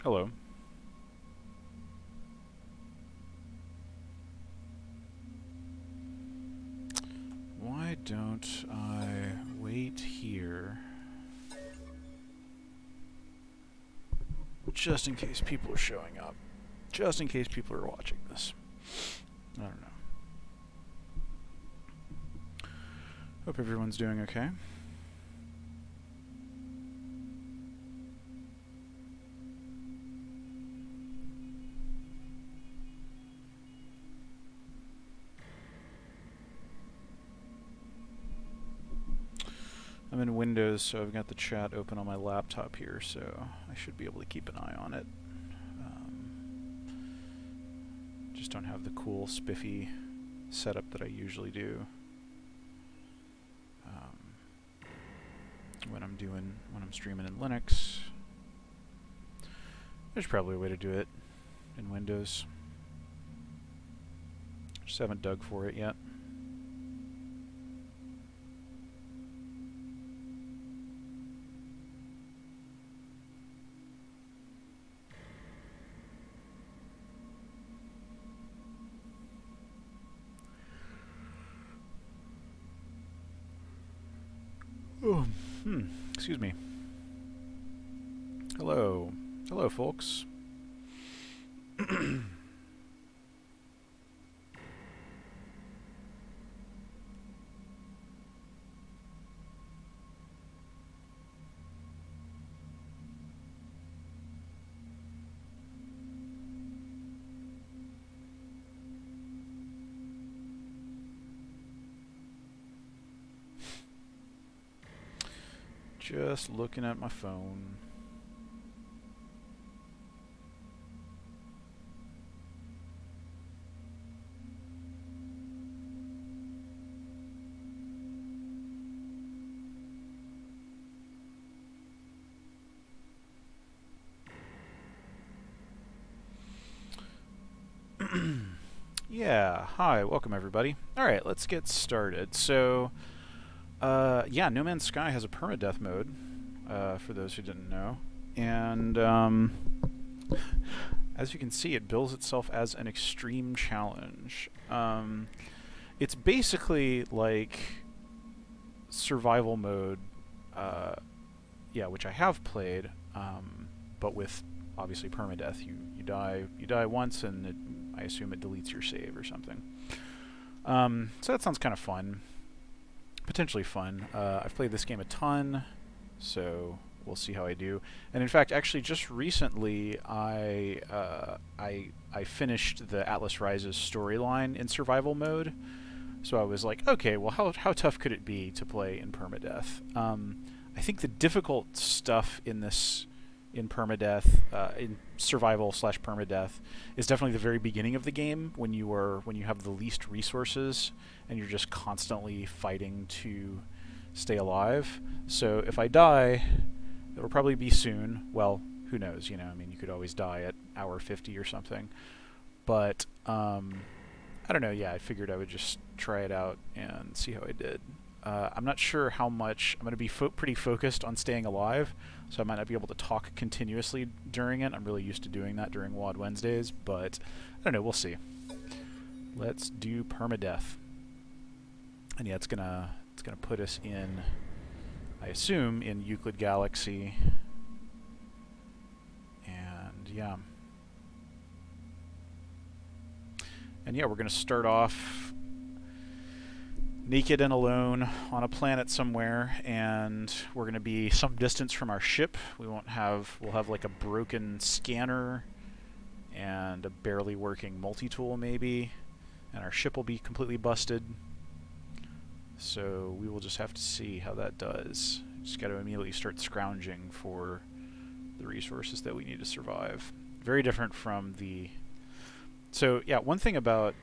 Hello. Why don't I wait here? Just in case people are showing up. Just in case people are watching this. I don't know. Hope everyone's doing okay. I'm in Windows, so I've got the chat open on my laptop here, so I should be able to keep an eye on it. Just don't have the cool, spiffy setup that I usually do when I'm streaming in Linux. There's probably a way to do it in Windows. Just haven't dug for it yet. Oh, excuse me. Hello. Hello, folks. Just looking at my phone. Yeah, hi, welcome everybody. Alright, let's get started. So, yeah, No Man's Sky has a permadeath mode, for those who didn't know. And, as you can see, it bills itself as an extreme challenge. It's basically like survival mode, yeah, which I have played, but with, obviously, permadeath. You die once, and I assume it deletes your save or something. So that sounds kind of fun. Potentially fun. I've played this game a ton, so we'll see how I do. And in fact, actually, just recently, I finished the Atlas Rises storyline in survival mode. So I was like, okay, well, how tough could it be to play in permadeath? I think the difficult stuff in this, in permadeath, in survival/permadeath, is definitely the very beginning of the game when you have the least resources and you're just constantly fighting to stay alive. So if I die, it'll probably be soon. Well, who knows? You know, I mean, you could always die at hour 50 or something. But I don't know. Yeah, I figured I would just try it out and see how I did. I'm not sure how much. I'm going to be pretty focused on staying alive, so I might not be able to talk continuously during it. I'm really used to doing that during WOD Wednesdays, but I don't know. We'll see. Let's do permadeath. And yeah, it's gonna put us in, I assume, in Euclid Galaxy. And yeah. And yeah, we're gonna start off naked and alone on a planet somewhere, and we're going to be some distance from our ship. We'll have like a broken scanner and a barely working multi-tool maybe, and our ship will be completely busted. So we will just have to see how that does. Just got to immediately start scrounging for the resources that we need to survive. Very different from the... So yeah, one thing about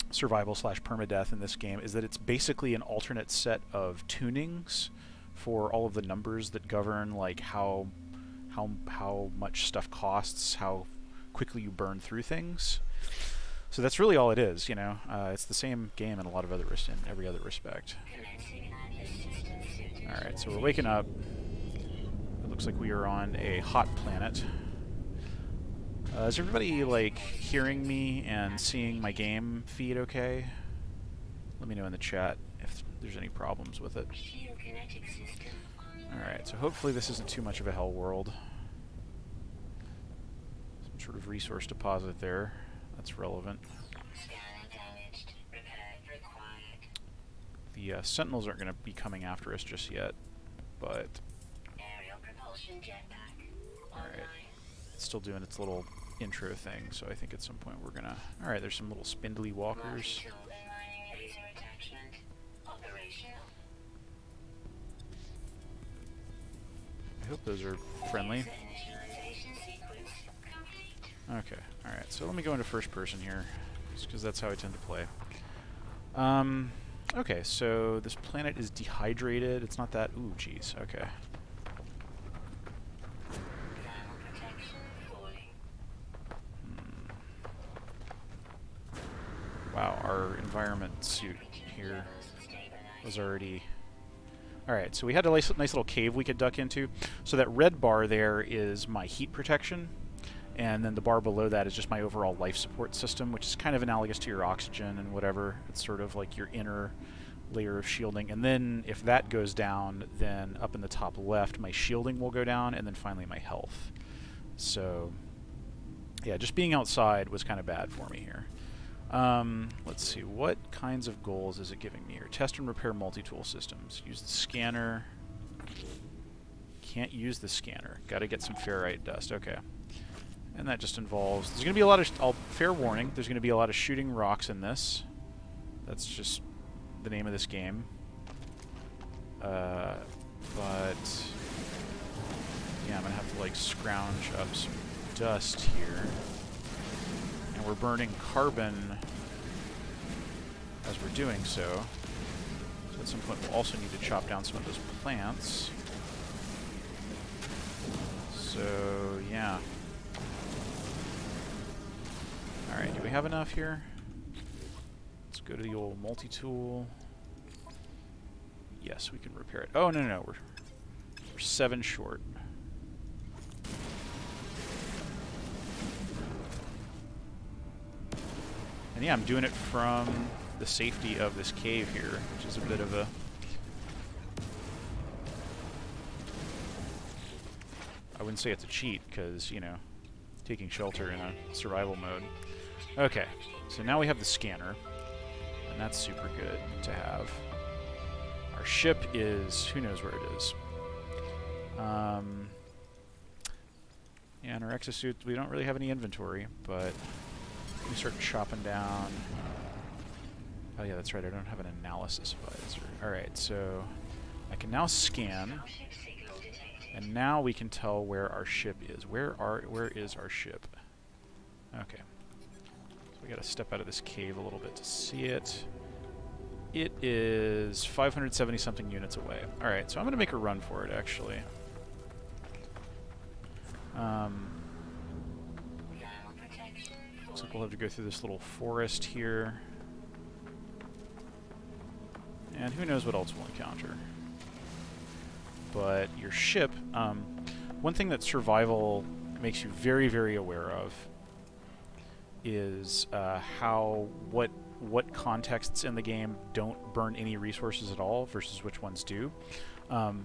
survival/permadeath in this game is that it's basically an alternate set of tunings for all of the numbers that govern like how much stuff costs, how quickly you burn through things. So that's really all it is, you know. It's the same game in a lot of in every other respect. All right, so we're waking up. looks like we are on a hot planet. Is everybody, like, hearing me and seeing my game feed okay? Let me know in the chat if there's any problems with it. Alright, so hopefully this isn't too much of a hell world. Some sort of resource deposit there. That's relevant. The Sentinels aren't going to be coming after us just yet, but... Alright. It's still doing its little intro thing, so I think at some point we're gonna... Alright, there's some little spindly walkers. I hope those are friendly. Okay, alright, so let me go into first person here, just because that's how I tend to play. Okay, so this planet is dehydrated. It's not that... Ooh, jeez, okay. Wow, our environment suit here was already... Alright, so we had a nice little cave we could duck into. So that red bar there is my heat protection, and then the bar below that is just my overall life support system, which is kind of analogous to your oxygen and whatever. It's sort of like your inner layer of shielding. And then if that goes down, then up in the top left, my shielding will go down, and then finally my health. So, yeah, just being outside was kind of bad for me here. Let's see, what kinds of goals is it giving me here? Test and repair multi-tool systems. Use the scanner. Can't use the scanner. Got to get some ferrite dust. Okay. And that just involves... There's going to be a lot of... fair warning, there's going to be a lot of shooting rocks in this. That's just the name of this game. But... Yeah, I'm going to have to, like, scrounge up some dust here. And we're burning carbon as we're doing so. So at some point we'll also need to chop down some of those plants. So, yeah. Alright, do we have enough here? Let's go to the old multi-tool. Yes, we can repair it. Oh, no, we're 7 short. And yeah, I'm doing it from the safety of this cave here, which is a bit of a... I wouldn't say it's a cheat, because, you know, taking shelter in a survival mode. Okay, so now we have the scanner, and that's super good to have. Our ship is... who knows where it is. Yeah, and our exosuit, we don't really have any inventory, but... we start chopping down... Oh yeah, that's right, I don't have an analysis visor. Alright, so I can now scan, and now we can tell where our ship is. Where is our ship? Okay. So we gotta step out of this cave a little bit to see it. It is 570-something units away. Alright, so I'm gonna make a run for it, actually. Looks like we'll have to go through this little forest here. And who knows what else we'll encounter. But your ship, one thing that survival makes you very, very aware of is what contexts in the game don't burn any resources at all versus which ones do.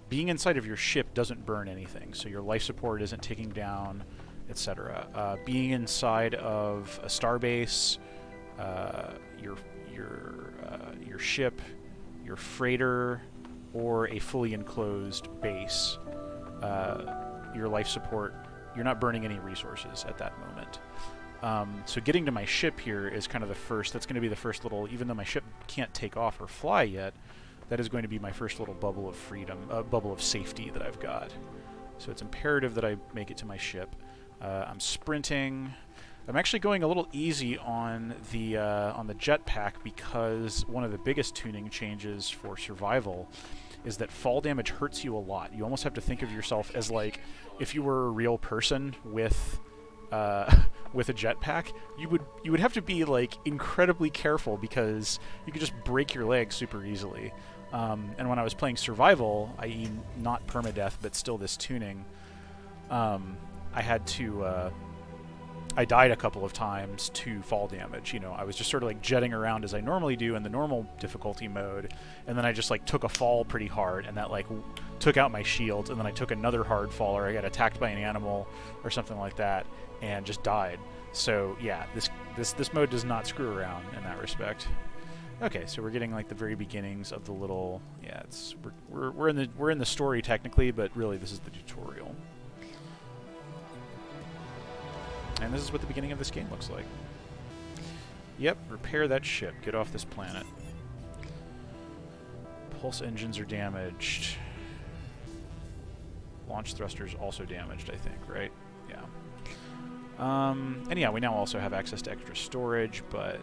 Being inside of your ship doesn't burn anything, so your life support isn't ticking down, etc. Being inside of a starbase, your ship, your freighter, or a fully enclosed base, your life support, you're not burning any resources at that moment. So getting to my ship here is kind of the first, that's going to be the first little, even though my ship can't take off or fly yet, that is going to be my first little bubble of freedom, bubble of safety that I've got. So it's imperative that I make it to my ship. I'm sprinting. I'm actually going a little easy on the jetpack because one of the biggest tuning changes for survival is that fall damage hurts you a lot. You almost have to think of yourself as like if you were a real person with with a jetpack. You would have to be like incredibly careful because you could just break your leg super easily. And when I was playing survival, i.e. not permadeath but still this tuning, I had to, I died a couple of times to fall damage. You know, I was just sort of like jetting around as I normally do in the normal difficulty mode, and then I just like took a fall pretty hard, and that like took out my shields, and then I took another hard fall, or I got attacked by an animal or something like that, and just died. So yeah, this mode does not screw around in that respect. Okay, so we're getting like the very beginnings of the little, yeah, it's we're in the story technically, but really this is the tutorial. And this is what the beginning of this game looks like. Yep, repair that ship. Get off this planet. Pulse engines are damaged. Launch thrusters also damaged, I think, right? Yeah. And yeah, we now also have access to extra storage, but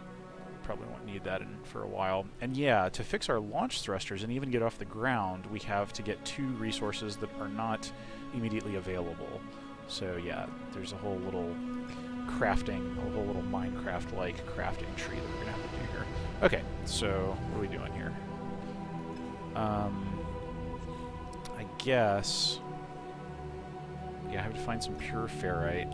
probably won't need that for a while. And yeah, to fix our launch thrusters and even get off the ground, we have to get 2 resources that are not immediately available. So yeah, there's a whole little crafting, a whole little Minecraft-like crafting tree that we're gonna have to do here. Okay, so what are we doing here? I guess, yeah, I have to find some pure ferrite.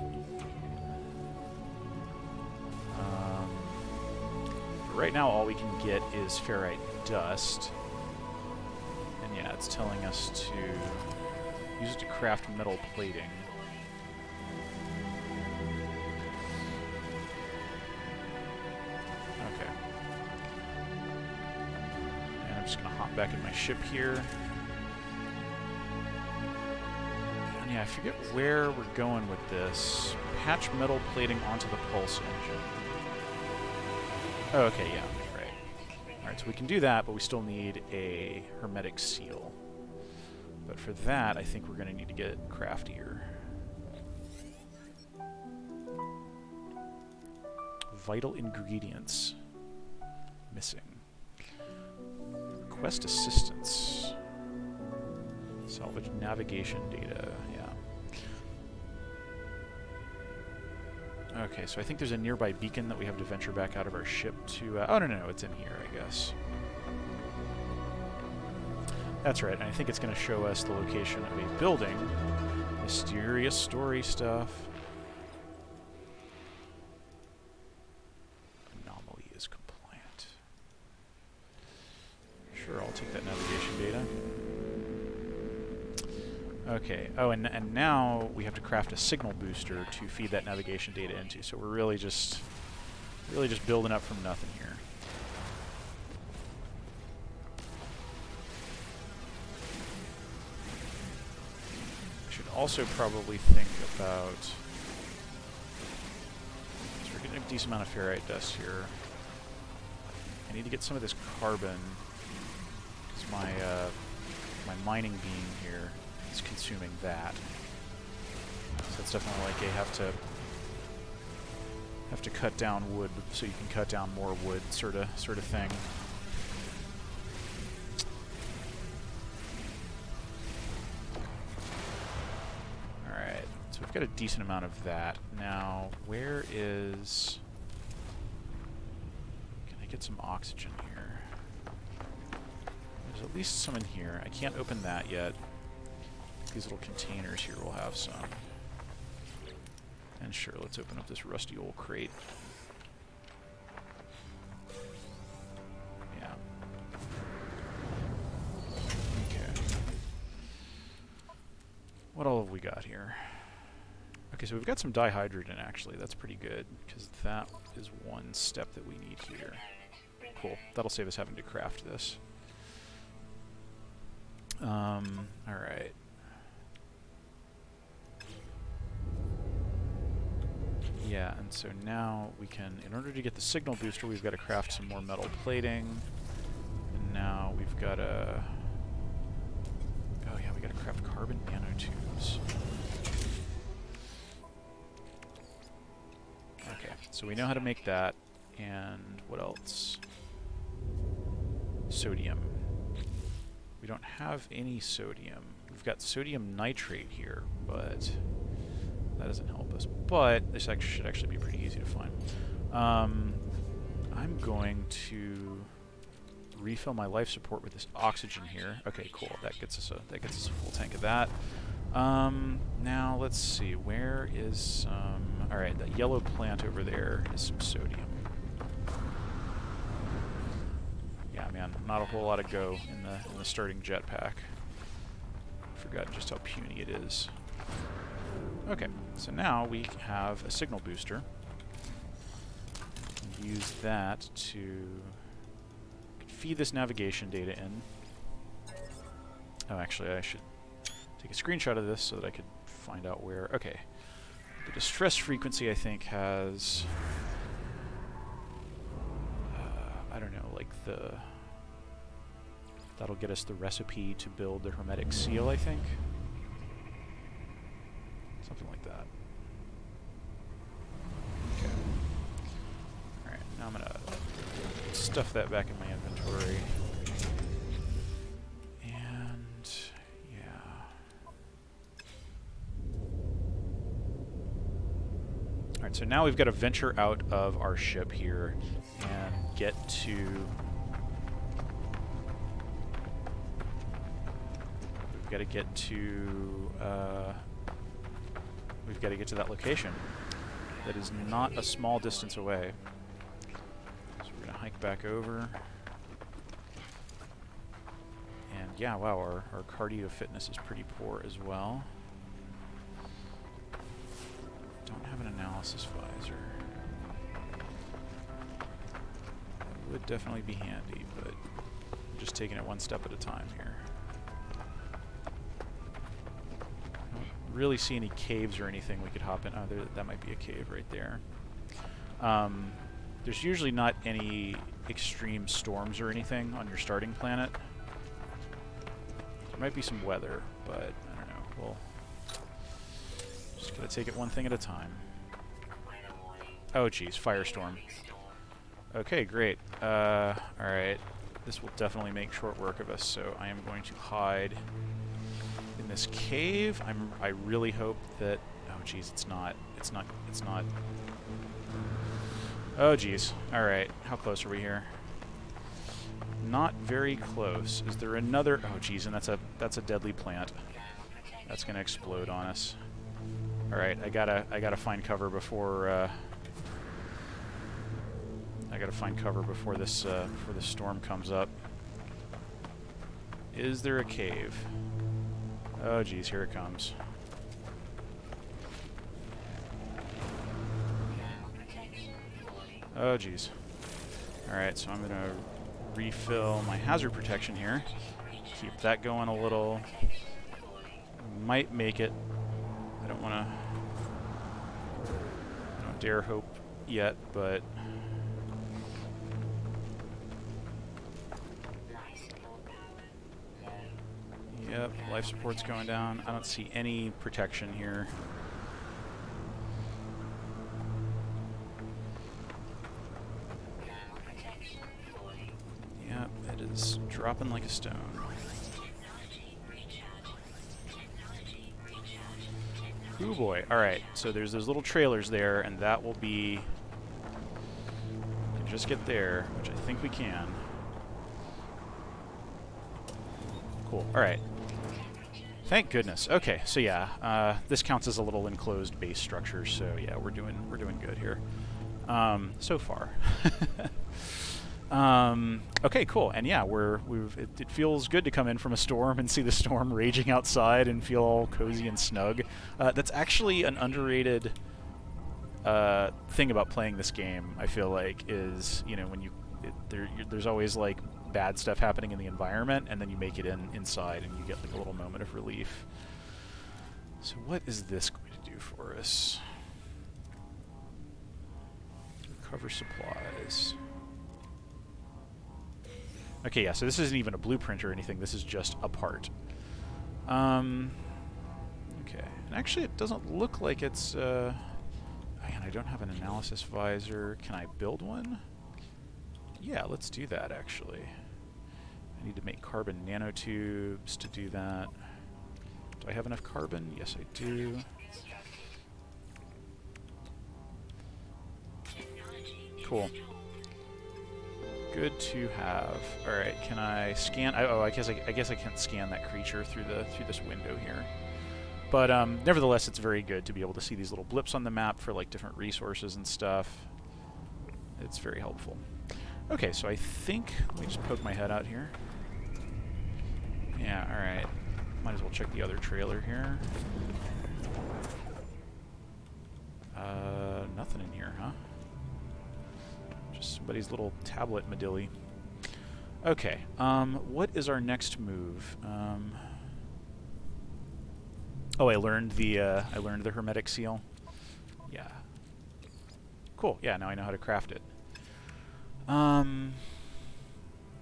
Right now, all we can get is ferrite dust, and yeah, it's telling us to use it to craft metal plating. Back in my ship here. And yeah, I forget where we're going with this. Patch metal plating onto the pulse engine. Oh, okay, yeah, right. Alright, so we can do that, but we still need a hermetic seal. But for that, I think we're going to need to get craftier. Vital ingredients. Missing. Request assistance. Salvage navigation data, yeah. Okay, so I think there's a nearby beacon that we have to venture back out of our ship to... oh, no, it's in here, I guess. That's right, and I think it's going to show us the location of a building. Mysterious story stuff. Anomaly is compliant. Sure, I'll take that navigation data. Okay, oh, and now we have to craft a signal booster to feed that navigation data into, so we're really just building up from nothing here. I should also probably think about... so we're getting a decent amount of ferrite dust here. I need to get some of this carbon, because my mining beam here is consuming that. So it's definitely like a have to cut down wood so you can cut down more wood sort of thing. Alright, so we've got a decent amount of that. Now, where is... can I get some oxygen here? There's at least some in here. I can't open that yet. These little containers here will have some. And sure, let's open up this rusty old crate. Yeah. Okay. What all have we got here? Okay, so we've got some dihydrogen, actually. That's pretty good, because that is one step that we need here. Cool. That'll save us having to craft this. Alright. Yeah, and so now we can, in order to get the signal booster, we've got to craft some more metal plating. And now we've got to... oh yeah, we got to craft carbon nanotubes. Okay, so we know how to make that. And what else? Sodium. We don't have any sodium. We've got sodium nitrate here, but that doesn't help us. But this should actually be pretty easy to find. I'm going to refill my life support with this oxygen here. Okay, cool. That gets us a full tank of that. Now let's see. Where is some? All right, that yellow plant over there is some sodium. Yeah, man, not a whole lot of go in the starting jetpack. Forgot just how puny it is. Okay, so now we have a signal booster. Use that to feed this navigation data in. Oh, actually, I should take a screenshot of this so that I could find out where. Okay, the distress frequency, I think, has I don't know, like that'll get us the recipe to build the hermetic seal, I think. Something like that. Okay. Alright, now I'm gonna stuff that back in my inventory. And yeah. Alright, so now we've got to venture out of our ship here and get to we've got to get to that location. That is not a small distance away. So we're gonna hike back over. And yeah, wow, our cardio fitness is pretty poor as well. Don't have an analysis visor. That would definitely be handy, but I'm just taking it one step at a time here. Really see any caves or anything we could hop in. Oh, that might be a cave right there. There's usually not any extreme storms or anything on your starting planet. There might be some weather, but I don't know. We'll just gotta take it one thing at a time. Oh geez, firestorm. Okay, great. Alright. This will definitely make short work of us, so I am going to hide in this cave. I really hope that... Oh, geez, it's not. Oh, geez. Alright, how close are we here? Not very close. Is there another... Oh, geez, and that's a deadly plant. That's gonna explode on us. Alright, I gotta find cover before... I gotta find cover before this storm comes up. Is there a cave? Oh geez, here it comes. Oh geez. Alright, so I'm gonna refill my hazard protection here. Keep that going a little. Might make it. I don't dare hope yet, but yep, life support's going down. I don't see any protection here. Yep, it is dropping like a stone. Ooh boy. Alright, so there's those little trailers there, and that will be... We can just get there, which I think we can. Cool. Alright. Thank goodness. Okay, so yeah, this counts as a little enclosed base structure, so yeah, we're doing good here. So far. Okay, cool. And yeah, it feels good to come in from a storm and see the storm raging outside and feel all cozy and snug. That's actually an underrated thing about playing this game, I feel like, is, you know, when there's always like bad stuff happening in the environment, and then you make it inside and you get like a little moment of relief. So what is this going to do for us? Recover supplies. Okay, yeah, so this isn't even a blueprint or anything, this is just a part. Okay, and actually it doesn't look like it's, man, I don't have an analysis visor. Can I build one? Yeah, let's do that, actually. I need to make carbon nanotubes to do that. Do I have enough carbon? Yes, I do. Cool. Good to have. All right, can I scan? Oh, I guess I can't scan that creature through this window here. But nevertheless, it's very good to be able to see these little blips on the map for like different resources and stuff. It's very helpful. Okay, so I think, let me just poke my head out here. Yeah, alright. Might as well check the other trailer here. Nothing in here, huh? Just somebody's little tablet medilli. Okay, what is our next move? Oh, I learned the hermetic seal. Yeah. Cool. Yeah, now I know how to craft it.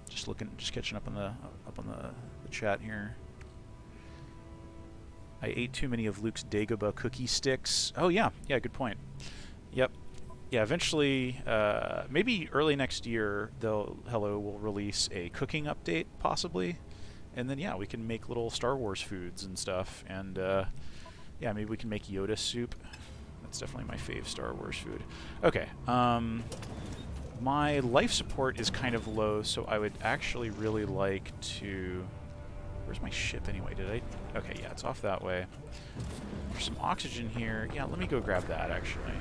Just catching up on the chat here. I ate too many of Luke's Dagobah cookie sticks. Oh yeah, good point. Yep. Yeah, eventually, maybe early next year, Hello will release a cooking update, possibly. And then, yeah, we can make little Star Wars foods and stuff. And, yeah, maybe we can make Yoda soup. That's definitely my fave Star Wars food. Okay. My life support is kind of low, so I would actually really like to... Where's my ship anyway? Did I... Okay, yeah, it's off that way. There's some oxygen here. Yeah, let me go grab that, actually.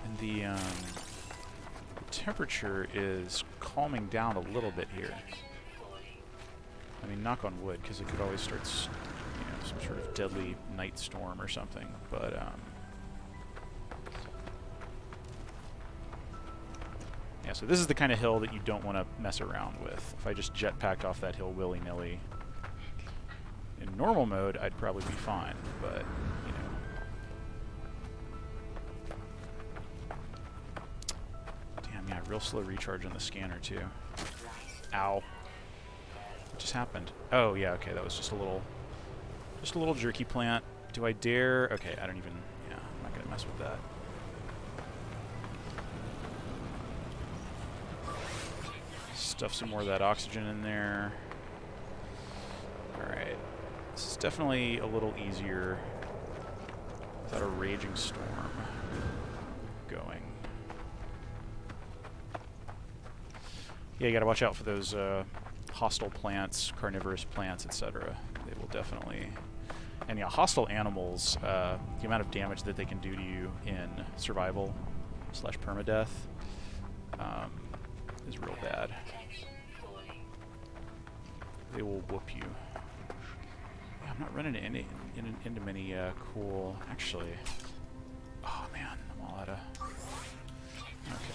And the temperature is calming down a little bit here. I mean, knock on wood, because it could always start, you know, some sort of deadly night storm or something. But yeah, so this is the kind of hill that you don't want to mess around with. If I just jetpacked off that hill willy-nilly, in normal mode, I'd probably be fine, but, you know. Damn, yeah, real slow recharge on the scanner, too. Ow. What just happened? Oh, yeah, okay, that was just a little jerky plant. Do I dare? Okay, I don't even, yeah, I'm not gonna mess with that. Stuff some more of that oxygen in there. Alright. This is definitely a little easier without a raging storm going. Yeah, you gotta watch out for those hostile plants, carnivorous plants, etc. They will definitely... And yeah, hostile animals, the amount of damage that they can do to you in survival / permadeath is real bad. They will whoop you. Yeah, I'm not running into many cool... Actually... Oh man, I'm all out of... Okay.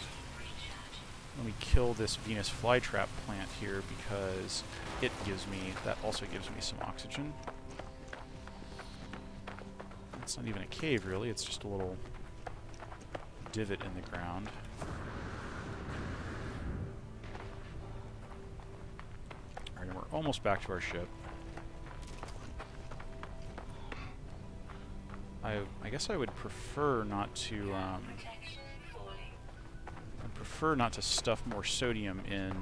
Let me kill this Venus flytrap plant here because it gives me... That also gives me some oxygen. It's not even a cave, really. It's just a little divot in the ground. Alright, and we're almost back to our ship. I guess I would prefer not to, I'd prefer not to stuff more sodium in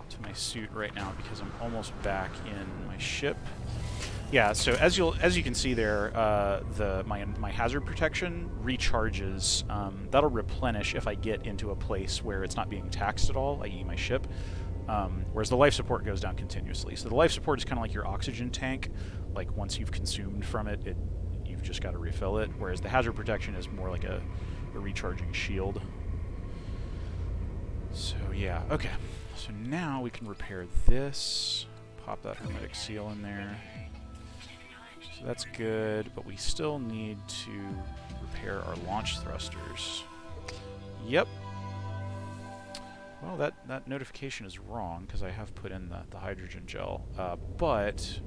to my suit right now because I'm almost back in my ship. Yeah, so as you can see there, my hazard protection recharges. That'll replenish if I get into a place where it's not being taxed at all, i.e. my ship. Whereas the life support goes down continuously. So the life support is kind of like your oxygen tank. Like once you've consumed from it, you've just got to refill it. Whereas the hazard protection is more like a recharging shield. So yeah, okay. So now we can repair this. Pop that hermetic seal in there. So that's good, but we still need to repair our launch thrusters. Yep. Well, that notification is wrong, because I have put in the hydrogen gel. But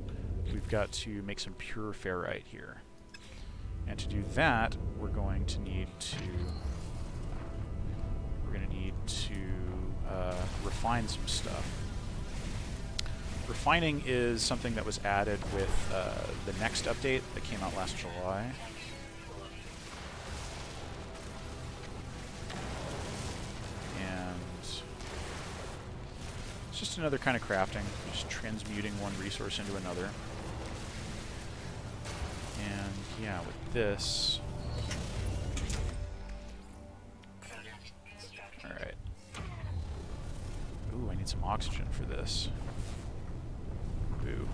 we've got to make some pure ferrite here. And to do that, we're going to need to refine some stuff. Refining is something that was added with the next update that came out last July. And it's just another kind of crafting, just transmuting one resource into another. And yeah, with this... Alright. Ooh, I need some oxygen for this. Boo.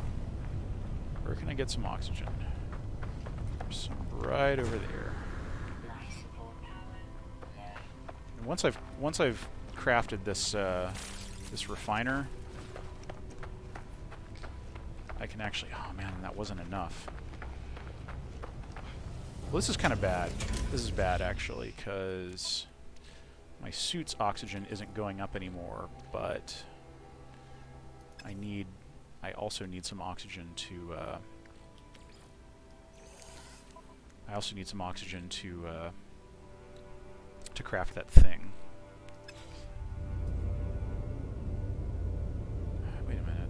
Where can I get some oxygen? There's some right over there. And once I've crafted this this refiner, I can actually. Oh man, that wasn't enough. Well, this is kind of bad. This is bad actually, because my suit's oxygen isn't going up anymore, but I also need some oxygen to to craft that thing. Wait a minute.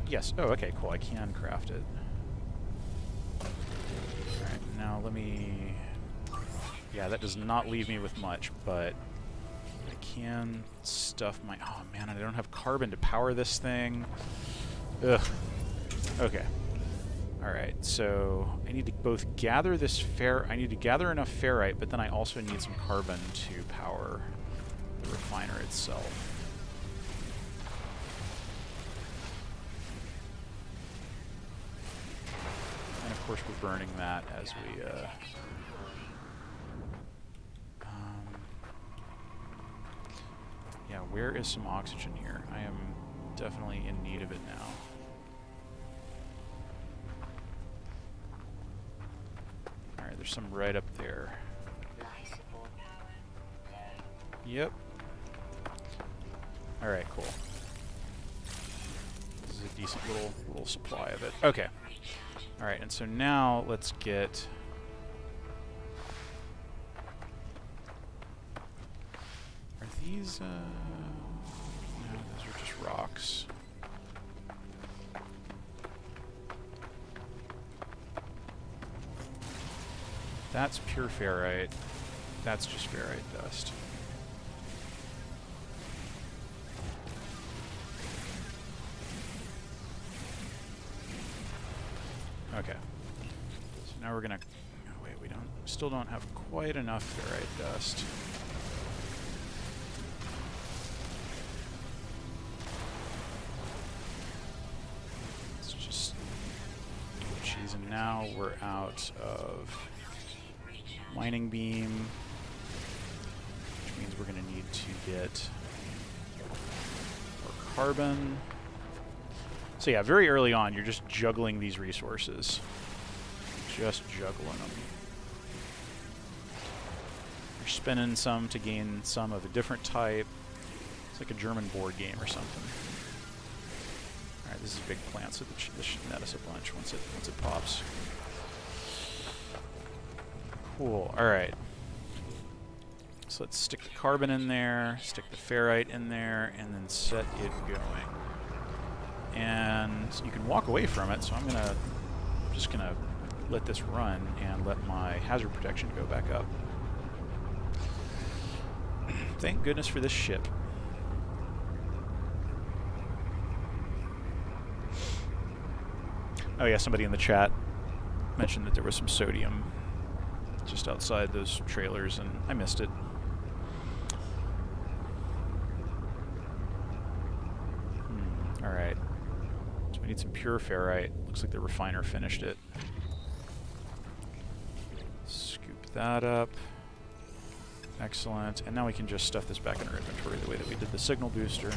Yes. Oh, okay, cool. I can craft it. Alright, now let me... Yeah, that does not leave me with much, but I can stuff my... Oh man, I don't have carbon to power this thing. Ugh. Okay. Alright, so I need to both gather this I need to gather enough ferrite, but then I also need some carbon to power the refiner itself. And of course we're burning that as we yeah, where is some oxygen here? I am definitely in need of it now. Alright, there's some right up there. Yep. Alright, cool. This is a decent little supply of it. Okay. Alright, and so now let's get... Are these, no, those are just rocks. That's pure ferrite. That's just ferrite dust. Okay. So now we're gonna... Oh wait, we still don't have quite enough ferrite dust. Let's just... Jeez, and now we're out of mining beam, which means we're going to need to get more carbon. So yeah, very early on, you're just juggling these resources. Just juggling them. You're spinning some to gain some of a different type. It's like a German board game or something. Alright, this is a big plant, so this should net us a bunch once it pops. Cool, alright. So let's stick the carbon in there, stick the ferrite in there, and then set it going. And you can walk away from it, so I'm just gonna let this run and let my hazard protection go back up. Thank goodness for this ship. Oh yeah, somebody in the chat mentioned that there was some sodium just outside those trailers, and I missed it. Alright. So we need some pure ferrite. Looks like the refiner finished it. Scoop that up. Excellent. And now we can just stuff this back in our inventory the way that we did the signal booster.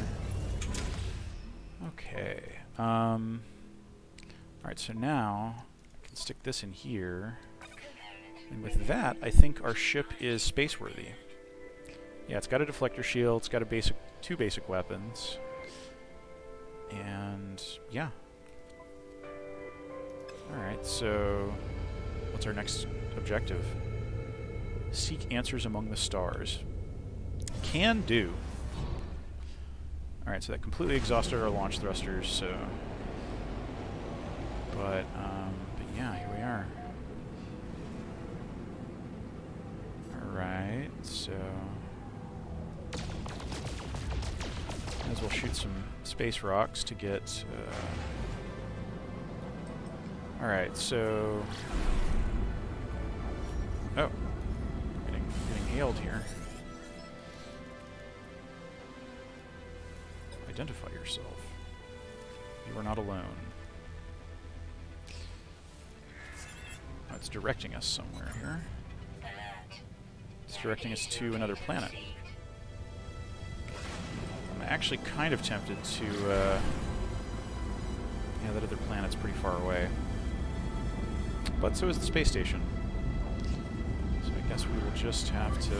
Okay. Alright, so now I can stick this in here. And with that, I think our ship is space-worthy. Yeah, it's got a deflector shield, it's got a two basic weapons. And yeah. Alright, so what's our next objective? Seek answers among the stars. Can do. Alright, so that completely exhausted our launch thrusters, so... But yeah, here we are. Alright, so... Might as well shoot some space rocks to get... Alright, so... Oh. Getting yelled here. Identify yourself. You are not alone. Oh, it's directing us somewhere here. It's directing us to another planet. I'm actually kind of tempted to... yeah, that other planet's pretty far away. But so is the space station. So I guess we will just have to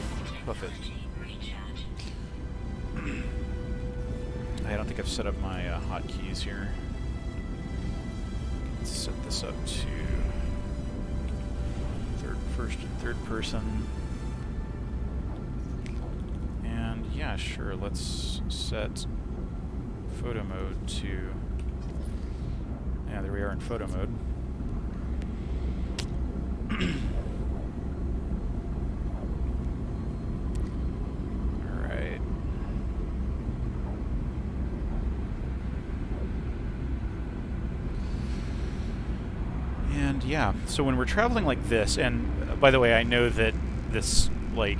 buff it. I don't think I've set up my hotkeys here. Let's set this up to first and third person. And yeah, sure, let's set photo mode to... Yeah, there we are in photo mode. Alright. And yeah, so when we're traveling like this, and by the way, I know that this, like,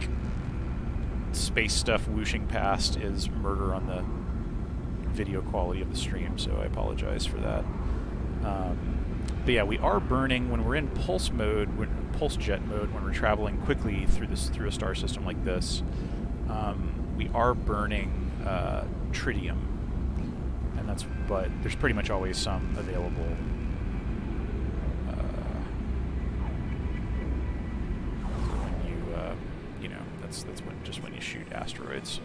space stuff whooshing past is murder on the video quality of the stream, so I apologize for that. But yeah, we are burning when we're in pulse mode, pulse jet mode, when we're traveling quickly through a star system like this. We are burning tritium, and but there's pretty much always some available. When you know, that's just when you shoot asteroids.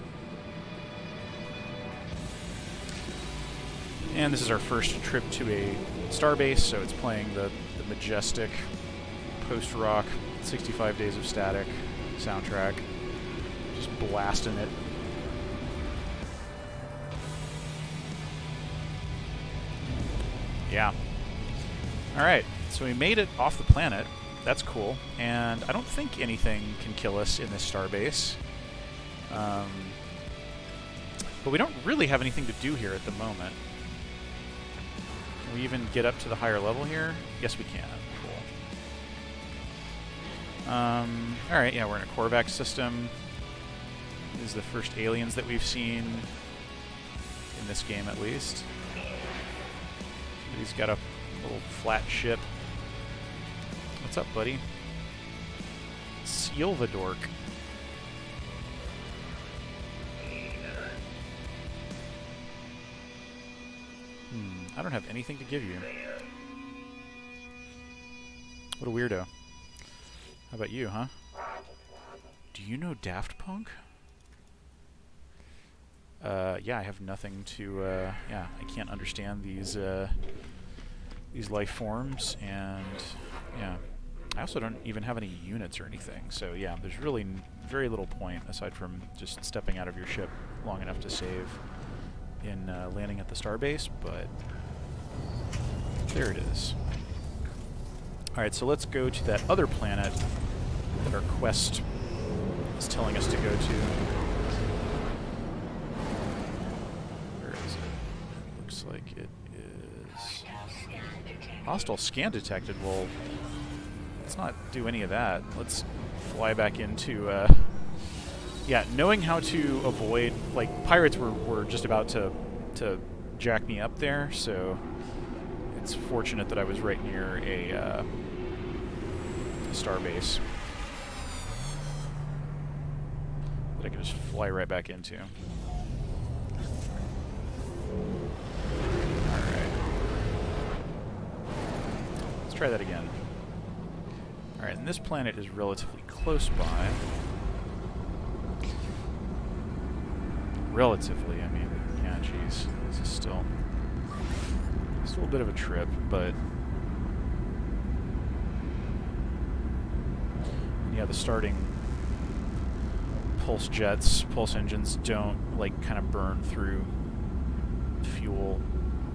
And this is our first trip to a starbase, so it's playing the majestic post-rock 65 Days of Static soundtrack. Just blasting it. Yeah. Alright, so we made it off the planet. That's cool. And I don't think anything can kill us in this starbase. But we don't really have anything to do here at the moment. Can we even get up to the higher level here? Yes, we can. Cool. Alright, yeah, we're in a Korvax system. These are the first aliens that we've seen in this game, at least. He's got a little flat ship. What's up, buddy? Silvadork. I don't have anything to give you. What a weirdo. How about you, huh? Do you know Daft Punk? Yeah, I have nothing to, yeah, I can't understand these life forms, and, yeah. I also don't even have any units or anything, so yeah, there's really very little point, aside from just stepping out of your ship long enough to save in landing at the starbase, but there it is. Alright, so let's go to that other planet that our quest is telling us to go to. Where is it? It looks like it is... Hostile scan detected. Well, let's not do any of that. Let's fly back into... yeah, knowing how to avoid... Like, pirates were just about to jack me up there, so it's fortunate that I was right near a starbase that I could just fly right back into. Alright. Let's try that again. Alright, and this planet is relatively close by. Relatively, I mean, yeah, geez. This is still a bit of a trip, but yeah, the starting pulse jets, pulse engines don't, like, kind of burn through fuel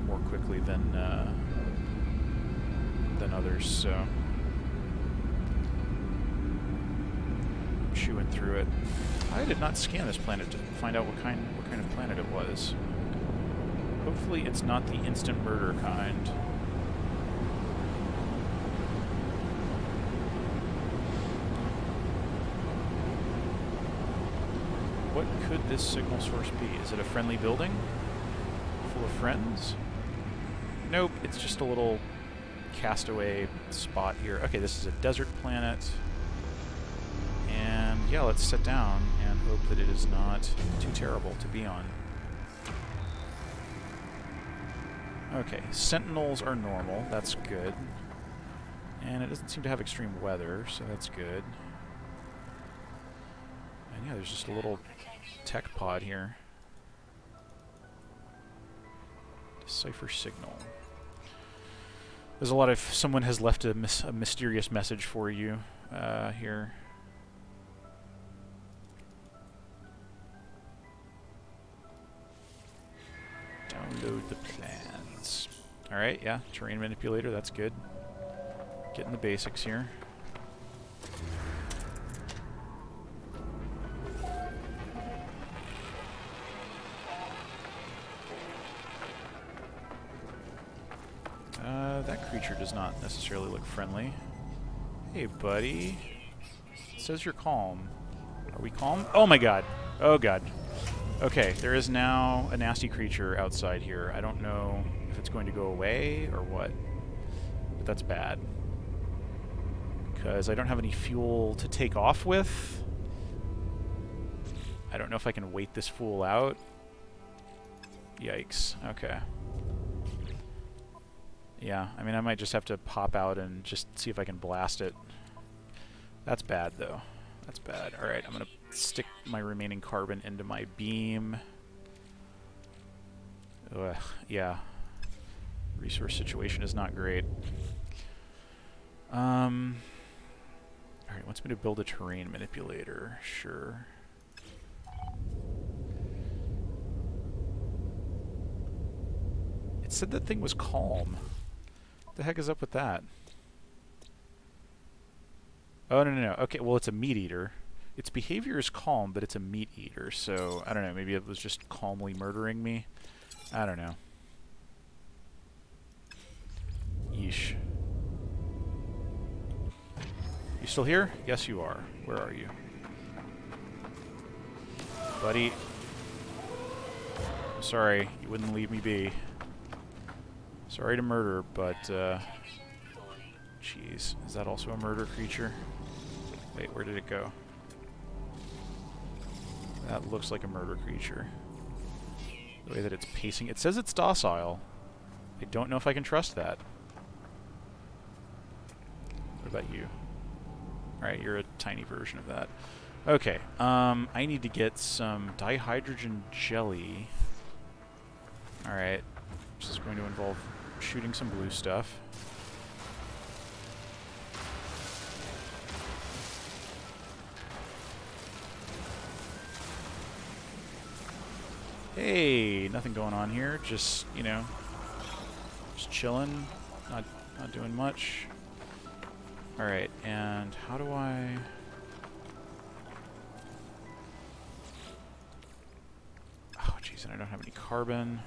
more quickly than others, so I'm chewing through it. I did not scan this planet to find out what kind of planet it was. Hopefully it's not the instant murder kind. what could this signal source be? Is it a friendly building full of friends? Nope, it's just a little castaway spot here. Okay, this is a desert planet. And yeah, let's sit down and hope that it is not too terrible to be on. Okay, sentinels are normal. That's good. And it doesn't seem to have extreme weather, so that's good. And yeah, there's just a little tech pod here. Decipher signal. There's a lot of... Someone has left a mysterious message for you here. Download the plans. Alright, yeah, terrain manipulator, that's good. Getting the basics here. That creature does not necessarily look friendly. Hey, buddy. It says you're calm. Are we calm? Oh my god. Oh god. Okay, there is now a nasty creature outside here. I don't know if it's going to go away or what, but that's bad. Because I don't have any fuel to take off with. I don't know if I can wait this fool out. Yikes. Okay. Yeah, I mean, I might just have to pop out and just see if I can blast it. That's bad, though. That's bad. Alright, I'm going to stick my remaining carbon into my beam. Ugh, yeah. Resource situation is not great. Alright, wants me to build a terrain manipulator. Sure. It said that thing was calm. What the heck is up with that? Oh, no, no, no. Okay, well, it's a meat eater. Its behavior is calm, but it's a meat eater, so I don't know. Maybe it was just calmly murdering me. I don't know. Yeesh. You still here? Yes, you are. Where are you? Buddy. I'm sorry. You wouldn't leave me be. Sorry to murder, but, jeez. Is that also a murder creature? Wait, where did it go? That looks like a murder creature. The way that it's pacing. It says it's docile. I don't know if I can trust that. What about you? Alright, you're a tiny version of that. Okay, I need to get some dihydrogen jelly. Alright, this is going to involve shooting some blue stuff. Hey, nothing going on here. Just, you know, just chilling, not doing much. All right, and how do I? Oh, jeez, and I don't have any carbon.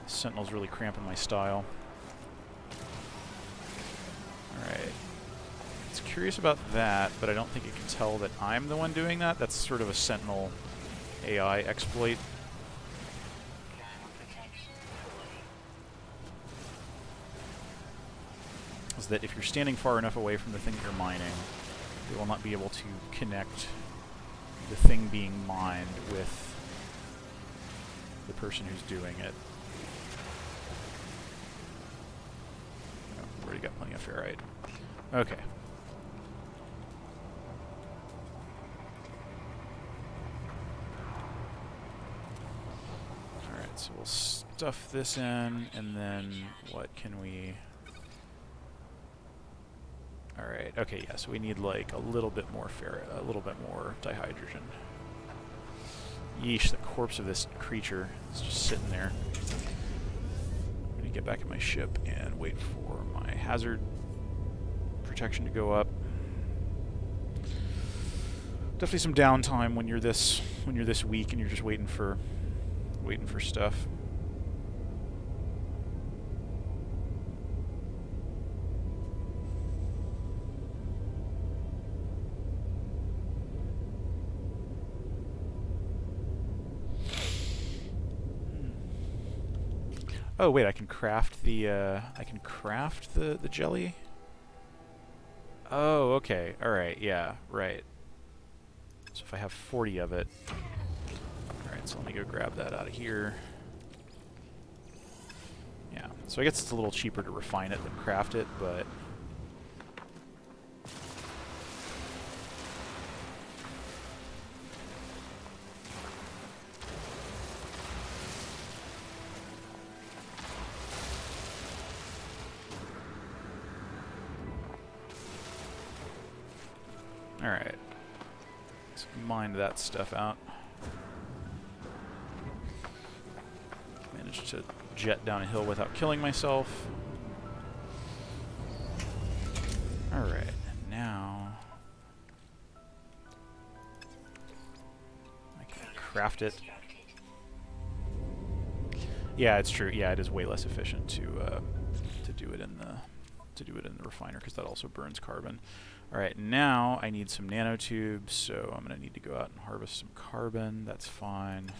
Sentinel's really cramping my style. All right. It's curious about that, but I don't think it can tell that I'm the one doing that. That's sort of a Sentinel AI exploit. Is that if you're standing far enough away from the thing you're mining, they will not be able to connect the thing being mined with the person who's doing it. Oh, already got plenty of ferrite. Okay. Alright, so we'll stuff this in, and then what can we... Alright, okay, yeah, so we need like a little bit more ferrite, a little bit more dihydrogen. Yeesh, the corpse of this creature is just sitting there. I'm gonna get back in my ship and wait for my hazard protection to go up. Definitely some downtime when you're this weak and you're just waiting for stuff. Oh wait, I can craft the the jelly. Oh, okay. All right. Yeah. Right. So if I have 40 of it, all right. So let me go grab that out of here. Yeah. So I guess it's a little cheaper to refine it than craft it, but. Alright. Let's mine that stuff out. Managed to jet down a hill without killing myself. Alright, and now I can craft it. Yeah, it's true. Yeah, it is way less efficient to do it in the refiner because that also burns carbon. All right, now I need some nanotubes, so I'm going to need to go out and harvest some carbon. That's fine.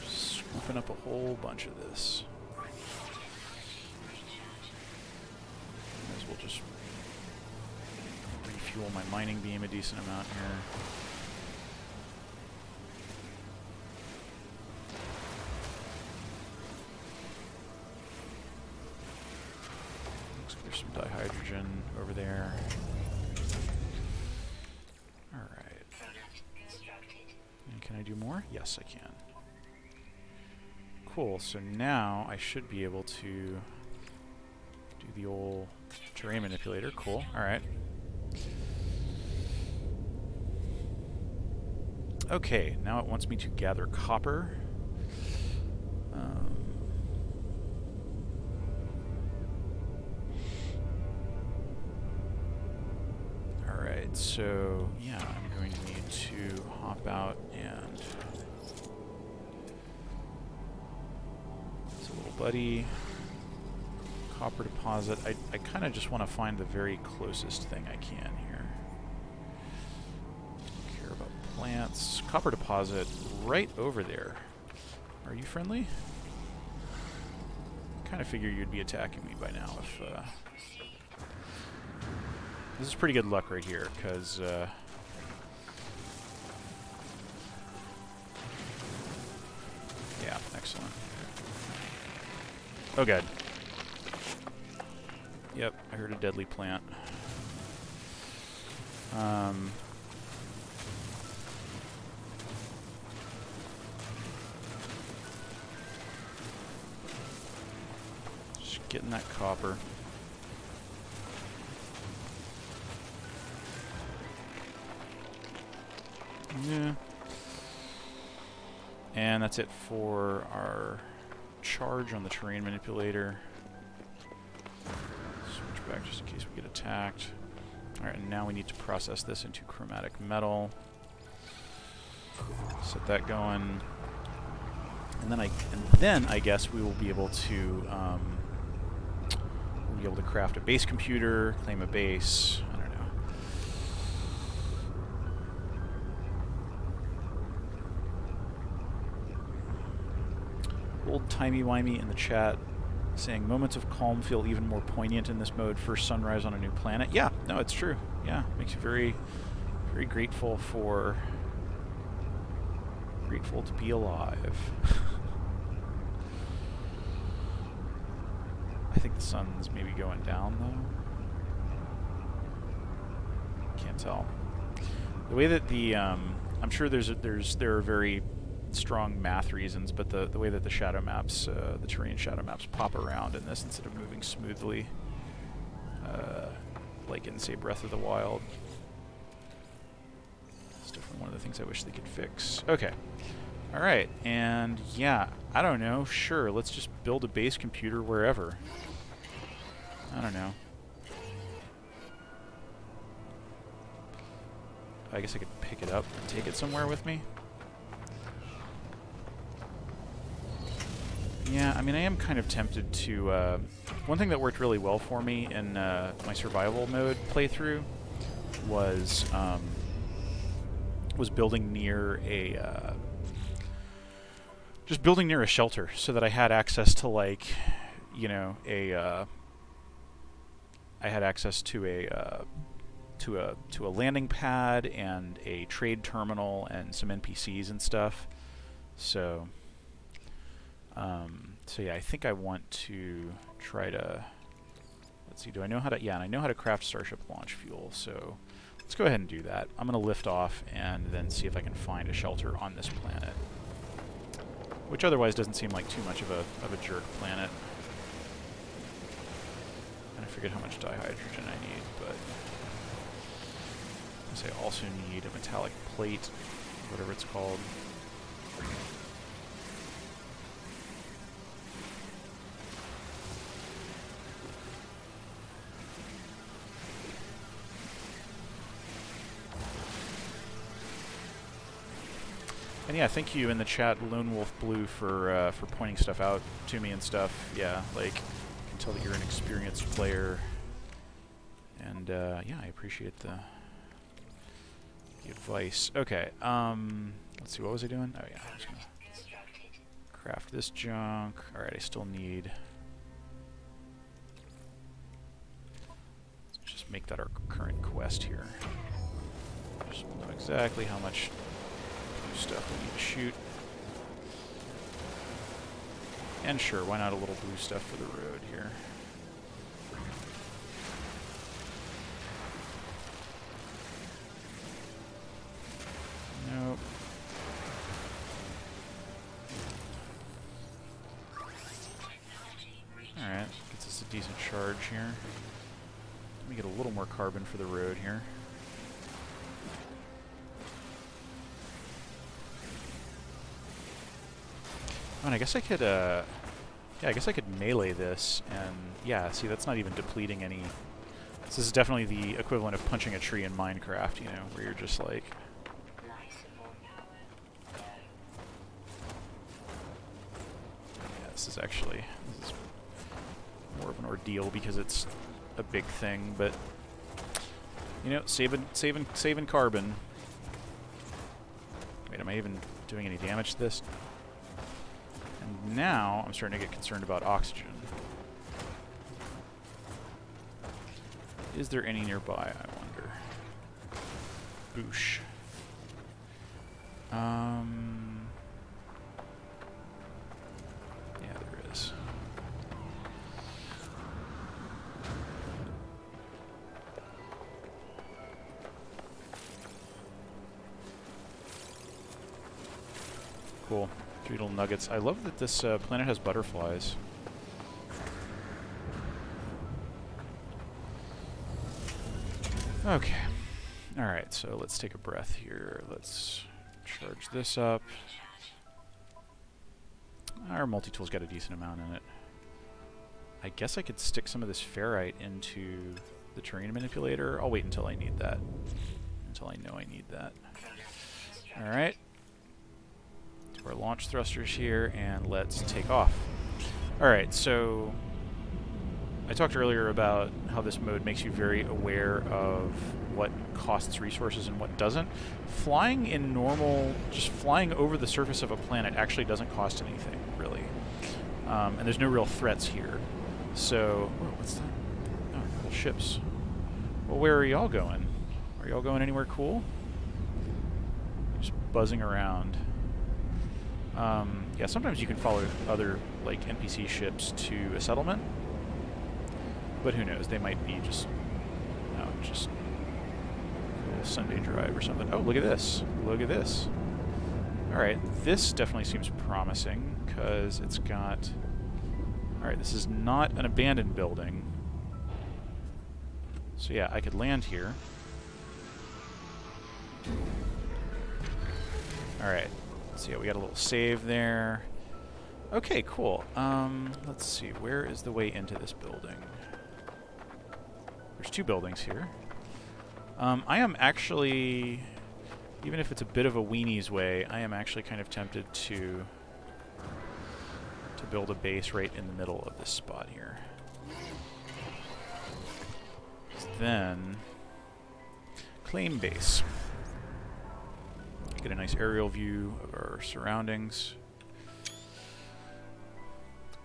Swooping up a whole bunch of this. We'll just refuel my mining beam a decent amount here. Looks like there's some dihydrogen over there. Alright. And can I do more? Yes, I can. Cool, so now I should be able to do the old terrain manipulator. Cool. Alright. Okay, now it wants me to gather copper. Alright, so yeah, I'm going to need to hop out and it's a little buddy. Copper deposit. I kind of just want to find the very closest thing I can here. Don't care about plants. Copper deposit right over there. Are you friendly? Kind of figure you'd be attacking me by now if... This is pretty good luck right here, because... yeah, excellent. Oh god. Yep, I heard a deadly plant. Just getting that copper. Yeah. And that's it for our charge on the terrain manipulator. Back just in case we get attacked. Alright, and now we need to process this into chromatic metal. Set that going. And then I guess we will be able to craft a base computer, claim a base. I don't know. Old timey-wimey in the chat saying moments of calm feel even more poignant in this mode. First sunrise on a new planet. Yeah, no, it's true. Yeah, makes you very, very grateful to be alive. I think the sun's maybe going down though. Can't tell. The way that the I'm sure there are very strong math reasons, but the way that the shadow maps, the terrain shadow maps, pop around in this instead of moving smoothly, like in, say, Breath of the Wild. It's definitely one of the things I wish they could fix. Okay. Alright, and yeah, I don't know, sure, let's just build a base computer wherever. I don't know. I guess I could pick it up and take it somewhere with me. Yeah, I mean, I am kind of tempted to... one thing that worked really well for me in my survival mode playthrough was building near a... just building near a shelter so that I had access to, like, you know, I had access to a landing pad and a trade terminal and some NPCs and stuff. So so yeah, I think I want to try to, let's see, do I know how to, yeah, and I know how to craft Starship launch fuel, so let's go ahead and do that. I'm going to lift off and then see if I can find a shelter on this planet, which otherwise doesn't seem like too much of a jerk planet. And I forget how much dihydrogen I need, but I guess I also need a metallic plate, whatever it's called. And yeah, thank you in the chat, Lone Wolf Blue, for pointing stuff out to me and stuff. Yeah, like, I can tell that you're an experienced player, and yeah, I appreciate the advice. Okay, let's see, what was I doing? Oh yeah, I'm just gonna craft this junk. All right, I still need. Let's just make that our current quest here. Just know exactly how much stuff we need to shoot. And sure, why not a little blue stuff for the road here? Nope. Alright, gets us a decent charge here. Let me get a little more carbon for the road here. Oh, and I guess I could, yeah, I guess I could melee this, and yeah, see, that's not even depleting any. This is definitely the equivalent of punching a tree in Minecraft, you know, where you're just like. Yeah, this is more of an ordeal because it's a big thing, but you know, saving carbon. Wait, am I even doing any damage to this? And now I'm starting to get concerned about oxygen. Is there any nearby, I wonder? Boosh. Yeah, there is. Cool. Little nuggets. I love that this planet has butterflies. Okay. Alright, so let's take a breath here. Let's charge this up. Our multi-tool's got a decent amount in it. I guess I could stick some of this ferrite into the terrain manipulator. I'll wait until I need that. Until I know I need that. Alright. Our launch thrusters here, and let's take off. Alright, so I talked earlier about how this mode makes you very aware of what costs resources and what doesn't. Flying in normal, just flying over the surface of a planet actually doesn't cost anything, really. And there's no real threats here. So, whoa, what's that? Oh, cool ships. Well, where are y'all going? Are y'all going anywhere cool? Just buzzing around. Yeah, sometimes you can follow other, like, NPC ships to a settlement, but who knows, they might be just, you know, just a Sunday drive or something. Oh, look at this. Look at this. Alright, this definitely seems promising, because it's got... Alright, this is not an abandoned building. So yeah, I could land here. Alright. So yeah, we got a little save there. Okay, cool. Let's see, where is the way into this building? There's two buildings here. I am actually, even if it's a bit of a weenie's way, I am actually kind of tempted to to build a base right in the middle of this spot here. Then, claim base. Get a nice aerial view of our surroundings.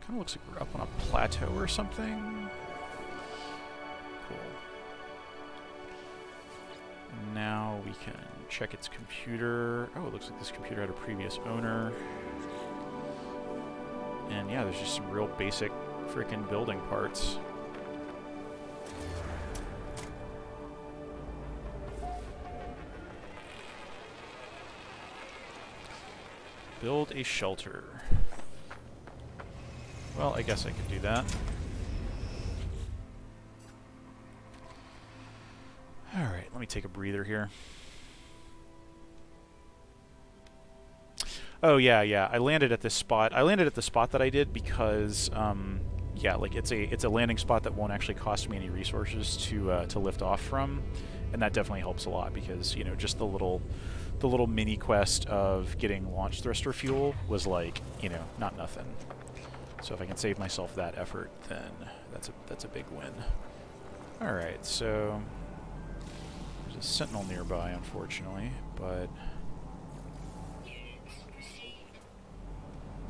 Kind of looks like we're up on a plateau or something. Cool. Now we can check its computer. Oh, it looks like this computer had a previous owner. And yeah, there's just some real basic freaking building parts. Build a shelter. Well, I guess I could do that. Alright, let me take a breather here. Oh, yeah. I landed at this spot. I landed at the spot that I did because, yeah, like it's a landing spot that won't actually cost me any resources to lift off from, and that definitely helps a lot because, you know, just the little mini quest of getting launch thruster fuel was like, you know, not nothing. So if I can save myself that effort, then that's a big win. All right, so there's a sentinel nearby, unfortunately, but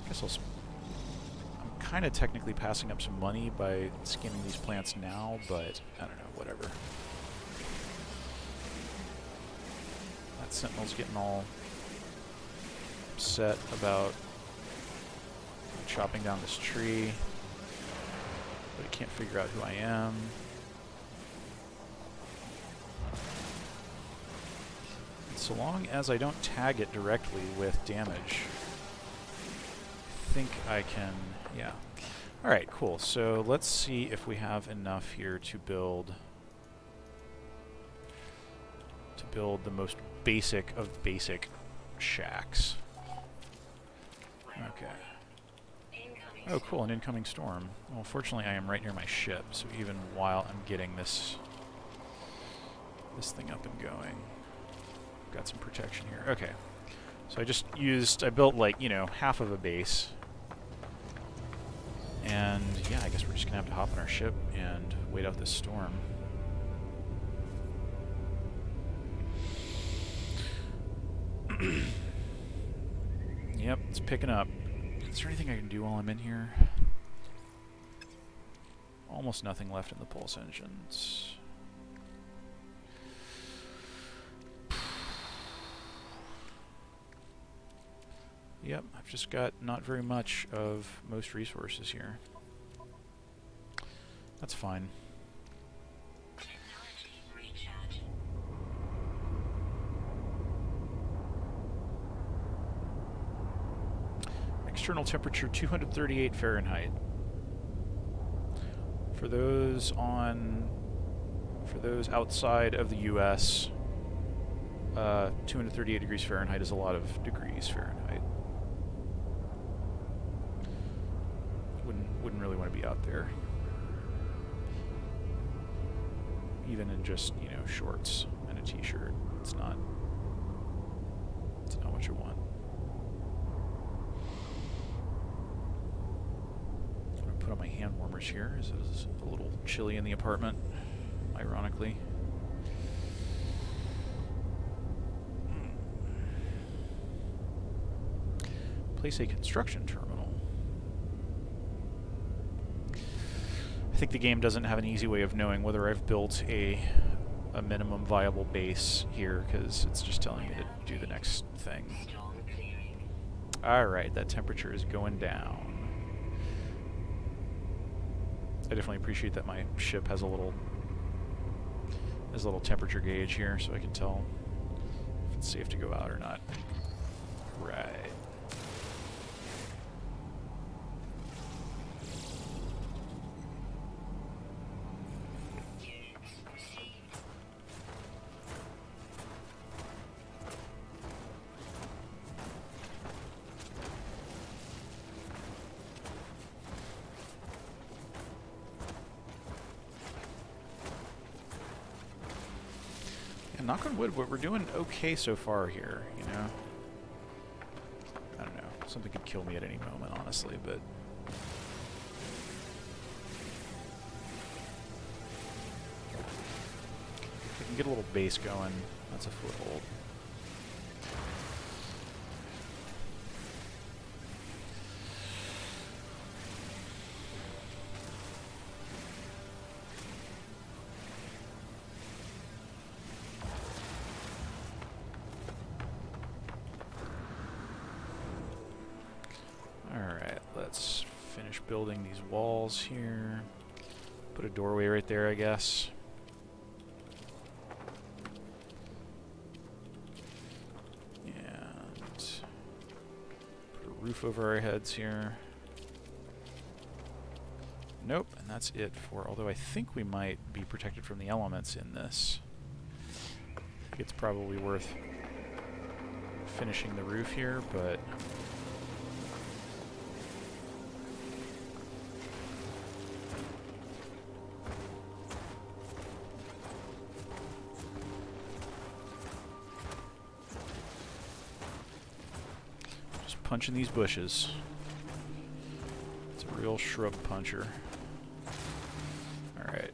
I guess I'm kind of technically passing up some money by scanning these plants now, but I don't know, whatever. That sentinel's getting all upset about chopping down this tree, but it can't figure out who I am. And so long as I don't tag it directly with damage, I think I can, yeah. Alright, cool. So let's see if we have enough here to build the most basic of basic shacks. Okay. Oh, cool, an incoming storm. Well, fortunately I am right near my ship, so even while I'm getting this thing up and going, I've got some protection here. Okay. So I built like, you know, half of a base. And yeah, I guess we're just gonna have to hop on our ship and wait out this storm. Yep, it's picking up. Is there anything I can do while I'm in here? Almost nothing left in the pulse engines. Yep, I've just got not very much of most resources here. That's fine. External temperature 238 Fahrenheit. For those outside of the US, 238 degrees Fahrenheit is a lot of degrees Fahrenheit. Wouldn't really want to be out there. Even in just, you know, shorts and a t-shirt. It's not what you want. I'm gonna put on my hand warmers here, as it is a little chilly in the apartment, ironically. Place a construction terminal. I think the game doesn't have an easy way of knowing whether I've built a minimum viable base here, because it's just telling me to do the next thing. Alright, that temperature is going down. I definitely appreciate that my ship has a little temperature gauge here, so I can tell if it's safe to go out or not. Right. Knock on wood, but we're doing okay so far here, you know? I don't know. Something could kill me at any moment, honestly, but can get a little base going. That's a foothold. Alright, let's finish building these walls here. Put a doorway right there, I guess. And put a roof over our heads here. Nope, and that's it for, although I think we might be protected from the elements in this. I think it's probably worth finishing the roof here, but punching these bushes. It's a real shrub puncher. Alright.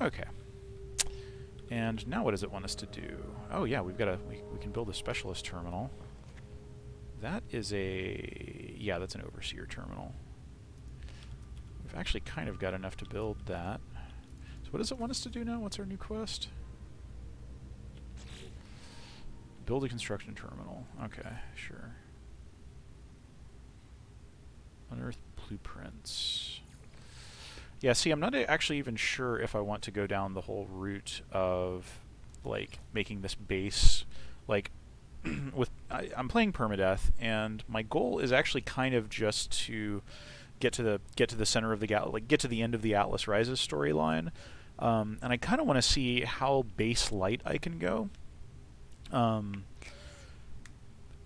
Okay. And now what does it want us to do? Oh yeah, we've got a we can build a specialist terminal. That is a yeah, that's an overseer terminal. We've actually kind of got enough to build that. So what does it want us to do now? What's our new quest? Build a construction terminal. Okay, sure. Unearth blueprints. Yeah, see, I'm not actually even sure if I want to go down the whole route of, like, making this base, like, I'm playing Permadeath, and my goal is actually kind of just to get to the center of the get to the end of the Atlas Rises storyline, and I kind of want to see how base light I can go,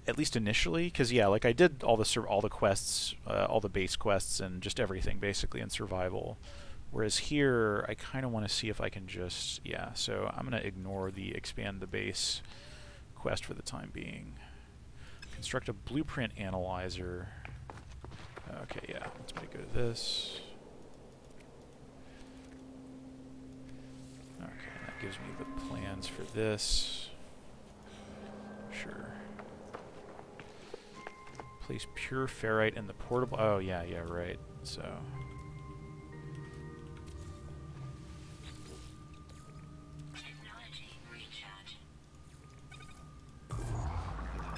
at least initially, because yeah, like I did all the quests, all the base quests, and just everything basically in survival. Whereas here, I kind of want to see if I can just So I'm gonna ignore the expand the base quest for the time being. Construct a blueprint analyzer. Okay, yeah, let's make go to this. Okay, that gives me the plans for this. Sure. Place pure ferrite in the portable. Oh, yeah, right. So.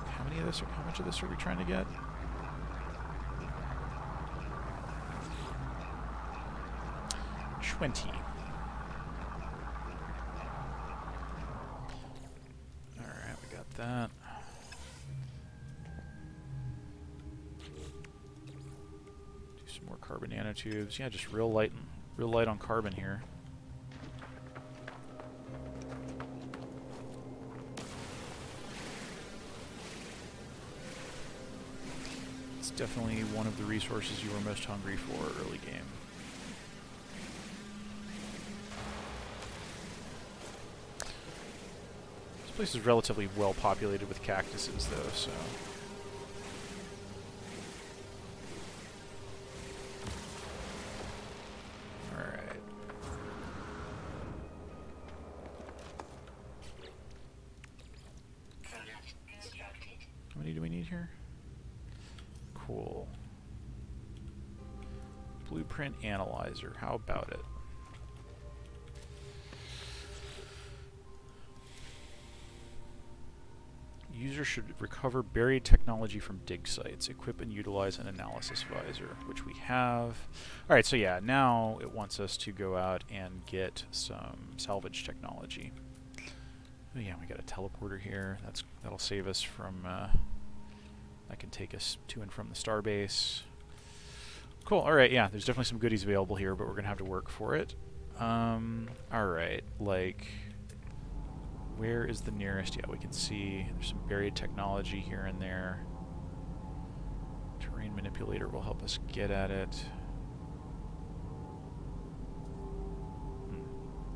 How many of this? How much of this are we trying to get? Alright, we got that. Do some more carbon nanotubes. Yeah, just real light on carbon here. It's definitely one of the resources you were most hungry for early game. This place is relatively well populated with cactuses, though, so. Alright. How many do we need here? Cool. Blueprint analyzer. How about it? User should recover buried technology from dig sites. Equip and utilize an analysis visor, which we have. Alright, so yeah, now it wants us to go out and get some salvage technology. Oh yeah, we got a teleporter here. That'll save us from... that can take us to and from the starbase. Cool, alright, yeah, there's definitely some goodies available here, but we're going to have to work for it. Alright, like... Where is the nearest? Yeah, we can see there's some buried technology here and there. Terrain manipulator will help us get at it.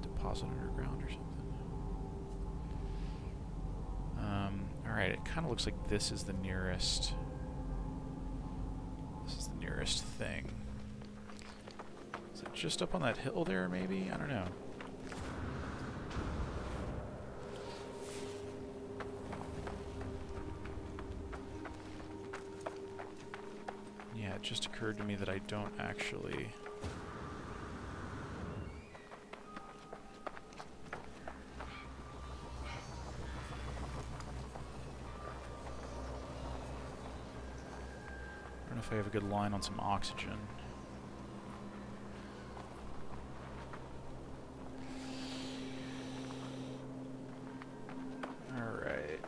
Deposit underground or something. Alright, it kind of looks like this is the nearest... This is the nearest thing. Is it just up on that hill there, maybe? I don't know. Yeah, it just occurred to me that I don't actually... I don't know if I have a good line on some oxygen. Alright.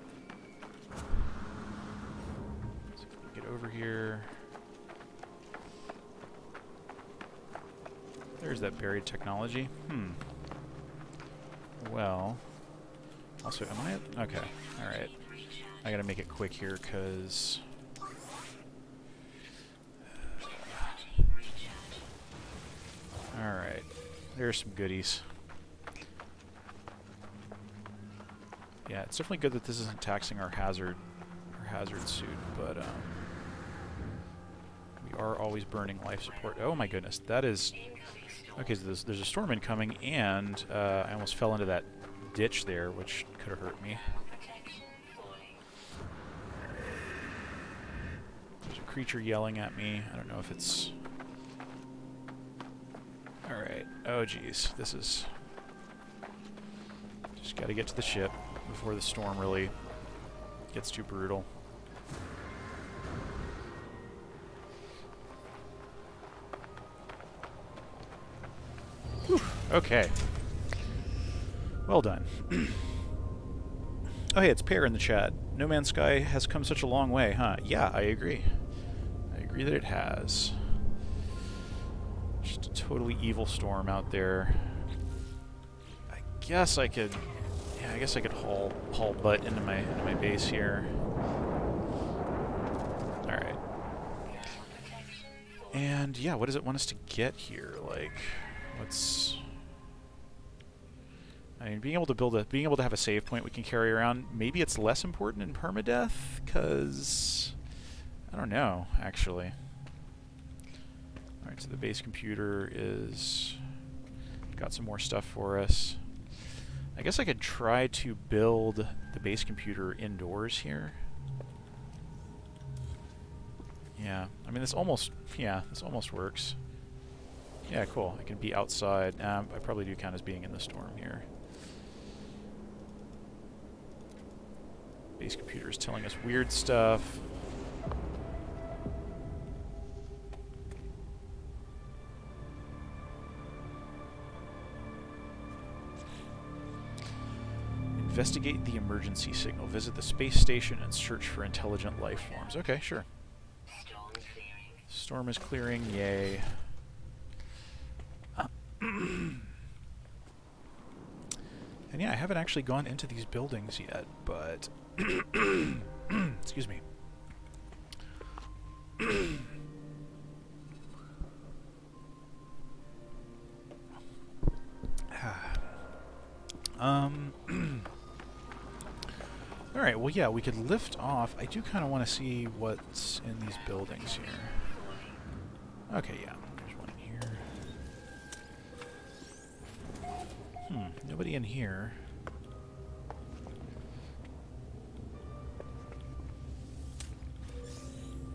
So if we get over here... There's that buried technology. Well... Also, am I... Okay, alright. I gotta make it quick here, because... Alright. There's some goodies. Yeah, it's definitely good that this isn't taxing our hazard suit, but we are always burning life support. Oh my goodness, that is... Okay, so there's a storm incoming, and I almost fell into that ditch there, which could have hurt me. There's a creature yelling at me. I don't know if it's... Alright. Oh geez, this is... Just gotta get to the ship before the storm really gets too brutal. Whew. Okay. Well done. Oh hey, it's Pear in the chat. No Man's Sky has come such a long way, huh? Yeah, I agree. I agree that it has. Just a totally evil storm out there. I guess I could... Yeah, I guess I could haul butt into my base here. Alright. And yeah, what does it want us to get here? Like, what's... I mean, being able to have a save point we can carry around, maybe it's less important in permadeath, because I don't know, actually. Alright, so the base computer is got some more stuff for us. I guess I could try to build the base computer indoors here. Yeah, I mean this almost works. Yeah, cool. I can be outside. I probably do count as being in the storm here. Base computer is telling us weird stuff. Investigate the emergency signal. Visit the space station and search for intelligent life forms. Okay, sure. Storm is clearing. Yay. And yeah, I haven't actually gone into these buildings yet, but... Excuse me. Alright, well yeah, we could lift off. I do kind of want to see what's in these buildings here. Okay, yeah, there's one in here. Nobody in here.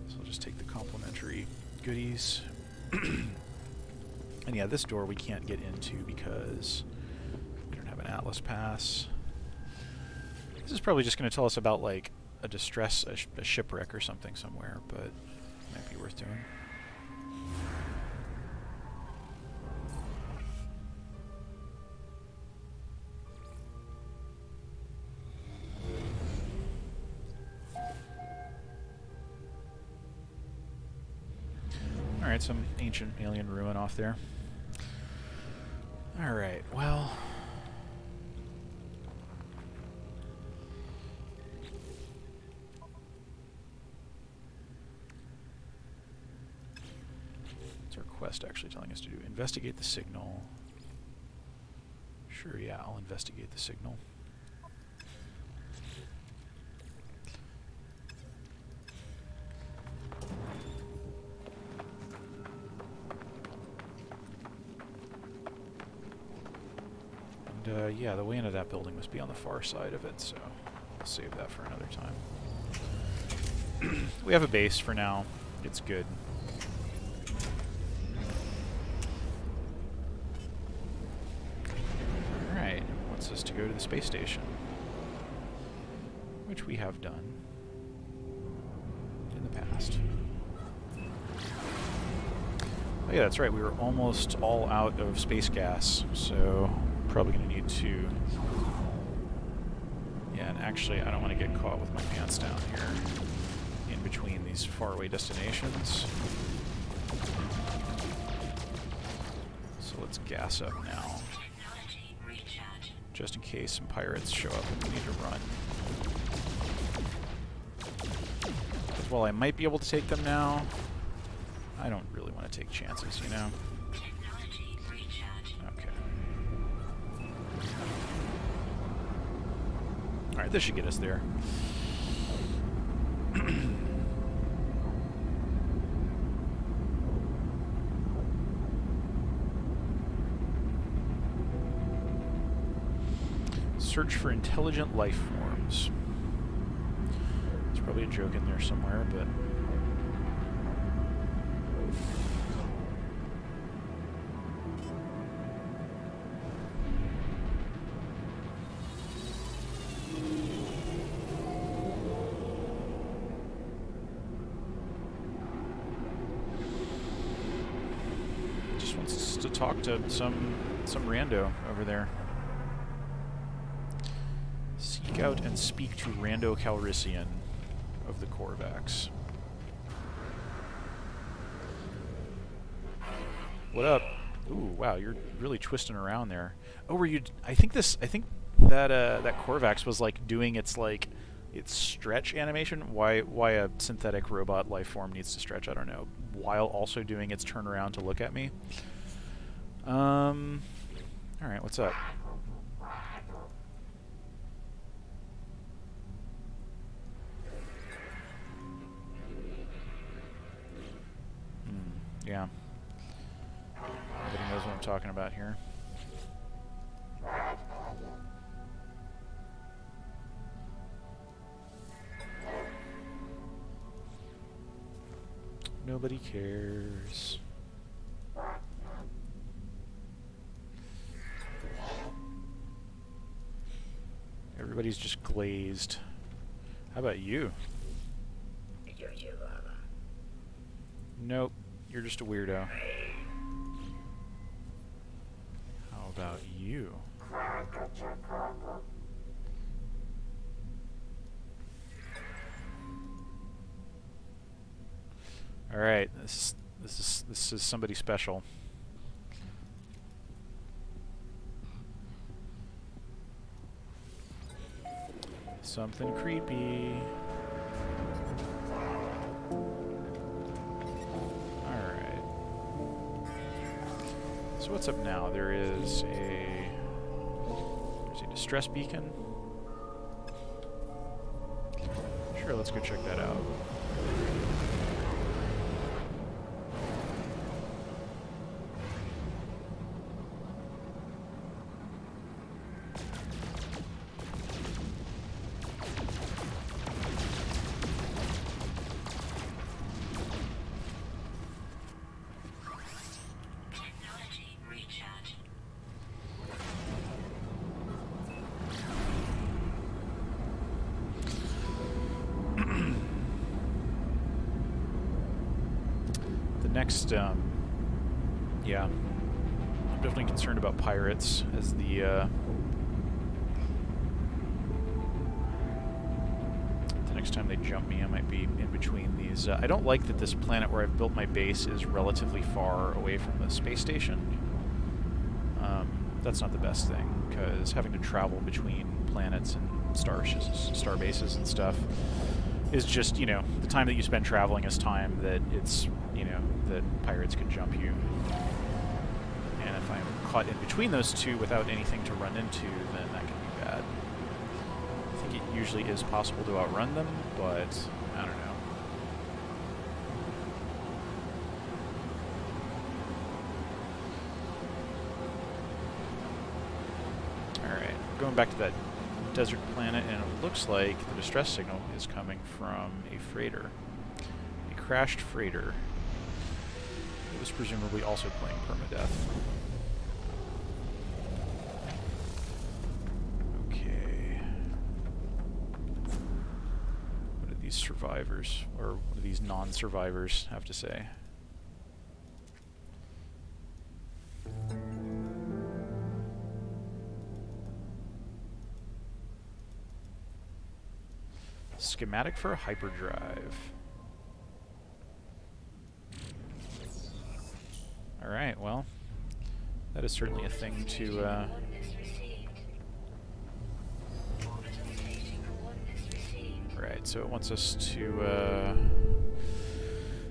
So I'll just take the complimentary goodies. And yeah, this door we can't get into because we don't have an Atlas pass. This is probably just going to tell us about, like, a shipwreck or something somewhere, but it might be worth doing. Alright, some ancient alien ruin off there. Alright, well... what's our quest actually telling us to do? Investigate the signal. Sure, yeah, I'll investigate the signal. And yeah, the way into that building must be on the far side of it, so I'll save that for another time. We have a base for now. It's good. Alright, wants us to go to the space station, which we have done in the past. Oh yeah, that's right, we were almost all out of space gas, so probably going to need to... Yeah, and actually I don't want to get caught with my pants down here in between these faraway destinations. So let's gas up now, just in case some pirates show up and we need to run. Because while I might be able to take them now, I don't really want to take chances, you know? Okay. Alright, this should get us there. Search for intelligent life forms. There's probably a joke in there somewhere, but... just wants us to talk to some rando over there. Seek out and speak to Rando Calrissian of the Korvax. What up? Ooh, wow, you're really twisting around there. Oh, were you? I think that that Korvax was like doing its stretch animation. Why a synthetic robot life form needs to stretch, I don't know. While also doing its turnaround to look at me. All right, what's up? Yeah. Everybody knows what I'm talking about here. Nobody cares. Everybody's just glazed. How about you? Nope. You're just a weirdo. How about you? All right, this is somebody special. Something creepy. So what's up now? There's a distress beacon. Sure, let's go check that out. Next, yeah, I'm definitely concerned about pirates as the next time they jump me, I might be in between these. I don't like that this planet where I've built my base is relatively far away from the space station. That's not the best thing, because having to travel between planets and star bases and stuff is just, you know, the time that you spend traveling is time that it's, you know, that pirates could jump you. And if I'm caught in between those two without anything to run into, then that can be bad. I think it usually is possible to outrun them, but I don't know. going back to that desert planet, and it looks like the distress signal is coming from a freighter. A crashed freighter. It was presumably also playing Permadeath. Okay. What do these survivors, or what do these non-survivors have to say? Schematic for a hyperdrive. Alright, well, that is certainly a thing to, Right, so it wants us to,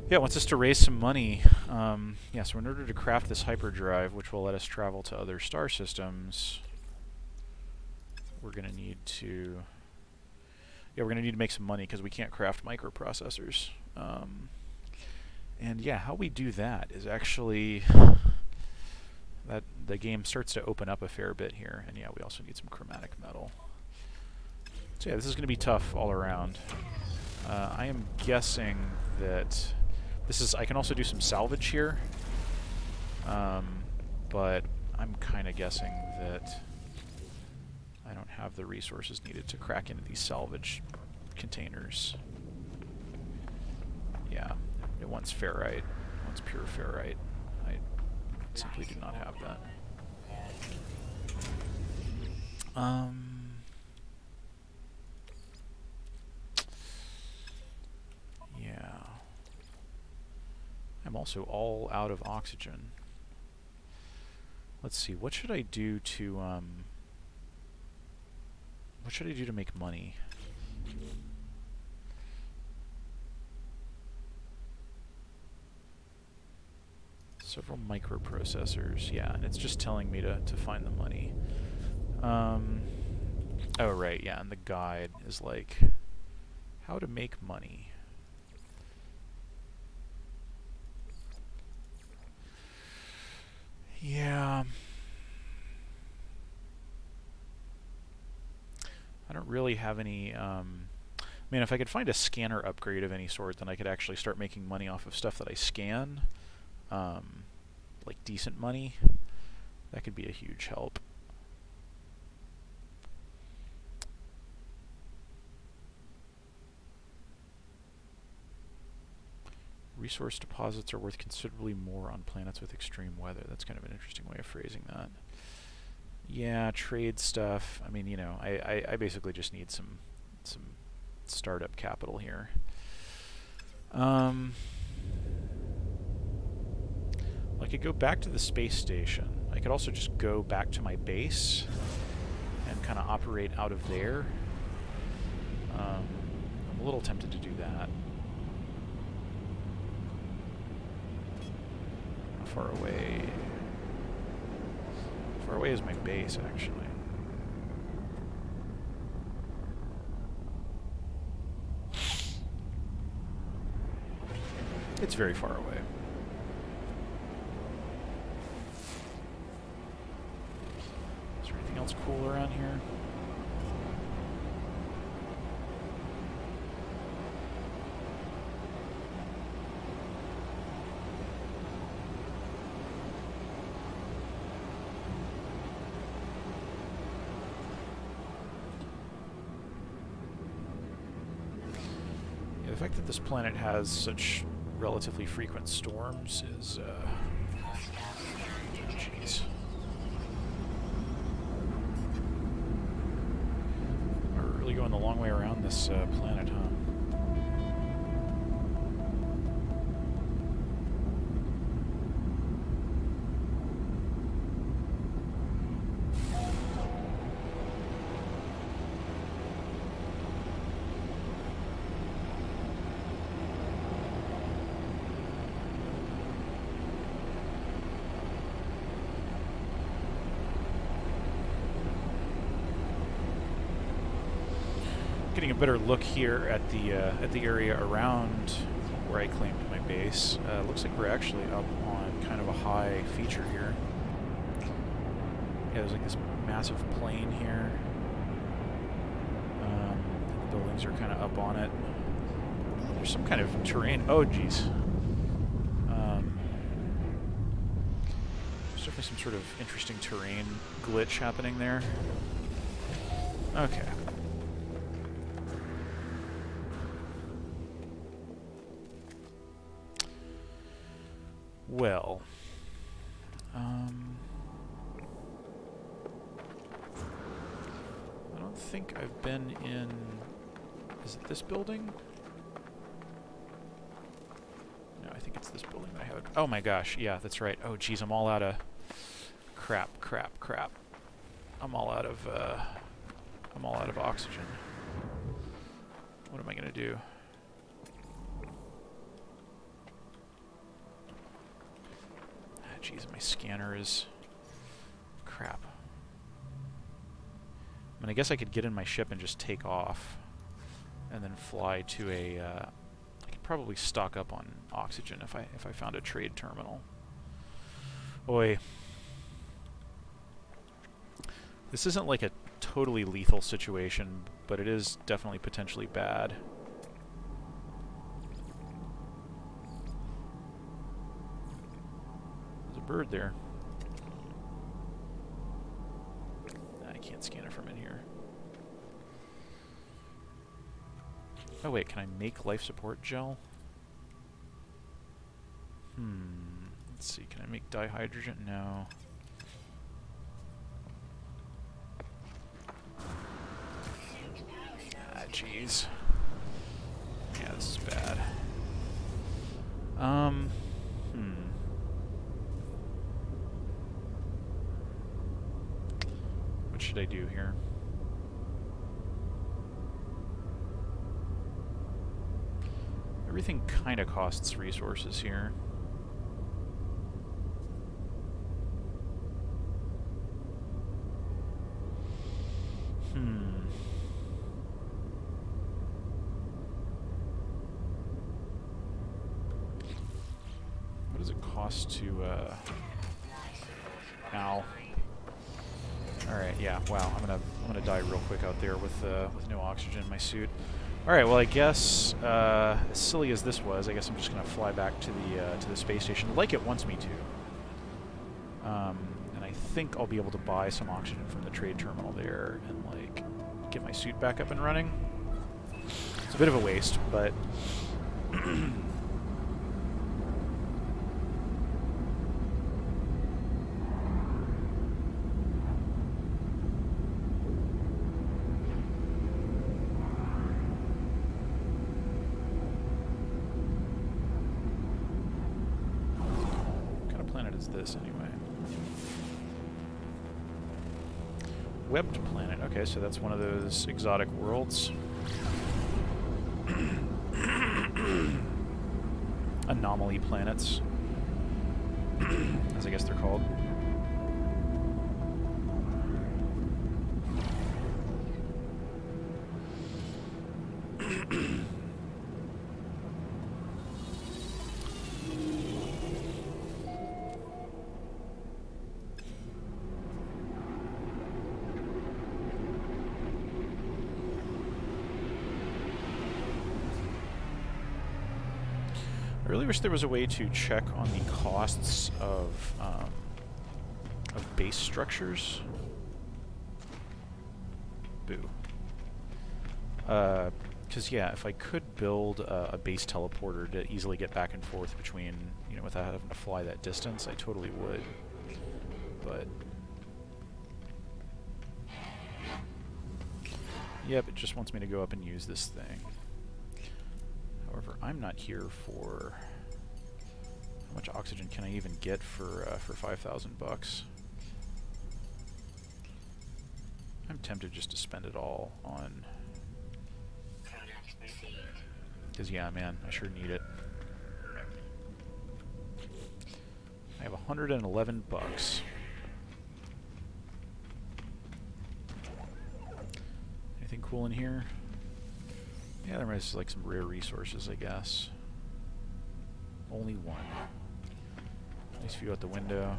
yeah, it wants us to raise some money. Yeah, so in order to craft this hyperdrive, which will let us travel to other star systems, we're going to need to... Yeah, we're going to need to make some money because we can't craft microprocessors. And yeah, how we do that is actually... that the game starts to open up a fair bit here. And yeah, we also need some chromatic metal. So yeah, this is going to be tough all around. I am guessing that this is... I can also do some salvage here. But I'm kind of guessing that I don't have the resources needed to crack into these salvage containers. Yeah, it wants ferrite. It wants pure ferrite. I simply do not have that. Yeah. I'm also all out of oxygen. Let's see, what should I do to, what should I do to make money? Several microprocessors, yeah, and it's just telling me to find the money. Oh, right, yeah, and the guide is like, how to make money. Yeah. I don't really have any, I mean, if I could find a scanner upgrade of any sort, then I could actually start making money off of stuff that I scan. Like decent money. That could be a huge help. Resource deposits are worth considerably more on planets with extreme weather. That's kind of an interesting way of phrasing that. Yeah, trade stuff. I mean, you know, I basically just need some startup capital here. I could go back to the space station. I could also just go back to my base and kind of operate out of there. I'm a little tempted to do that. How far away? How far away is my base, actually? It's very far away. Is there anything else cool around here? Yeah, the fact that this planet has such relatively frequent storms is, jeez. We're really going the long way around this planet, huh? Getting a better look here at the area around where I claimed my base. Looks like we're actually up on kind of a high feature here. Yeah, there's like this massive plain here. ceilings are kind of up on it. There's some kind of terrain. Oh, jeez. There's definitely some sort of interesting terrain glitch happening there. Okay. Well. I don't think I've been in... Is it this building? No, I think it's this building that I have. Oh my gosh, yeah, that's right. Oh geez, I'm all out of... Crap. I'm all out of oxygen. What am I gonna do? Ah, geez, my scanner is... Crap. I mean, I guess I could get in my ship and just take off. And then fly to a... I could probably stock up on oxygen if I found a trade terminal. Oi. This isn't like a totally lethal situation, but it is definitely potentially bad. There's a bird there. I can't scan it from in here. Oh wait, can I make life support gel? Let's see, can I make dihydrogen? No. Ah, jeez. Yeah, this is bad. What should I do here? Everything kind of costs resources here. What does it cost to, Ow. Alright, yeah, wow, I'm gonna die real quick out there with no oxygen in my suit. Alright, well I guess, as silly as this was, I guess I'm just gonna fly back to the space station like it wants me to. And I think I'll be able to buy some oxygen from the trade terminal there and, like, get my suit back up and running. It's a bit of a waste, but... this anyway. Webbed planet. Okay, so that's one of those exotic worlds. Anomaly planets, as I guess they're called. I really wish there was a way to check on the costs of base structures. Boo. Because yeah, if I could build a base teleporter to easily get back and forth between, you know, without having to fly that distance, I totally would. But yep, it just wants me to go up and use this thing. However, I'm not here for... How much oxygen can I even get for 5,000 bucks? I'm tempted just to spend it all on... Because yeah, man, I sure need it. I have 111 bucks. Anything cool in here? Yeah, there might be like some rare resources, I guess. Only one. Nice view out the window.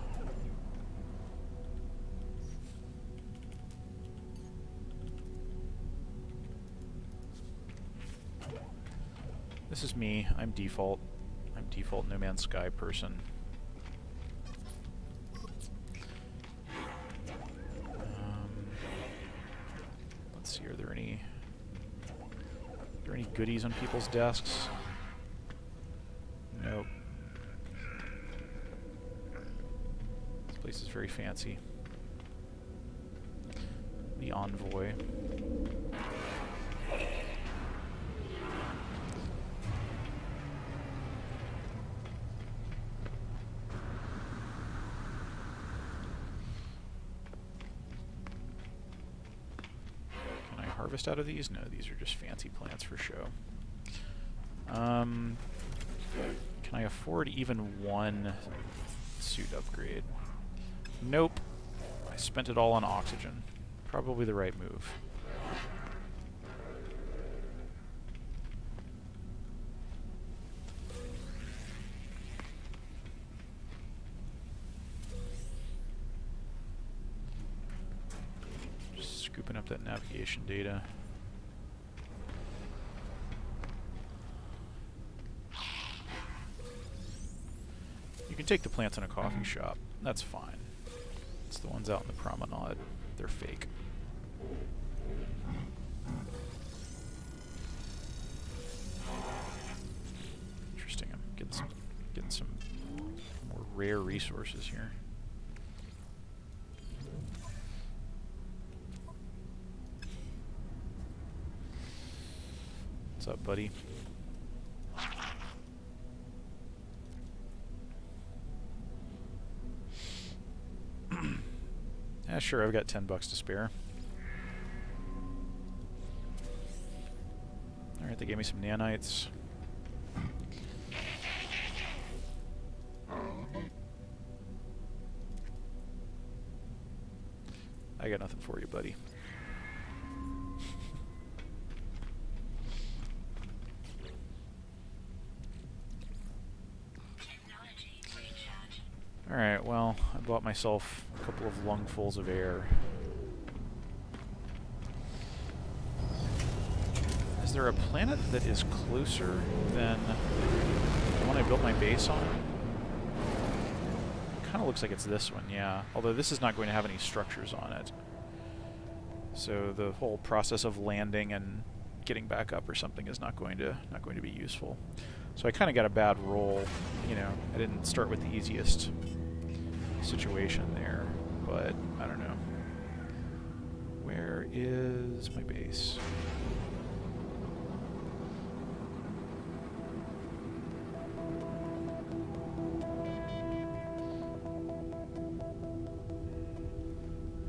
This is me. I'm default. I'm default No Man's Sky person. Let's see, are there any goodies on people's desks? Nope. This place is very fancy. The Envoy. Harvest out of these? No, these are just fancy plants for show. Can I afford even one suit upgrade? Nope. I spent it all on oxygen. Probably the right move. Scooping up that navigation data. You can take the plants in a coffee shop. That's fine. It's the ones out in the promenade. They're fake. Interesting. I'm getting some more rare resources here. What's up, buddy? Yeah, sure, I've got $10 to spare. Alright, they gave me some nanites. I got nothing for you, buddy. Alright, well, I bought myself a couple of lungfuls of air. Is there a planet that is closer than the one I built my base on? It kind of looks like it's this one, yeah. Although this is not going to have any structures on it. So the whole process of landing and getting back up or something is not going to be useful. So I kind of got a bad roll, you know. I didn't start with the easiest situation there, but I don't know. Where is my base?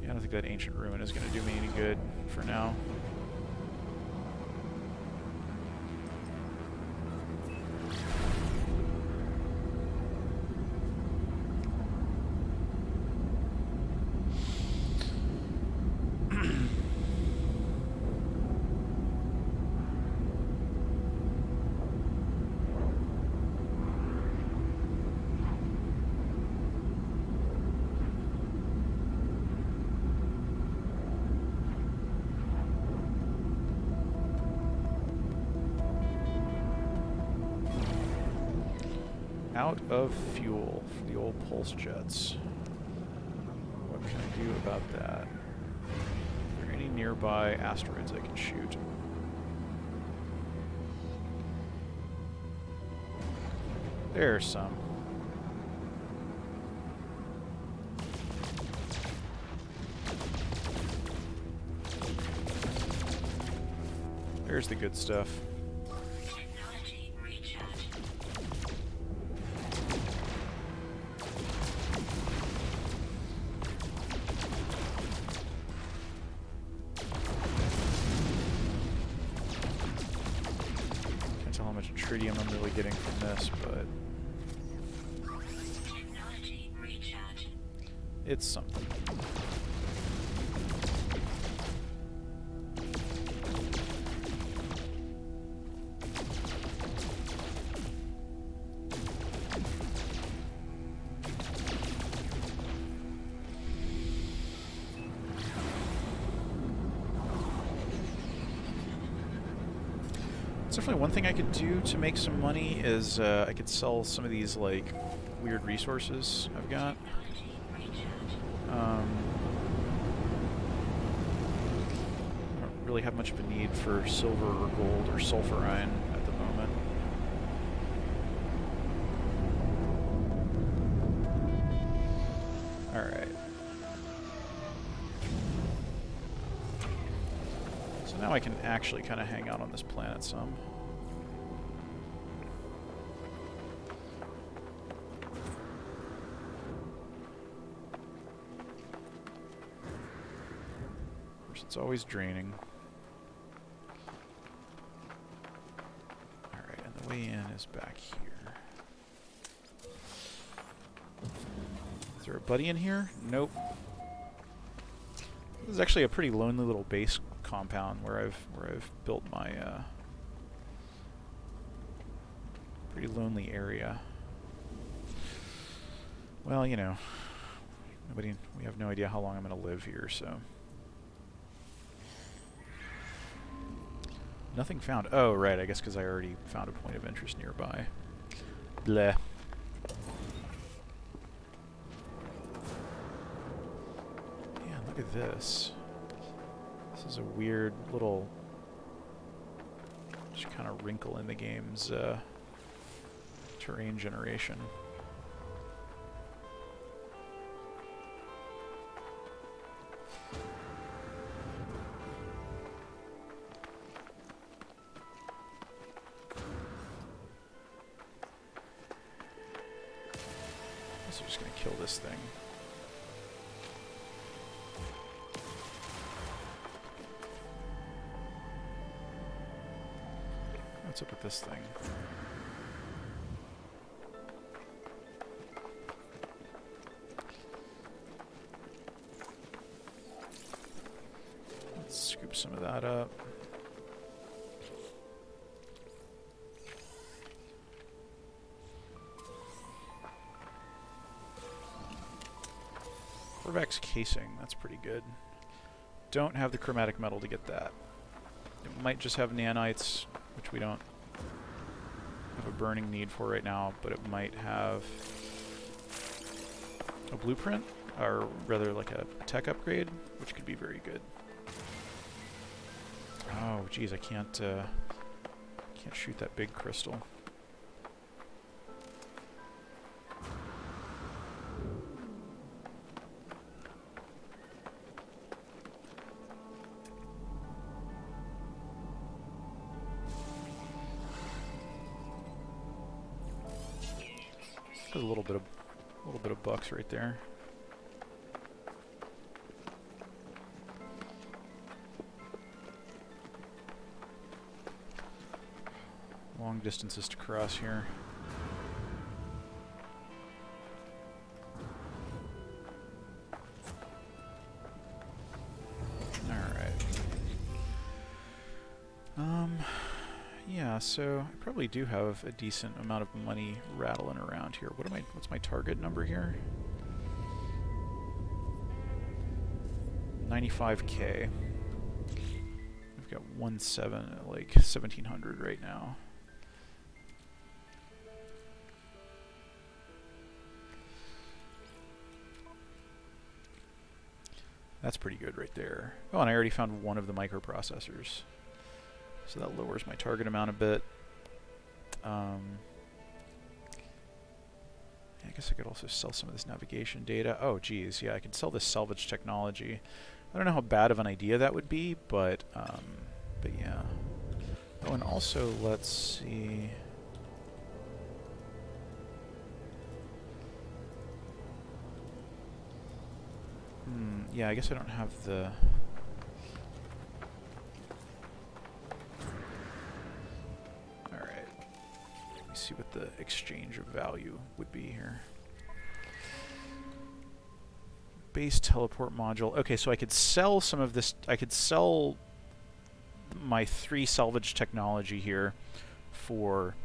Yeah, I don't think that ancient ruin is going to do me any good for now. Out of fuel for the old pulse jets. What can I do about that? Are there any nearby asteroids I can shoot? There's some. There's the good stuff. Tritium I'm really getting from this, but it's something. It's definitely one thing I could do to make some money is I could sell some of these like weird resources I've got. I don't really have much of a need for silver or gold or sulfur iron at the moment. Alright. So now I can actually kind of hang out on this planet some. Of course, it's always draining. Alright, and the way in is back here. Is there a buddy in here? Nope. This is actually a pretty lonely little base compound where I've built my pretty lonely area. Well, you know, we have no idea how long I'm going to live here, so. Nothing found. Oh, right, I guess because I already found a point of interest nearby. Bleh. Man, look at this. This is a weird little just kind of wrinkle in the game's terrain generation. So I'm just going to kill this thing. What's up with this thing? Let's scoop some of that up. Corvax casing, that's pretty good. Don't have the chromatic metal to get that. It might just have nanites, which we don't have a burning need for right now, but it might have a blueprint, or rather like a tech upgrade, which could be very good. Oh, geez, I can't shoot that big crystal. There's a little bit of bucks right there. Long distances to cross here. Yeah, so I probably do have a decent amount of money rattling around here. What's my target number here? 95K. I've got 1700 right now. That's pretty good right there. Oh, and I already found one of the microprocessors. So that lowers my target amount a bit. Yeah, I guess I could also sell some of this navigation data. Oh, geez, yeah, I could sell this salvage technology. I don't know how bad of an idea that would be, but yeah. Oh, and also, let's see. Yeah, I guess I don't have the... see what the exchange of value would be here. Base teleport module. Okay, so I could sell some of this. I could sell my 3 salvage technology here for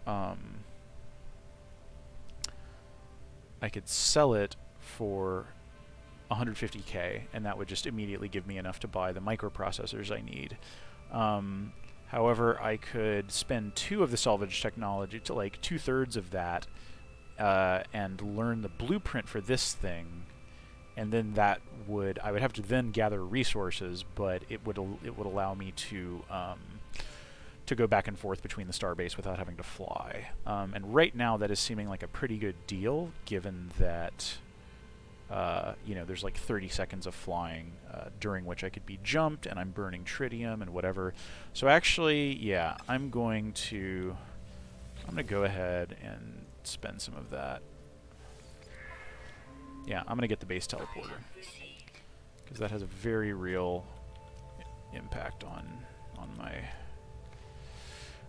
I could sell it for 150K, and that would just immediately give me enough to buy the microprocessors I need. However, I could spend 2 of the salvage technology to like 2/3 of that and learn the blueprint for this thing, and then I would have to then gather resources, but it would allow me to go back and forth between the starbase without having to fly. And right now, that is seeming like a pretty good deal, given that you know, there's like 30 seconds of flying during which I could be jumped, and I'm burning tritium and whatever. So actually, yeah, I'm going to go ahead and spend some of that. Yeah, I'm going to get the base teleporter, because that has a very real impact on my...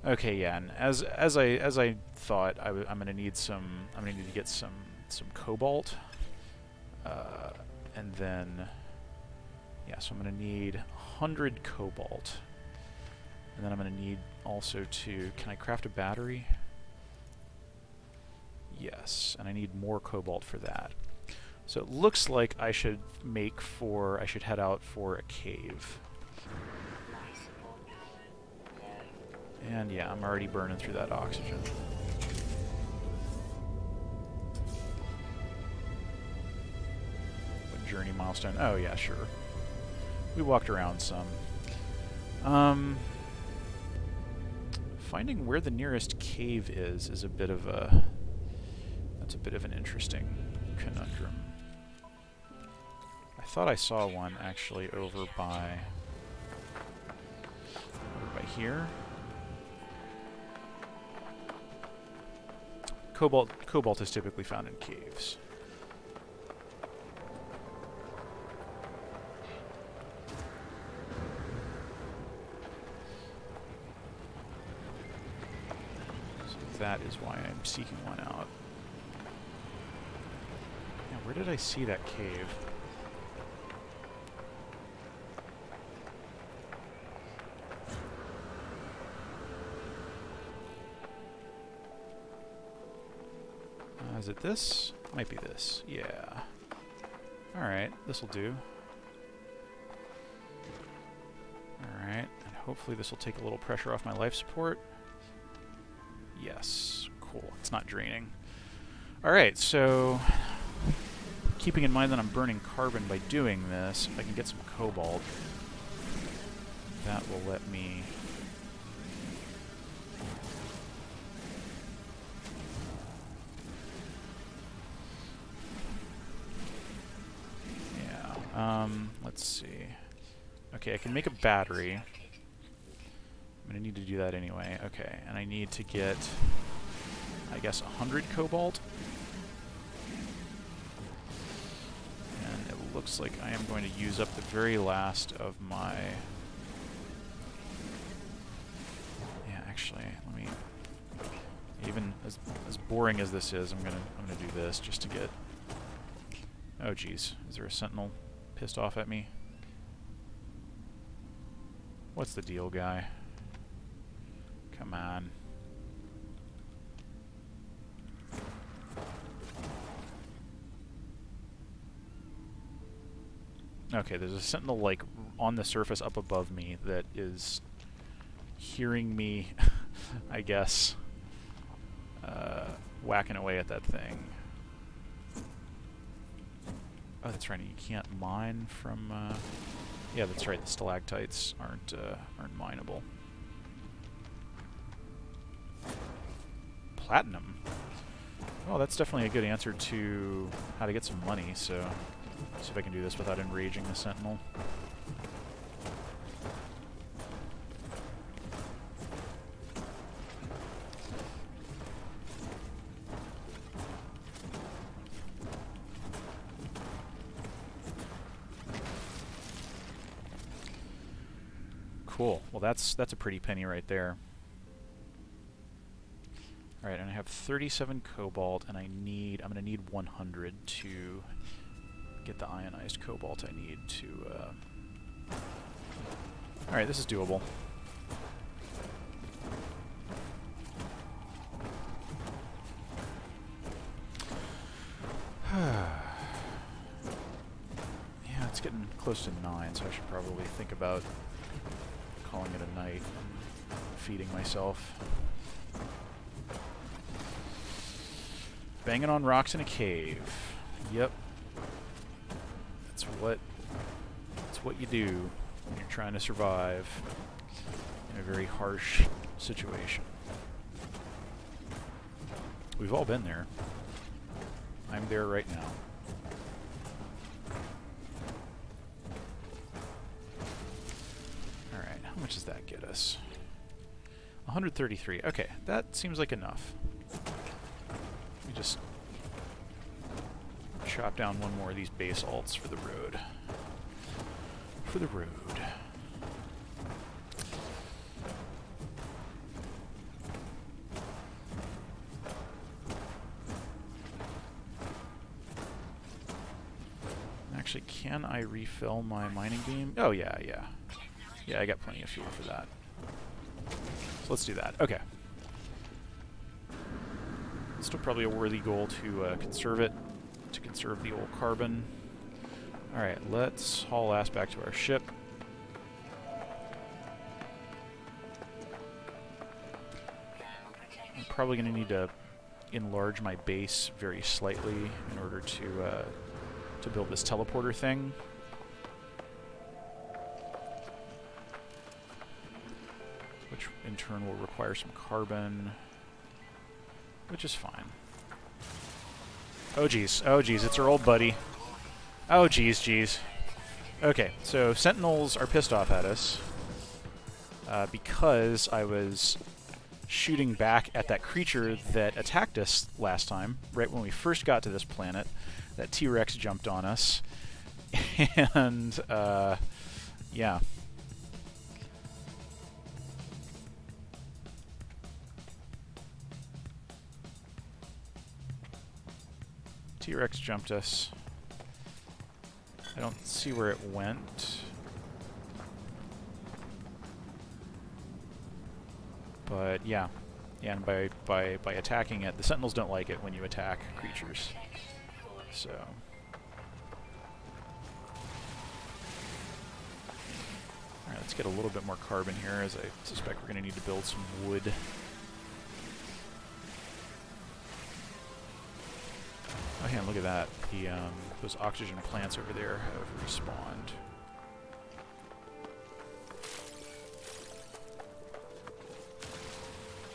Okay, yeah, and as I thought, I'm going to need to get some cobalt, and then yeah, so I'm going to need 100 cobalt, and then I'm going to need also to... Can I craft a battery? Yes, and I need more cobalt for that. So it looks like I should head out for a cave. And yeah, I'm already burning through that oxygen. What journey milestone? Oh yeah, sure. We walked around some. Finding where the nearest cave is a bit of a... That's a bit of an interesting conundrum. I thought I saw one actually over by here. Cobalt is typically found in caves. So that is why I'm seeking one out. Now, where did I see that cave? Is it this? Might be this. Yeah. Alright, this'll do. Alright, and hopefully this will take a little pressure off my life support. Yes. Cool. It's not draining. Alright, so... Keeping in mind that I'm burning carbon by doing this, if I can get some cobalt, that will let me... let's see. Okay, I can make a battery. I'm gonna need to do that anyway. Okay, and I need to get, I guess, 100 cobalt. And it looks like I am going to use up the very last of my... Yeah, actually, let me... Even as boring as this is, I'm gonna do this just to get... Oh geez, is there a sentinel pissed off at me? What's the deal, guy? Come on. Okay, there's a sentinel, like, on the surface up above me that is hearing me, I guess, whacking away at that thing. Oh, that's right. You can't mine from... yeah, that's right. The stalactites aren't mineable. Platinum. Oh, that's definitely a good answer to how to get some money. So, see if I can do this without enraging the sentinel. Cool. Well, that's a pretty penny right there. All right, and I have 37 cobalt, and I'm going to need 100 to get the ionized cobalt I need to... All right, this is doable. Yeah, it's getting close to 9, so I should probably think about calling it a night and feeding myself. Banging on rocks in a cave. Yep. That's what you do when you're trying to survive in a very harsh situation. We've all been there. I'm there right now. Alright, how much does that get us? 133. Okay, that seems like enough. We just chop down one more of these basalts for the road. For the road. Actually, can I refill my mining beam? Oh, yeah. Yeah, I got plenty of fuel for that. So let's do that. Okay. Still probably a worthy goal to conserve it, to conserve the old carbon. Alright, let's haul ass back to our ship. I'm probably going to need to enlarge my base very slightly in order to build this teleporter thing. Which in turn will require some carbon, which is fine. Oh geez, it's our old buddy. Oh geez. Okay, so Sentinels are pissed off at us because I was shooting back at that creature that attacked us last time, right when we first got to this planet. That T-Rex jumped on us, and yeah. T-Rex jumped us. I don't see where it went. But yeah. Yeah, and by attacking it, the Sentinels don't like it when you attack creatures. So alright, let's get a little bit more carbon here, as I suspect we're going to need to build some wood. Oh, yeah, look at that. The those oxygen plants over there have respawned.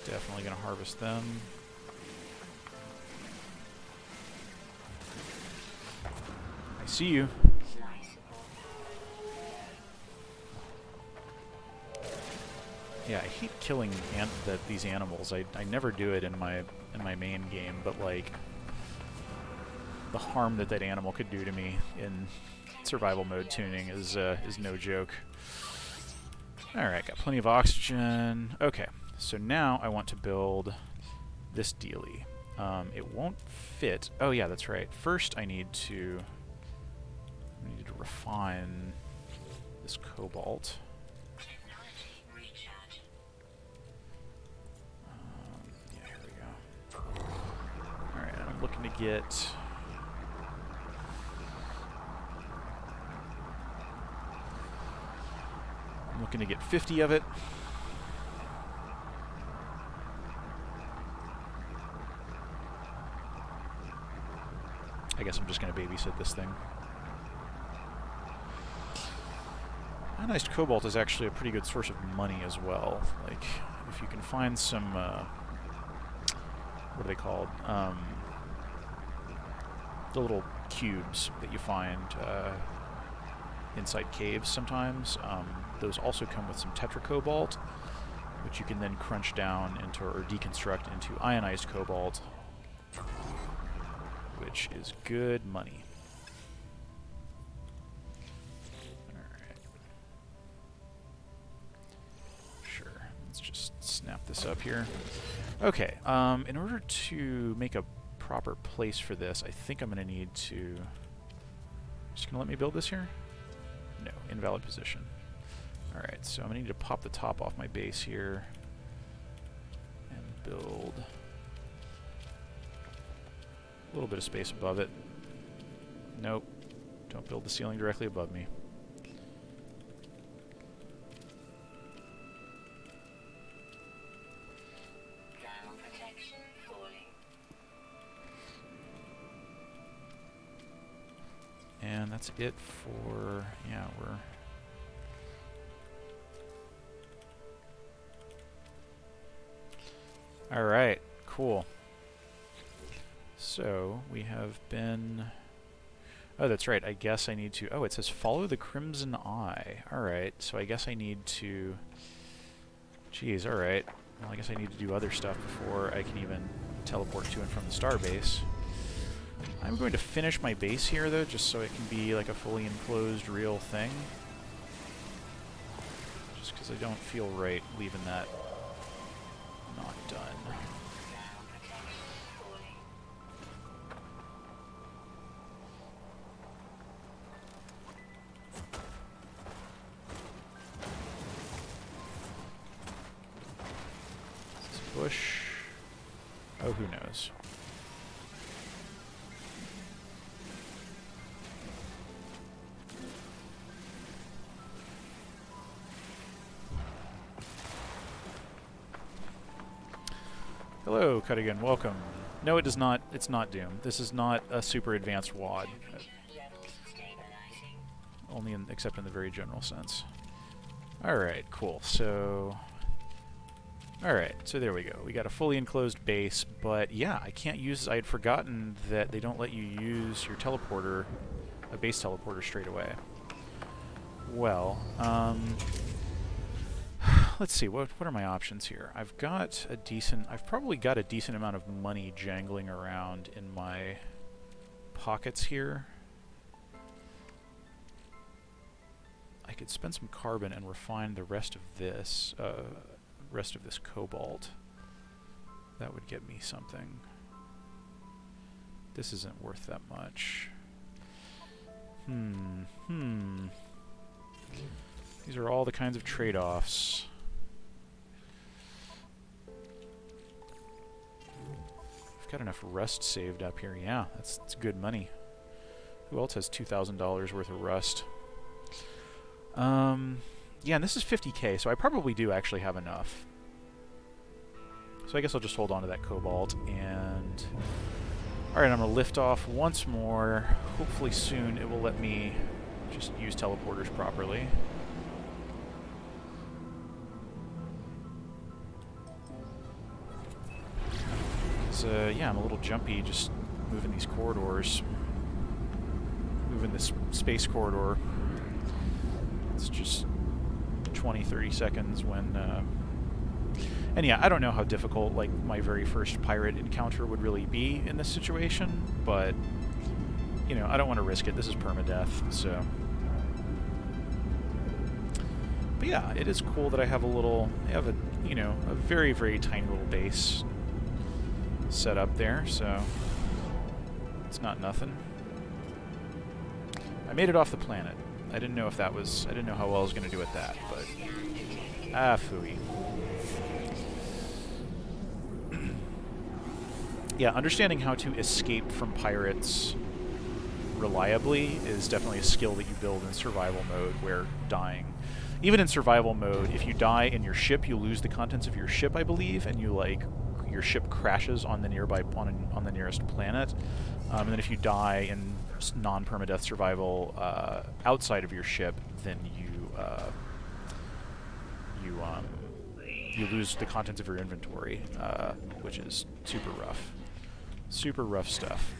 Definitely going to harvest them. I see you. Yeah, I hate killing these animals. I never do it in my main game, but like the harm that animal could do to me in survival mode tuning is no joke. All right, got plenty of oxygen. Okay, so now I want to build this dealie. It won't fit. Oh yeah, that's right. First, I need to refine this cobalt. Yeah, here we go. Alright, I'm looking to get... I'm looking to get 50 of it. I guess I'm just going to babysit this thing. Ionized cobalt is actually a pretty good source of money as well. Like, if you can find some, what are they called? The little cubes that you find inside caves sometimes. Those also come with some tetracobalt, which you can then crunch down into, or deconstruct into ionized cobalt, which is good money. Snap this up here. Okay, in order to make a proper place for this, I think I'm going to need to... Just going to let me build this here? No, invalid position. Alright, so I'm going to need to pop the top off my base here and build a little bit of space above it. Nope, don't build the ceiling directly above me. that's it for... yeah, we're... Alright, cool. So, we have been... oh, that's right, I guess I need to... oh, it says follow the Crimson Eye. Alright, so I guess I need to... geez, alright. Well, I guess I need to do other stuff before I can even teleport to and from the starbase. I'm going to finish my base here, though, just so it can be like a fully enclosed real thing. Just because I don't feel right leaving that not done. Is this a bush? Oh, who knows? Hello, Cuttigan, welcome. No, it does not. It's not Doom. This is not a super advanced WAD. Only except in the very general sense. Alright, cool. So... alright, so there we go. We got a fully enclosed base, but yeah, I can't use... I had forgotten that they don't let you use your teleporter, a base teleporter, straight away. Well, let's see, what are my options here? I've probably got a decent amount of money jangling around in my pockets here. I could spend some carbon and refine the rest of this cobalt. That would get me something. This isn't worth that much. These are all the kinds of trade-offs. I've got enough rust saved up here. Yeah, that's good money. Who else has $2,000 worth of rust? Yeah, and this is 50k, so I probably do actually have enough. So I guess I'll just hold on to that cobalt, and... alright, I'm going to lift off once more. Hopefully soon it will let me just use teleporters properly. Yeah, I'm a little jumpy just moving these corridors. Moving this space corridor. It's just 20, 30 seconds when... and yeah, I don't know how difficult, like, my very first pirate encounter would really be in this situation, but, you know, I don't want to risk it. This is permadeath, so... but yeah, it is cool that I have a you know, a very, very tiny little base set up there, so it's not nothing. I made it off the planet. I didn't know if that was... I didn't know how well I was going to do at that, but... ah, phooey. Yeah, understanding how to escape from pirates reliably is definitely a skill that you build in survival mode, where dying... even in survival mode, if you die in your ship, you lose the contents of your ship, I believe, and you, like... your ship crashes on the on the nearest planet, and then if you die in non-permadeath survival outside of your ship, then you lose the contents of your inventory, which is super rough. Super rough stuff.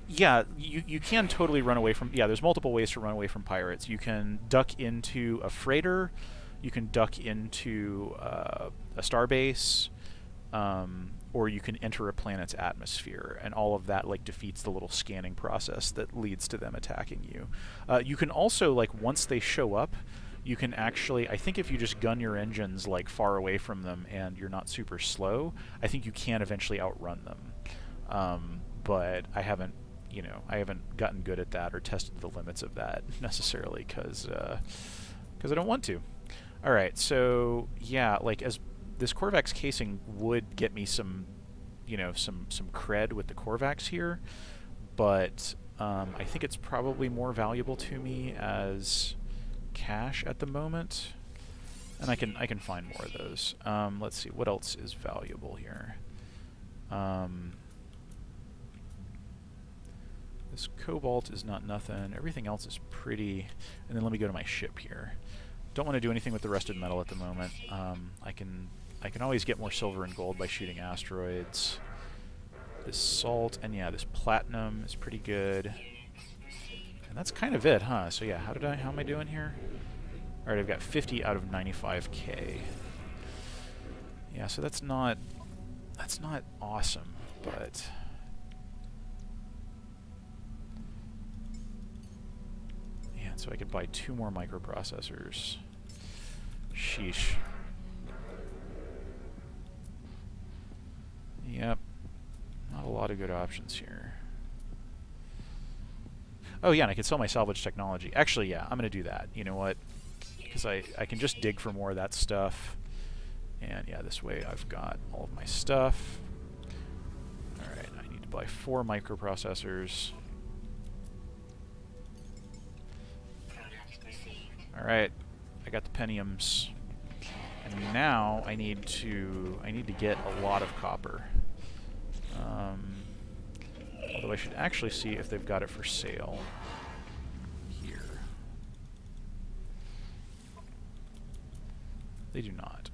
Yeah, you can totally run away from... yeah, there's multiple ways to run away from pirates. You can duck into a freighter. You can duck into a starbase, or you can enter a planet's atmosphere, and all of that like defeats the little scanning process that leads to them attacking you. You can also, like, once they show up, you can actually, I think if you just gun your engines like far away from them and you're not super slow, I think you can eventually outrun them. But I haven't, you know, I haven't gotten good at that or tested the limits of that necessarily, because I don't want to. Alright, so, yeah, like, as this Korvax casing would get me some, you know, some cred with the Korvax here, but I think it's probably more valuable to me as cash at the moment, and I can find more of those. Let's see, what else is valuable here? This cobalt is not nothing. Everything else is pretty. And then let me go to my ship here. Don't want to do anything with the rusted metal at the moment. I can always get more silver and gold by shooting asteroids. This salt and yeah, this platinum is pretty good. And that's kind of it, huh? So yeah, how am I doing here? All right, I've got 50 out of 95k. Yeah, so that's not awesome, but yeah, so I could buy 2 more microprocessors. Sheesh. Yep. Not a lot of good options here. Oh yeah, and I could sell my salvage technology. Actually, yeah, I'm going to do that. You know what? Because I can just dig for more of that stuff. And yeah, this way I've got all of my stuff. Alright, I need to buy 4 microprocessors. Alright, I got the Pentiums. And now I need to get a lot of copper. Although I should actually see if they've got it for sale here. They do not.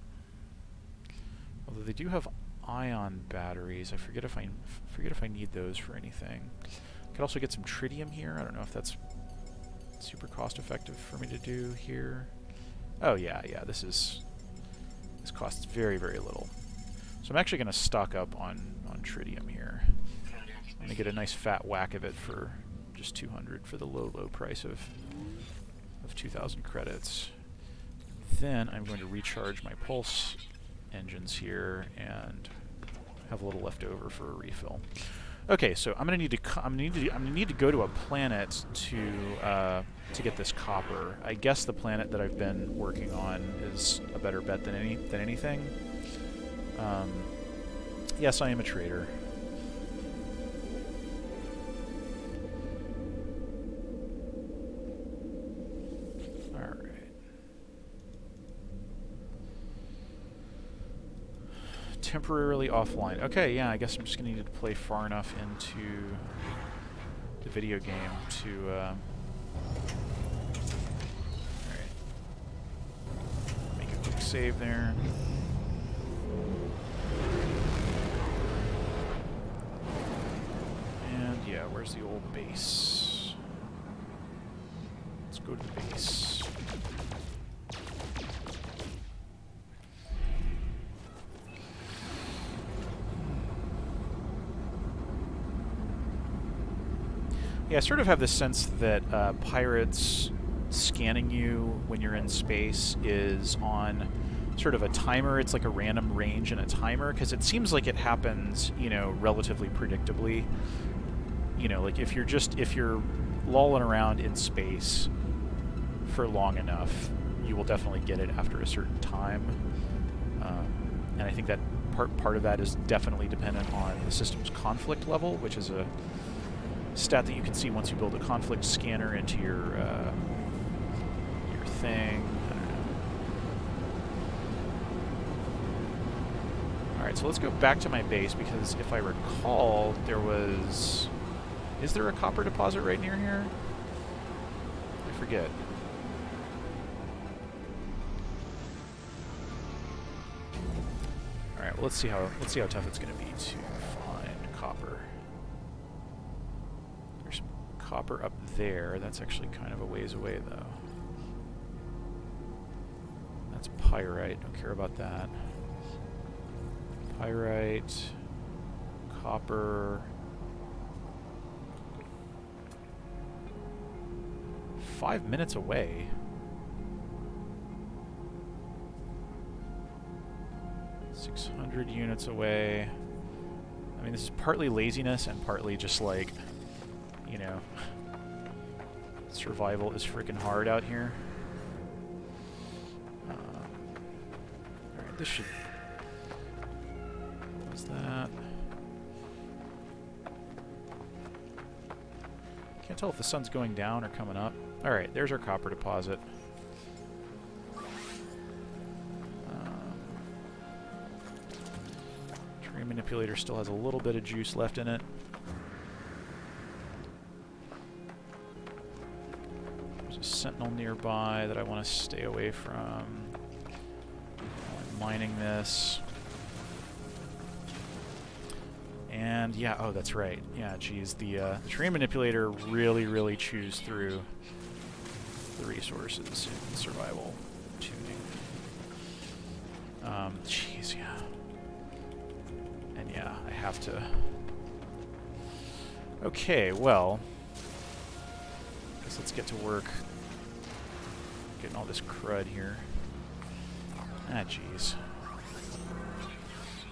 Although they do have ion batteries. I forget if I need those for anything. Could also get some tritium here. I don't know if that's super cost effective for me to do here. Oh yeah, this costs very, very little. So I'm actually going to stock up on tritium here. I'm going to get a nice fat whack of it for just 200 for the low price of 2,000 credits. Then I'm going to recharge my pulse engines here and have a little left over for a refill. Okay, so I'm going to need to go to a planet to get this copper. I guess the planet that I've been working on is a better bet than anything. Yes, I am a trader. Temporarily offline. Okay, yeah, I guess I'm just going to need to play far enough into the video game to... Alright. Make a quick save there. And yeah, where's the old base? Let's go to the base. Yeah, I sort of have this sense that pirates scanning you when you're in space is on sort of a timer. It's like a random range and a timer, because it seems like it happens, you know, relatively predictably. You know, like if you're lolling around in space for long enough, you will definitely get it after a certain time. And I think that part of that is definitely dependent on the system's conflict level, which is a stat that you can see once you build a conflict scanner into your thing. I don't know. Alright, so let's go back to my base, because if I recall, there was... Is there a copper deposit right near here? I forget. Alright, well, let's see how tough it's going to be to find copper. There's some copper up there. That's actually kind of a ways away, though. That's pyrite. Don't care about that. Pyrite, copper. 5 minutes away. 600 units away. I mean, this is partly laziness and partly just like, you know, survival is freaking hard out here. Alright, this should... What's that? Can't tell if the sun's going down or coming up. Alright, there's our copper deposit. Train manipulator still has a little bit of juice left in it. Sentinel nearby that I want to stay away from. I'm mining this. And yeah, oh, that's right. Yeah, geez, the terrain manipulator really chews through the resources in survival tuning. Jeez, yeah. And yeah, I have to... Okay, well... guess let's get to work. Getting all this crud here. Ah, jeez.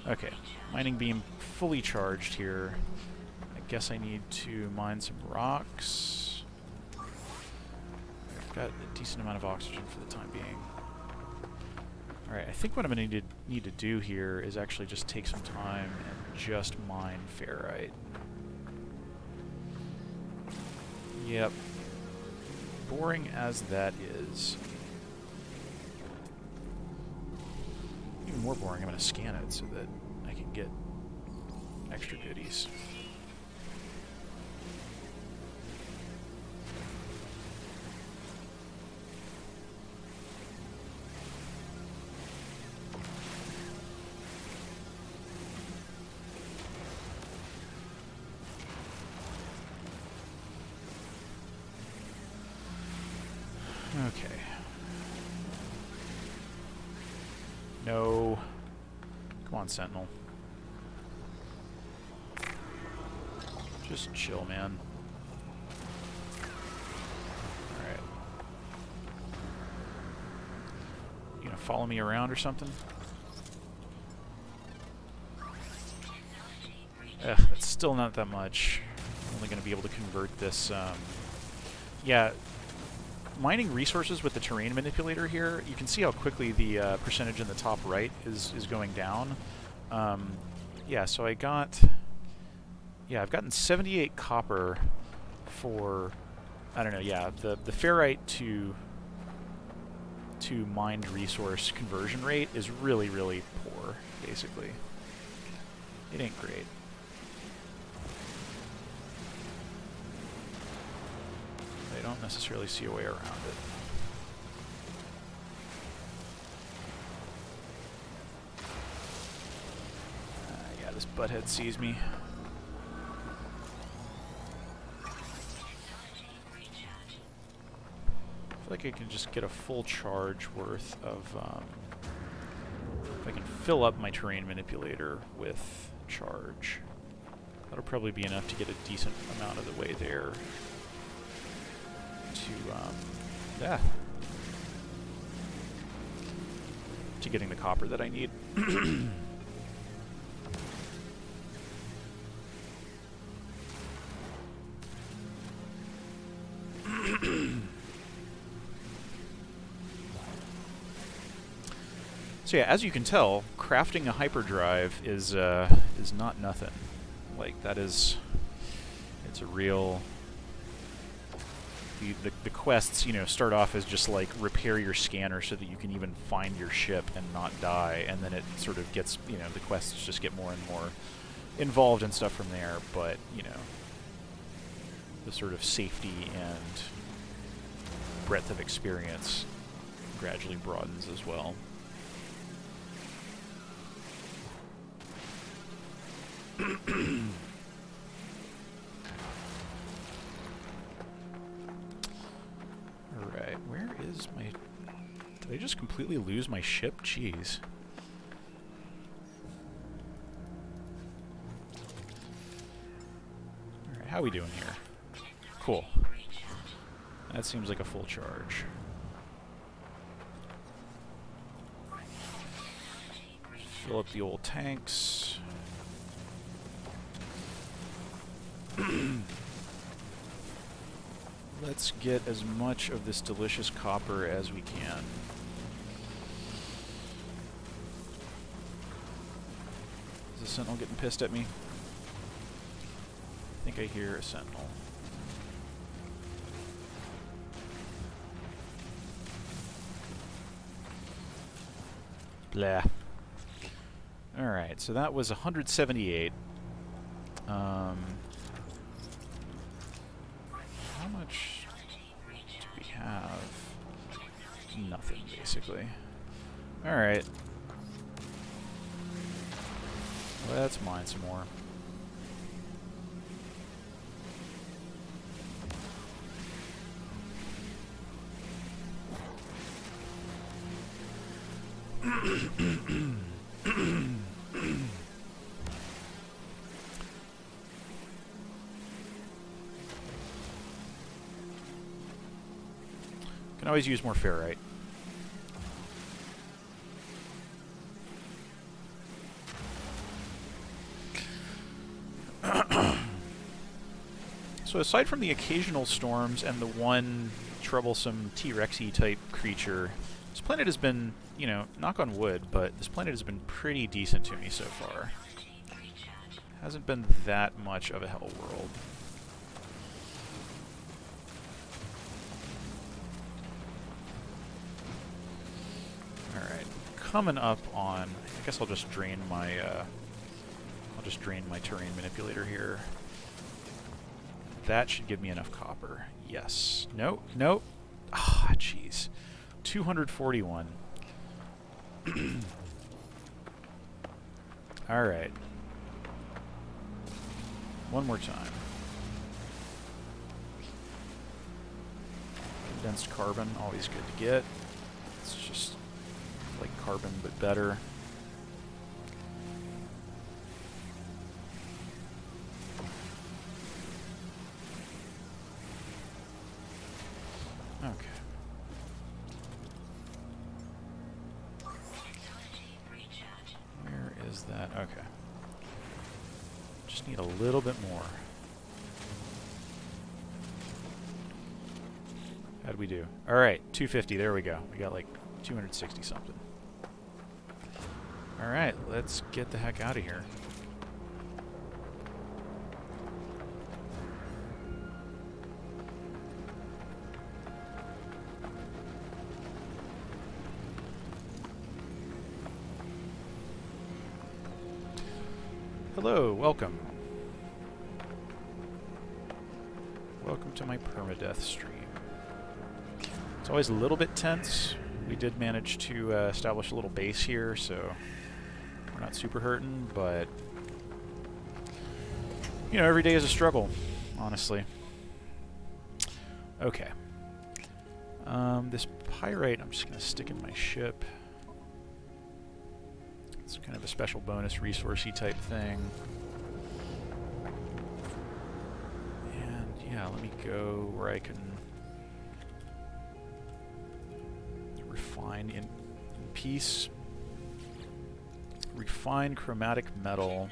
Okay, mining beam fully charged here. I guess I need to mine some rocks. I've got a decent amount of oxygen for the time being. Alright, I think what I'm going to need to do here is actually just take some time and just mine ferrite. Yep. Boring as that is. Even more boring, I'm going to scan it so that I can get extra goodies. Okay. No. Come on, Sentinel. Just chill, man. Alright. You gonna follow me around or something? Ugh, that's still not that much. I'm only gonna be able to convert this, yeah, mining resources with the terrain manipulator here, you can see how quickly the percentage in the top right is going down. Yeah, so I got... Yeah, I've gotten 78 copper for... I don't know, yeah, the ferrite to mined resource conversion rate is really poor, basically. It ain't great. I don't necessarily see a way around it. Yeah, this butthead sees me. I feel like I can just get a full charge worth of, if I can fill up my terrain manipulator with charge. That'll probably be enough to get a decent amount of the way there. To getting the copper that I need. So yeah, as you can tell, crafting a hyperdrive is not nothing. Like, that is... It's a real... The quests, you know, start off as just like repair your scanner so that you can even find your ship and not die, and then it sort of gets, you know, the quests just get more and more involved and stuff from there, but, you know, the sort of safety and breadth of experience gradually broadens as well. Alright, where is my... Did I just completely lose my ship? Jeez. Alright, how are we doing here? Cool. That seems like a full charge. Fill up the old tanks. Let's get as much of this delicious copper as we can. Is the Sentinel getting pissed at me? I think I hear a Sentinel. Blah. Alright, so that was 178. How much do we have? nothing, basically. Alright. Let's mine some more. Can always use more ferrite. So aside from the occasional storms and the one troublesome T-Rexy type creature, this planet has been, you know, knock on wood, but this planet has been pretty decent to me so far. Hasn't been that much of a hell world. Alright, coming up on, I guess I'll just drain my terrain manipulator here. That should give me enough copper. Yes. Nope. Nope. Ah, jeez. 241. Alright. One more time. Condensed carbon, always good to get. It's just like carbon, but better. Okay. Where is that? Okay. Just need a little bit more. How'd we do? Alright, 250, there we go. We got like 260 something. Alright, let's get the heck out of here. Hello, welcome. Welcome to my Permadeath stream. It's always a little bit tense. We did manage to establish a little base here, so we're not super hurting, but you know, every day is a struggle, honestly. Okay. This pyrite I'm just going to stick in my ship. It's kind of a special bonus resourcey type thing. And yeah, let me go where I can refine in peace. Refine chromatic metal.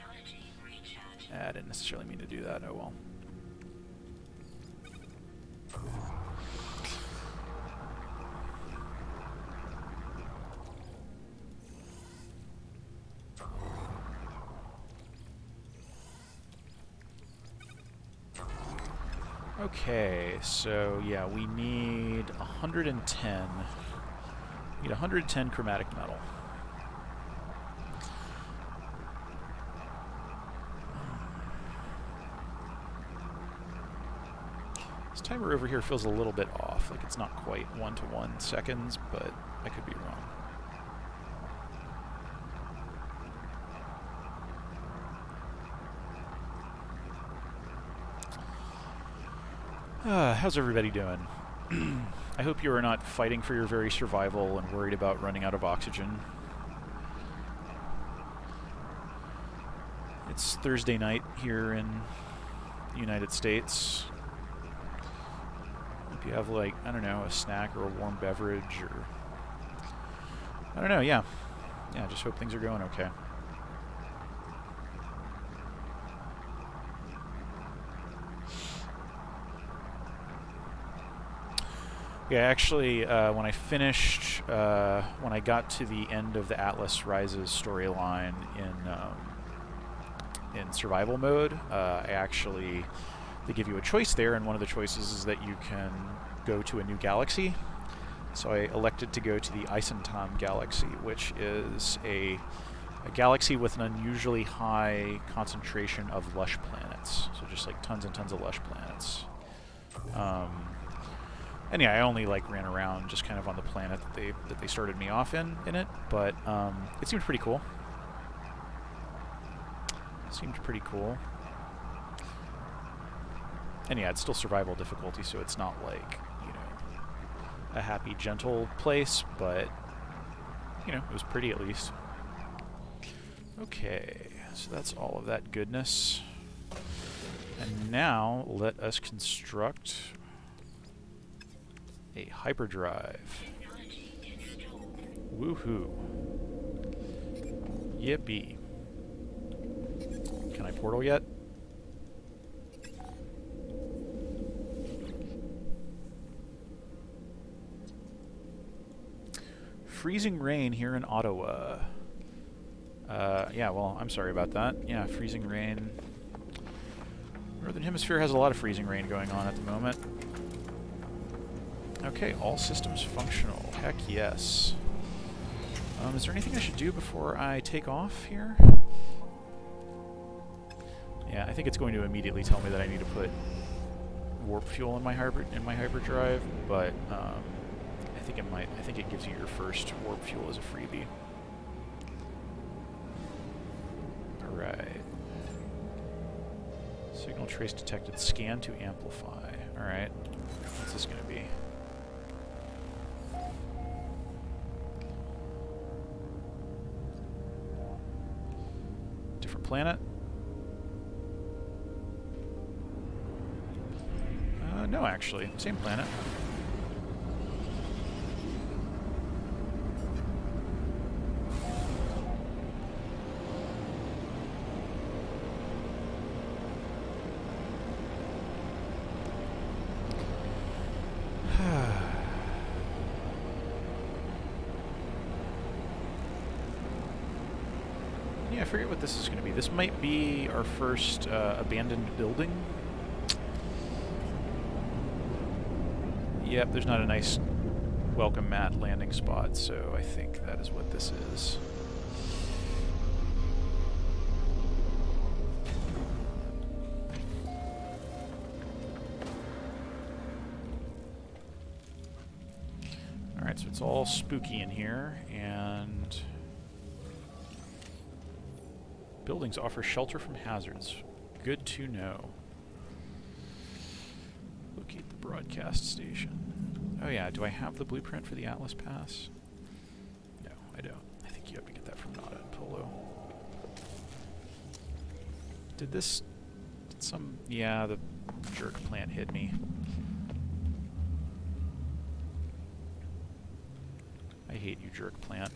I didn't necessarily mean to do that, oh well. Okay, so yeah, we need 110. We need 110 chromatic metal. This timer over here feels a little bit off, like it's not quite 1 to 1 seconds, but I could be wrong. How's everybody doing? I hope you are not fighting for your very survival and worried about running out of oxygen. It's Thursday night here in the United States. Hope you have, like, I don't know, a snack or a warm beverage or... I don't know, yeah. Yeah, just hope things are going okay. Yeah, actually, when I finished, when I got to the end of the Atlas Rises storyline in survival mode, they give you a choice there, and one of the choices is that you can go to a new galaxy. So I elected to go to the Isentam galaxy, which is a galaxy with an unusually high concentration of lush planets. So just like tons and tons of lush planets. And yeah, I only like ran around just kind of on the planet that they started me off in it, but it seemed pretty cool. Seemed pretty cool. And yeah, it's still survival difficulty, so it's not like, you know, a happy, gentle place, but, you know, it was pretty at least. Okay, so that's all of that goodness. And now, let us construct a hyperdrive. Woohoo. Yippee. Can I portal yet? Freezing rain here in Ottawa. Yeah, well, I'm sorry about that. Yeah, freezing rain. Northern Hemisphere has a lot of freezing rain going on at the moment. Okay, all systems functional. Heck yes. Is there anything I should do before I take off here? Yeah, I think it's going to immediately tell me that I need to put warp fuel in my hyperdrive, but I think it might. I think it gives you your first warp fuel as a freebie. All right. Signal trace detected. Scan to amplify. All right. What's this going to be? Different planet? No, actually. Same planet. Yeah, I forget what this is going to be. This might be our first abandoned building. Yep, there's not a nice welcome mat landing spot, so I think that is what this is. Alright, so it's all spooky in here, and buildings offer shelter from hazards. Good to know. Locate the broadcast station. Oh yeah, do I have the blueprint for the Atlas Pass? No, I don't. I think you have to get that from Nada and Polo. Did this... Did some... Yeah, the jerk plant hit me. I hate you, jerk plant.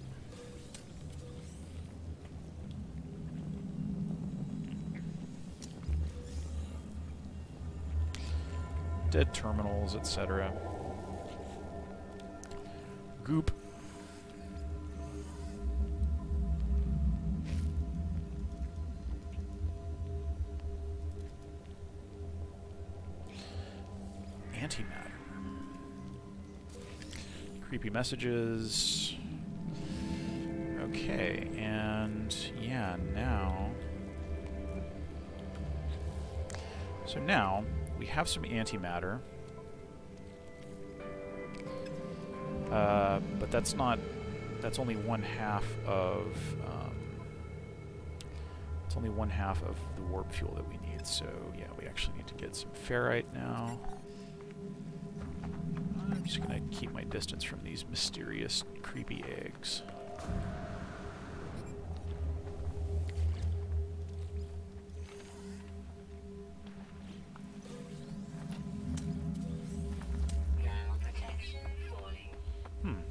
Dead terminals, etc. Goop. Antimatter. Creepy messages. Okay, and yeah, now... So now, we have some antimatter. But that's not... That's only one half of... it's only one half of the warp fuel that we need, so yeah, we actually need to get some ferrite now. I'm just gonna keep my distance from these mysterious, creepy eggs.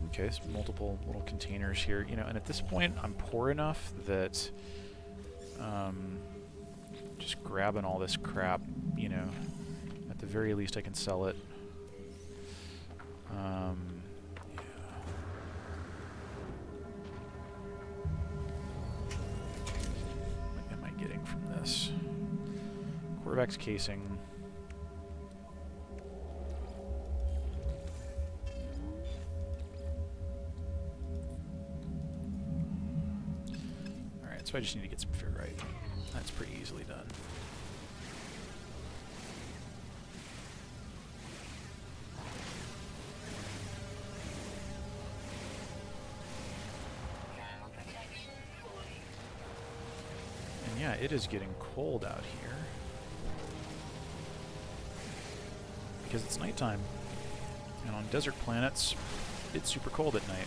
Okay, so multiple little containers here, you know, and at this point I'm poor enough that just grabbing all this crap, you know, at the very least I can sell it. Yeah. What am I getting from this? Corvax casing. So I just need to get some ferrite. That's pretty easily done. yeah, it is getting cold out here. Because it's nighttime. And on desert planets, it's super cold at night.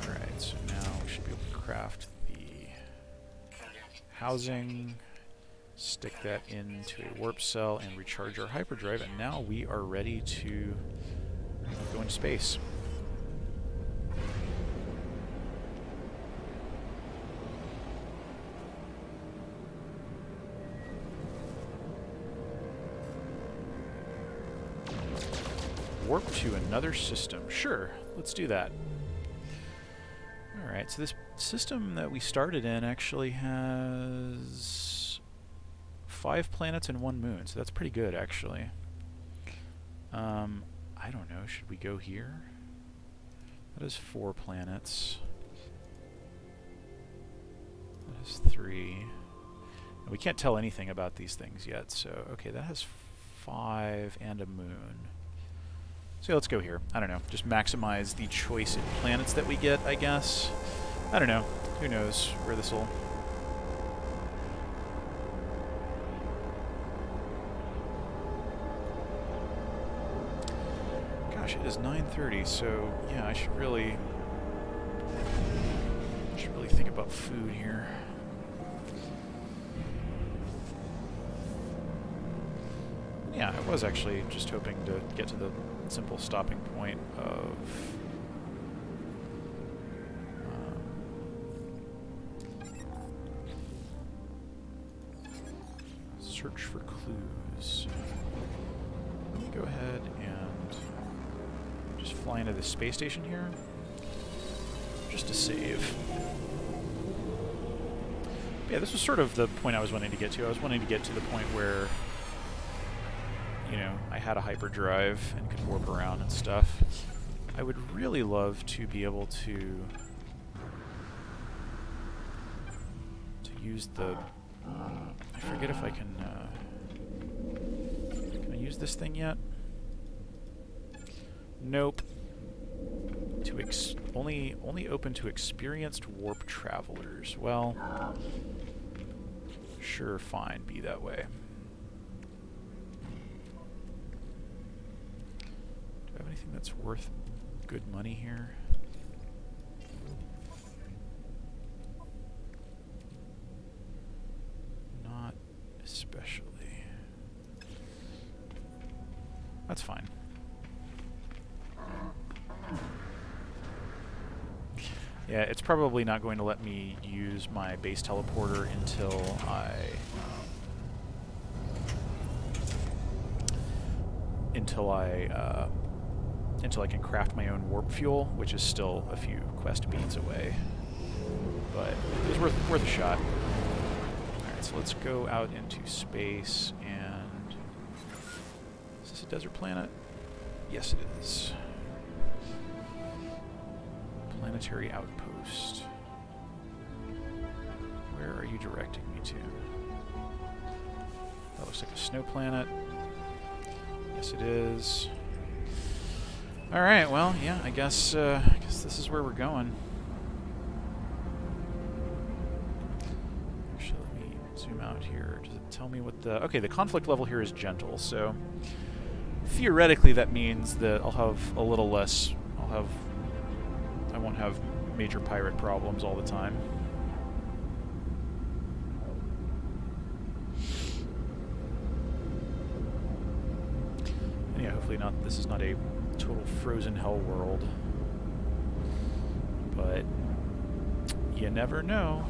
Alright, so now we should be able to craft the housing, stick that into a warp cell, and recharge our hyperdrive, and now we are ready to go into space. Warp to another system. Sure, let's do that. Alright, so this system that we started in actually has 5 planets and 1 moon, so that's pretty good, actually. I don't know, should we go here? That is 4 planets. That is 3. And we can't tell anything about these things yet, so, okay, that has 5 and a moon. So let's go here. I don't know. Just maximize the choice in planets that we get, I guess. I don't know. Who knows where this will... Gosh, it is 9:30, so yeah, I should really think about food here. Yeah, I was actually just hoping to get to the simple stopping point of search for clues. Let me go ahead and just fly into the space station here, just to save. Yeah, this was sort of the point I was wanting to get to. I was wanting to get to the point where, you know, I had a hyperdrive and could warp around and stuff. I would really love to be able to use the... I forget if I can I use this thing yet? Nope. Only open to experienced warp travelers. Well, sure, fine, be that way. Do I have anything that's worth good money here? Not especially. That's fine. Yeah, it's probably not going to let me use my base teleporter until I can craft my own warp fuel, which is still a few quest beads away. But it was worth a shot. Alright, so let's go out into space, and... Is this a desert planet? Yes, it is. Planetary outpost. Where are you directing me to? That looks like a snow planet. Yes, it is. Alright, well, yeah, I guess this is where we're going. Actually, let me zoom out here. Does it tell me what the... Okay, the conflict level here is gentle, so theoretically that means that I'll have a little less... I won't have major pirate problems all the time. And yeah, hopefully this is not a total frozen hell world. But you never know.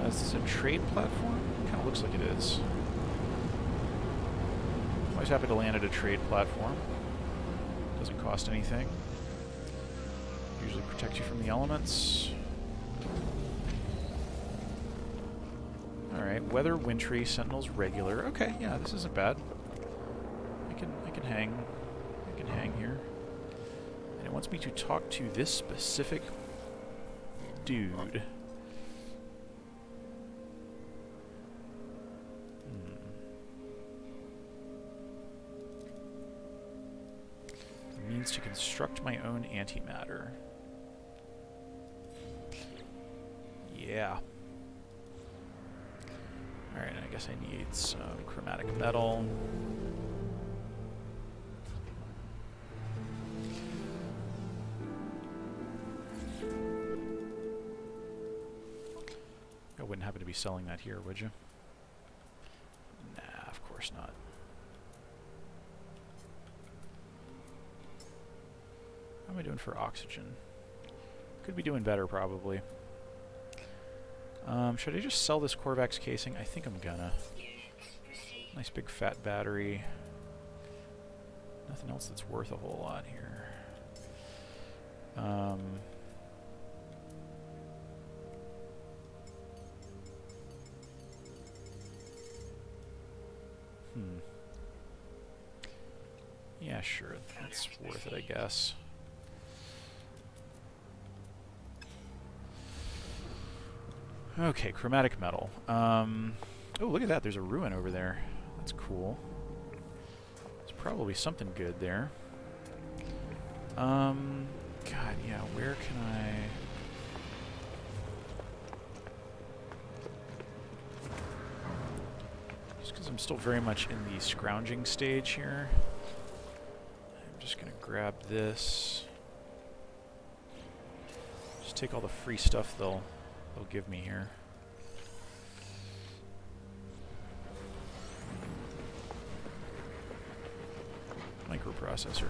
Is this a trade platform? Kind of looks like it is. Always happy to land at a trade platform. Doesn't cost anything. Usually protects you from the elements. Alright, weather wintry, sentinels regular. Okay, yeah, this isn't bad. I can hang. I can hang here. And it wants me to talk to this specific dude. Means to construct my own antimatter. Yeah. Alright, I guess I need some chromatic metal. I wouldn't happen to be selling that here, would you? Nah, of course not. How am I doing for oxygen? Could be doing better, probably. Should I just sell this Corvax casing? I think I'm gonna. Nice big fat battery. Nothing else that's worth a whole lot here. Yeah, sure. That's worth it, I guess. Okay, chromatic metal. Oh, look at that. There's a ruin over there. That's cool. There's probably something good there. God, yeah, where can I... Just because I'm still very much in the scrounging stage here. I'm just going to grab this. Just take all the free stuff they'll give me here. Microprocessor.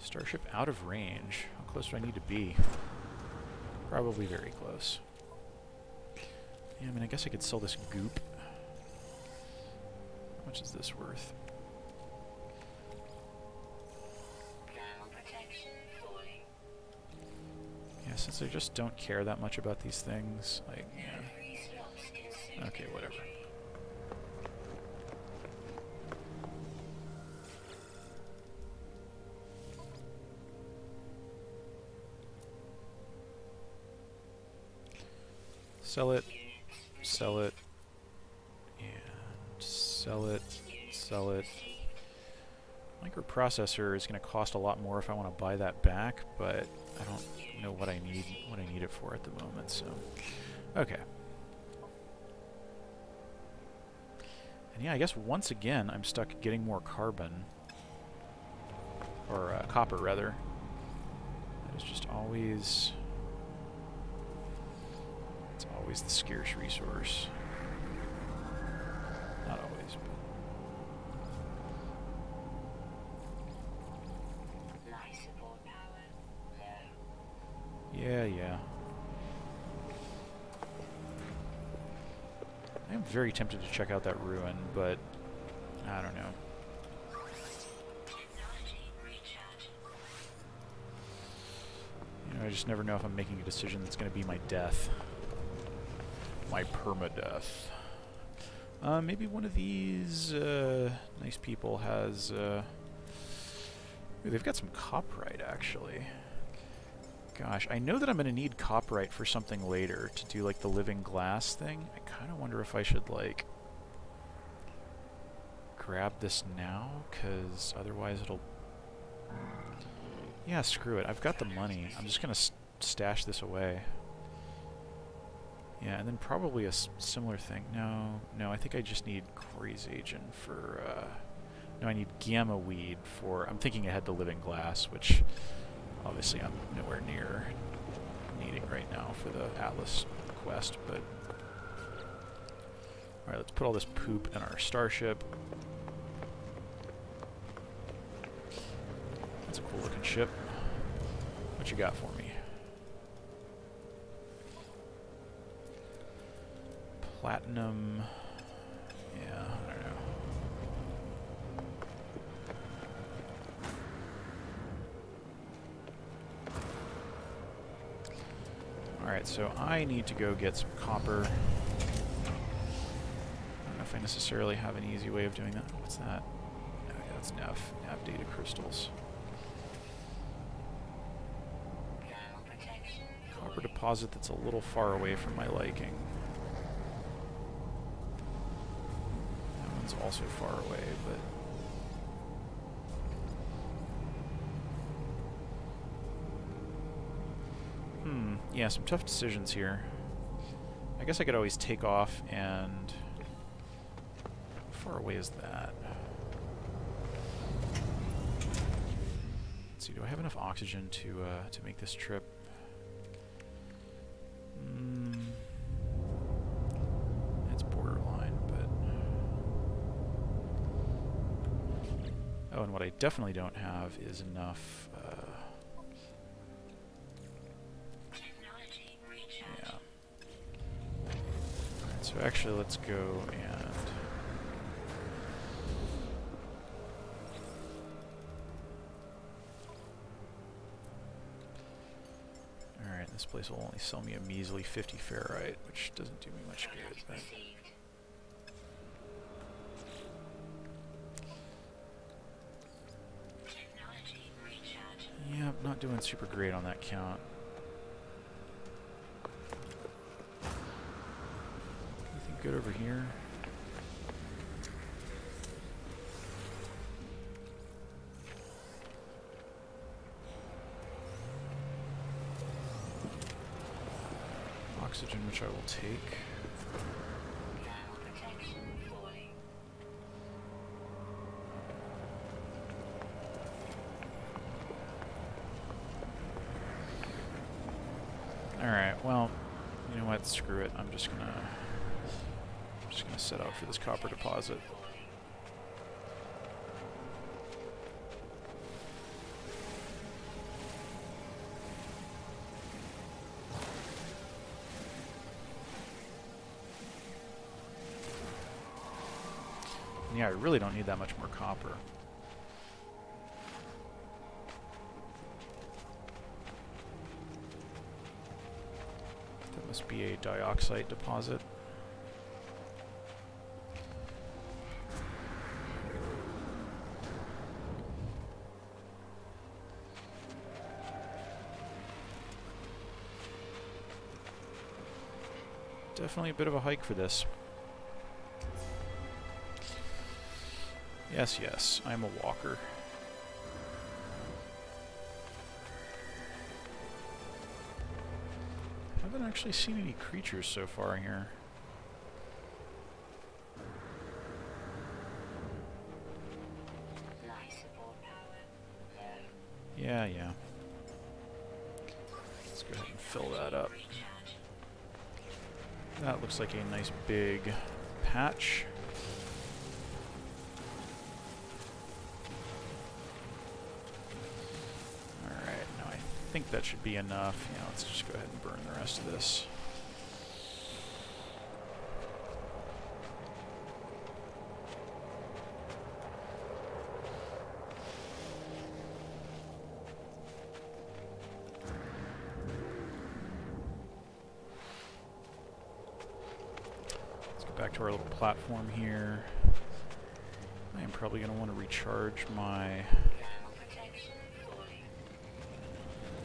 Starship out of range. How close do I need to be? Probably very close. Yeah, I mean, I guess I could sell this goop. How much is this worth? Yeah, since I just don't care that much about these things, like, yeah. Okay, whatever. Sell it, and sell it. Microprocessor is going to cost a lot more if I want to buy that back, but I don't know what I need it for at the moment, so okay. And yeah, I guess once again I'm stuck getting more carbon, or copper rather. That is just always, it's always the scarce resource. Not always, but yeah. I am very tempted to check out that ruin, but I don't know. You know, I just never know if I'm making a decision that's going to be my death. My permadeath. Maybe one of these nice people has... Ooh, they've got some copyright, actually. Gosh, I know that I'm going to need copyright for something later to do, like, the living glass thing. I kind of wonder if I should, like, grab this now, because otherwise it'll... Yeah, screw it. I've got the money. I'm just going to stash this away. Yeah, and then probably a similar thing. No, I think I just need Corey's agent for... No, I need gamma weed for... I'm thinking ahead to living glass, which... Obviously, I'm nowhere near needing right now for the Atlas quest, but... Alright, let's put all this poop in our starship. That's a cool looking ship. What you got for me? Platinum... Yeah, I don't know. Alright, so I need to go get some copper. I don't know if I necessarily have an easy way of doing that. What's that? Oh yeah, that's nav data crystals. Copper deposit that's a little far away from my liking. That one's also far away, but... yeah, some tough decisions here. I guess I could always take off and... How far away is that? Let's see, do I have enough oxygen to make this trip? It's borderline, but... Oh, and what I definitely don't have is enough... So actually, let's go and... Alright, this place will only sell me a measly 50 ferrite, which doesn't do me much good. But... yeah, not doing super great on that count. Good over here. Oxygen, which I will take. Alright, well, you know what? Screw it. I'm just gonna set out for this copper deposit. And yeah, I really don't need that much more copper. That must be a dioxide deposit. Definitely a bit of a hike for this. Yes, yes, I'm a walker. Haven't actually seen any creatures so far here. Yeah, yeah. Let's go ahead and fill that up. That looks like a nice big patch. Alright, now I think that should be enough. Yeah, let's just go ahead and burn the rest of this. Back to our little platform here. I am probably going to want to recharge my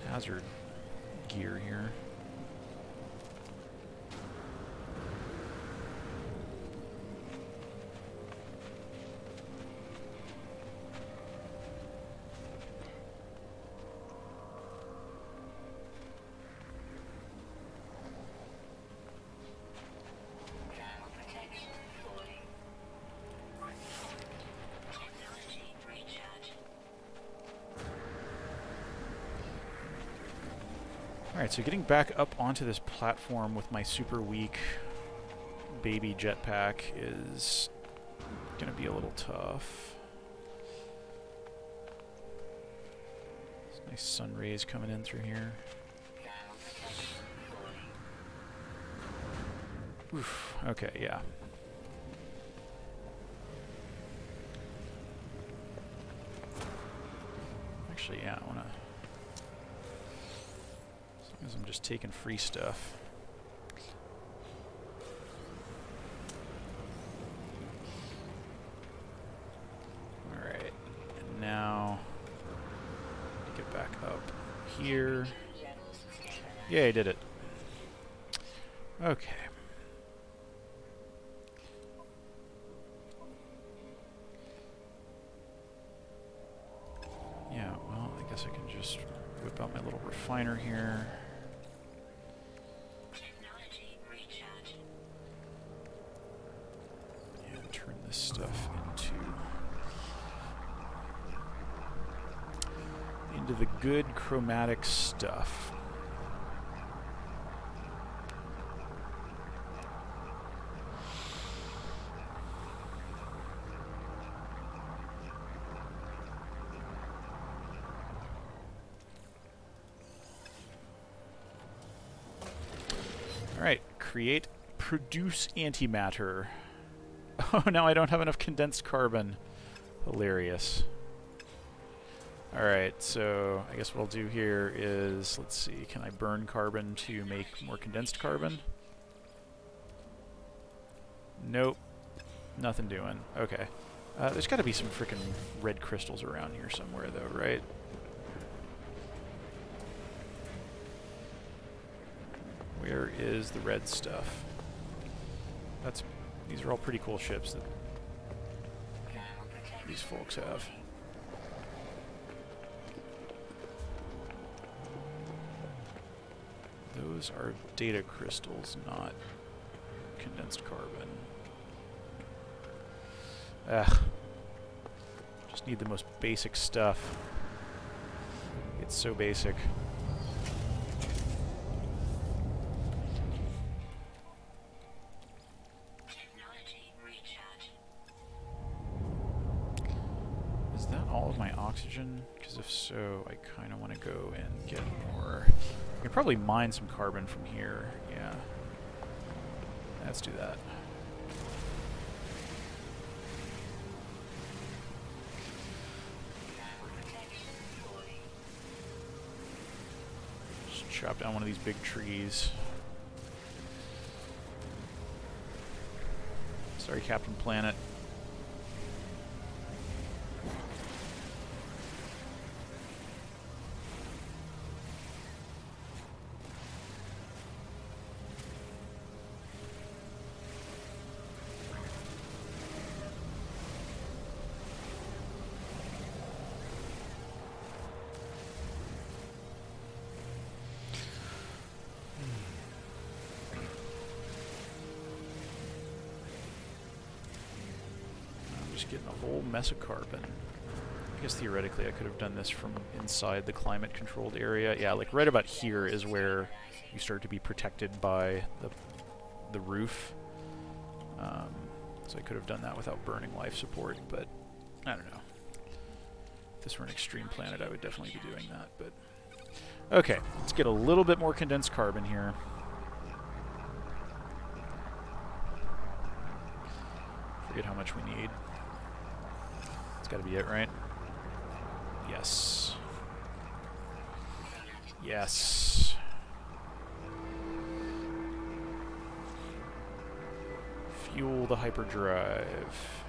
hazard gear here. Alright, so getting back up onto this platform with my super weak baby jetpack is going to be a little tough. There's nice sun rays coming in through here. Oof, okay, yeah. Actually, yeah, I want to Because I'm just taking free stuff. Alright, and now get back up here. Yeah, I did it. Okay. Yeah, well, I guess I can just whip out my little refiner here. And turn this stuff into the good chromatic stuff. Alright, produce antimatter. Oh, now I don't have enough condensed carbon. Hilarious. Alright, so I guess what I'll do here is, let's see, can I burn carbon to make more condensed carbon? Nope. Nothing doing. Okay. There's got to be some freaking red crystals around here somewhere, though, right? Where is the red stuff? These are all pretty cool ships that these folks have. Those are data crystals, not condensed carbon. Ugh. Just need the most basic stuff. It's so basic. Is that all of my oxygen? Because if so, I kind of want to go and get more. I can probably mine some carbon from here. Yeah. Let's do that. Just chop down one of these big trees. Sorry, Captain Planet. Getting a whole mess of carbon. I guess theoretically I could have done this from inside the climate-controlled area. Yeah, like right about here is where you start to be protected by the roof. So I could have done that without burning life support, but I don't know. If this were an extreme planet, I would definitely be doing that. But okay, let's get a little bit more condensed carbon here. Forget how much we need. That's got to be it, right? Yes. Yes. Fuel the hyperdrive.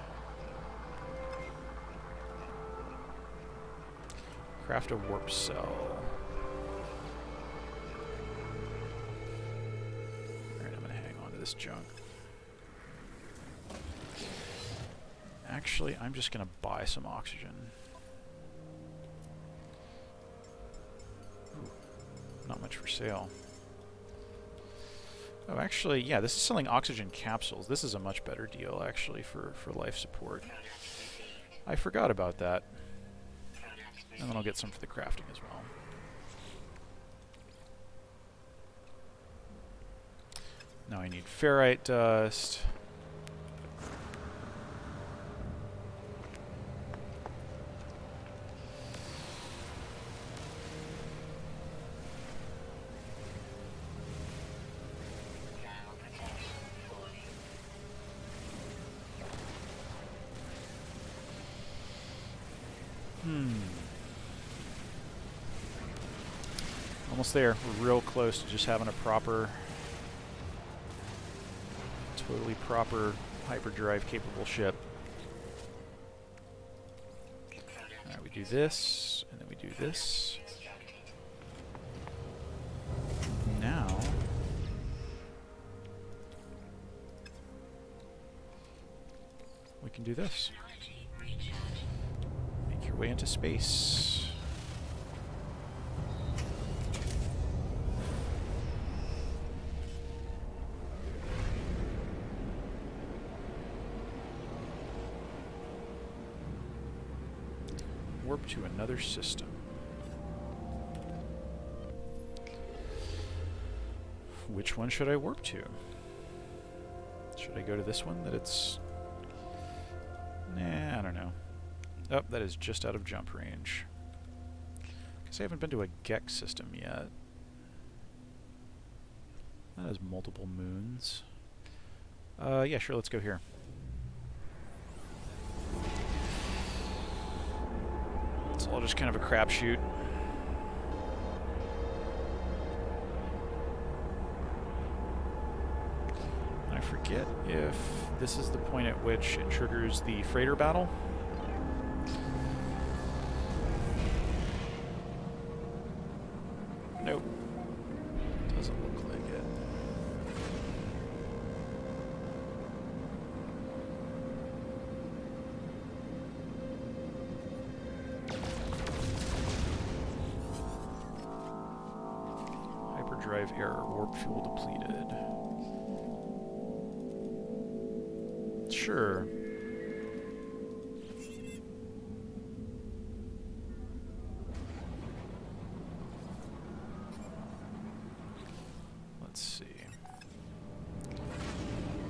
Craft a warp cell. Alright, I'm going to hang on to this junk. Actually, I'm just going to buy some oxygen. Ooh, not much for sale. Oh, actually, yeah, this is selling oxygen capsules. This is a much better deal, actually, for life support. I forgot about that. And then I'll get some for the crafting as well. Now I need ferrite dust. Almost there. We're real close to just having a proper, totally proper hyperdrive capable ship. Alright, we do this, and then we do this. Now, we can do this. Make your way into space. Warp to another system. Which one should I warp to? Should I go to this one that it's... Nah, I don't know. Oh, that is just out of jump range. Guess I haven't been to a Gex system yet. That has multiple moons. Yeah, sure, let's go here. It's all just kind of a crapshoot. I forget if this is the point at which it triggers the freighter battle. Nope. Doesn't look like it. Hyperdrive error, warp fuel depleted. Sure. Let's see.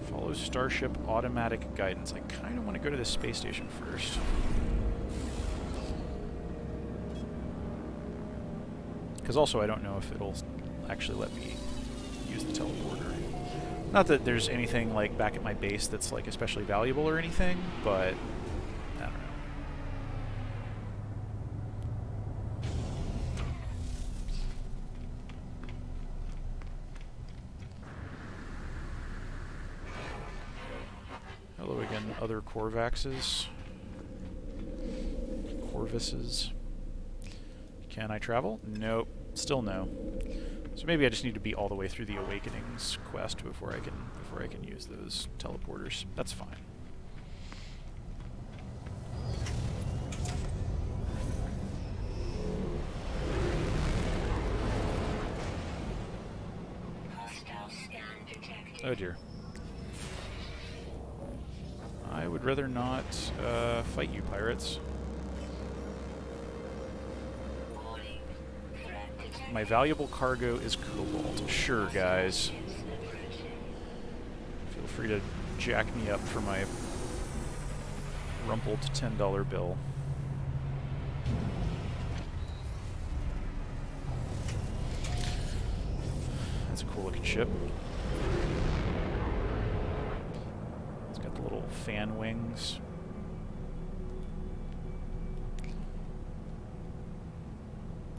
Follow Starship automatic guidance. I kind of want to go to the space station first. Because also I don't know if it'll actually let me use the teleporter. Not that there's anything like back at my base that's like especially valuable or anything, but I don't know. Hello again, other Corvaxes. Corvuses. Can I travel? Nope. Still no. So maybe I just need to be all the way through the Awakenings quest before I can use those teleporters. That's fine. Oh dear. I would rather not fight you, pirates. My valuable cargo is cobalt. Sure, guys. Feel free to jack me up for my rumpled $10 bill. That's a cool looking ship. It's got the little fan wings.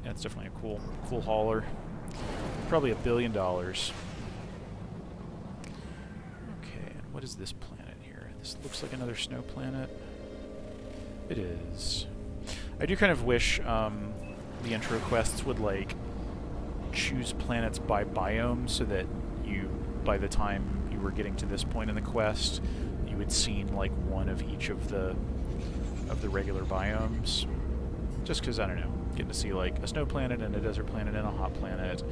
Yeah, it's definitely a cool hauler. Probably $1 billion. Okay, and what is this planet here? This looks like another snow planet. It is. I do kind of wish the intro quests would like choose planets by biome, so that you, by the time you were getting to this point in the quest, you had seen like one of each of the regular biomes. Just because, I don't know, getting to see like a snow planet and a desert planet and a hot planet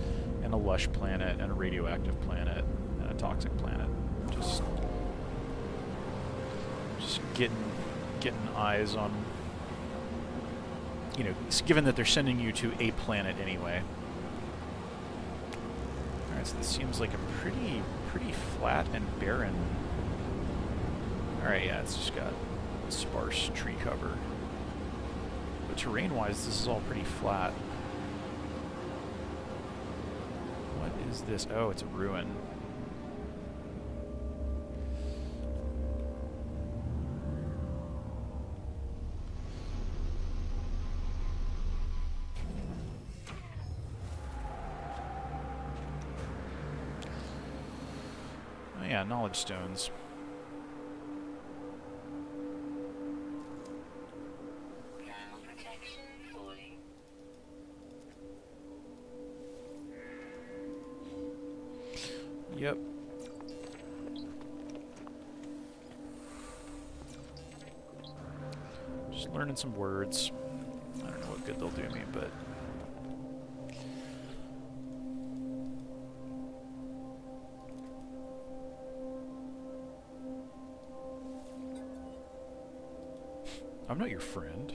and a lush planet and a radioactive planet and a toxic planet. Just getting eyes on, you know, given that they're sending you to a planet anyway. Alright, so this seems like a pretty flat and barren. Alright, yeah, it's just got sparse tree cover. But terrain-wise, this is all pretty flat. What is this? Oh, it's a ruin. yeah, knowledge stones. Yep. Just learning some words. I don't know what good they'll do me, but... I'm not your friend.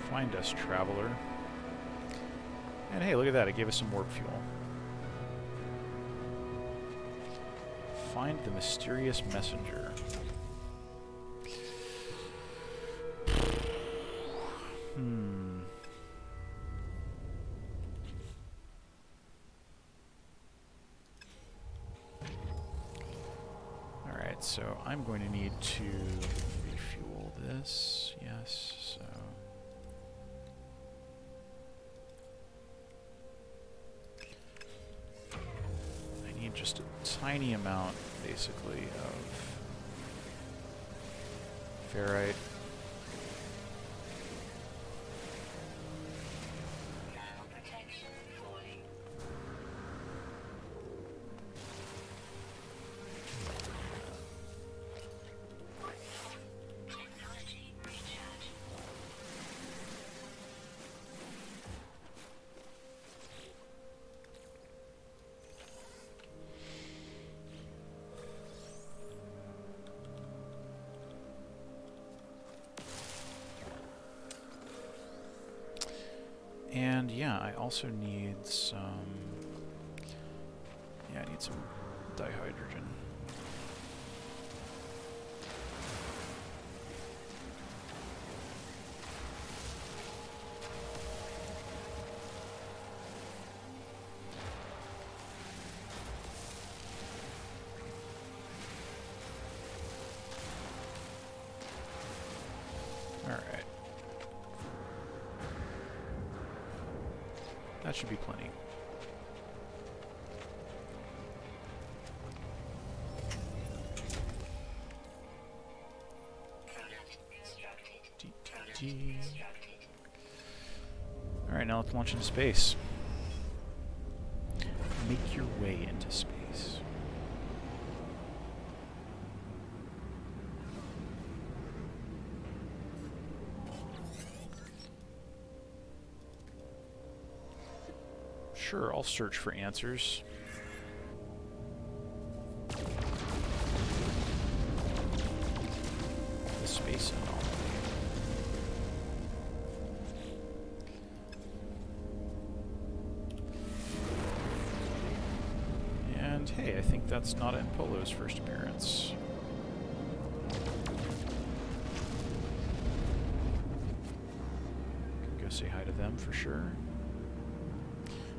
Find us, traveler. And hey, look at that, it gave us some warp fuel. Find the mysterious messenger. Alright, so I'm going to need to refuel this. Yes, so... just a tiny amount, basically, of ferrite. And yeah, I also need some... Yeah, I need some dihydrogen. Alright. That should be plenty. Alright, now let's launch into space. Make your way into space. Sure, I'll search for answers. The space anomaly. And hey, I think that's not in Polo's first appearance. Can go say hi to them for sure.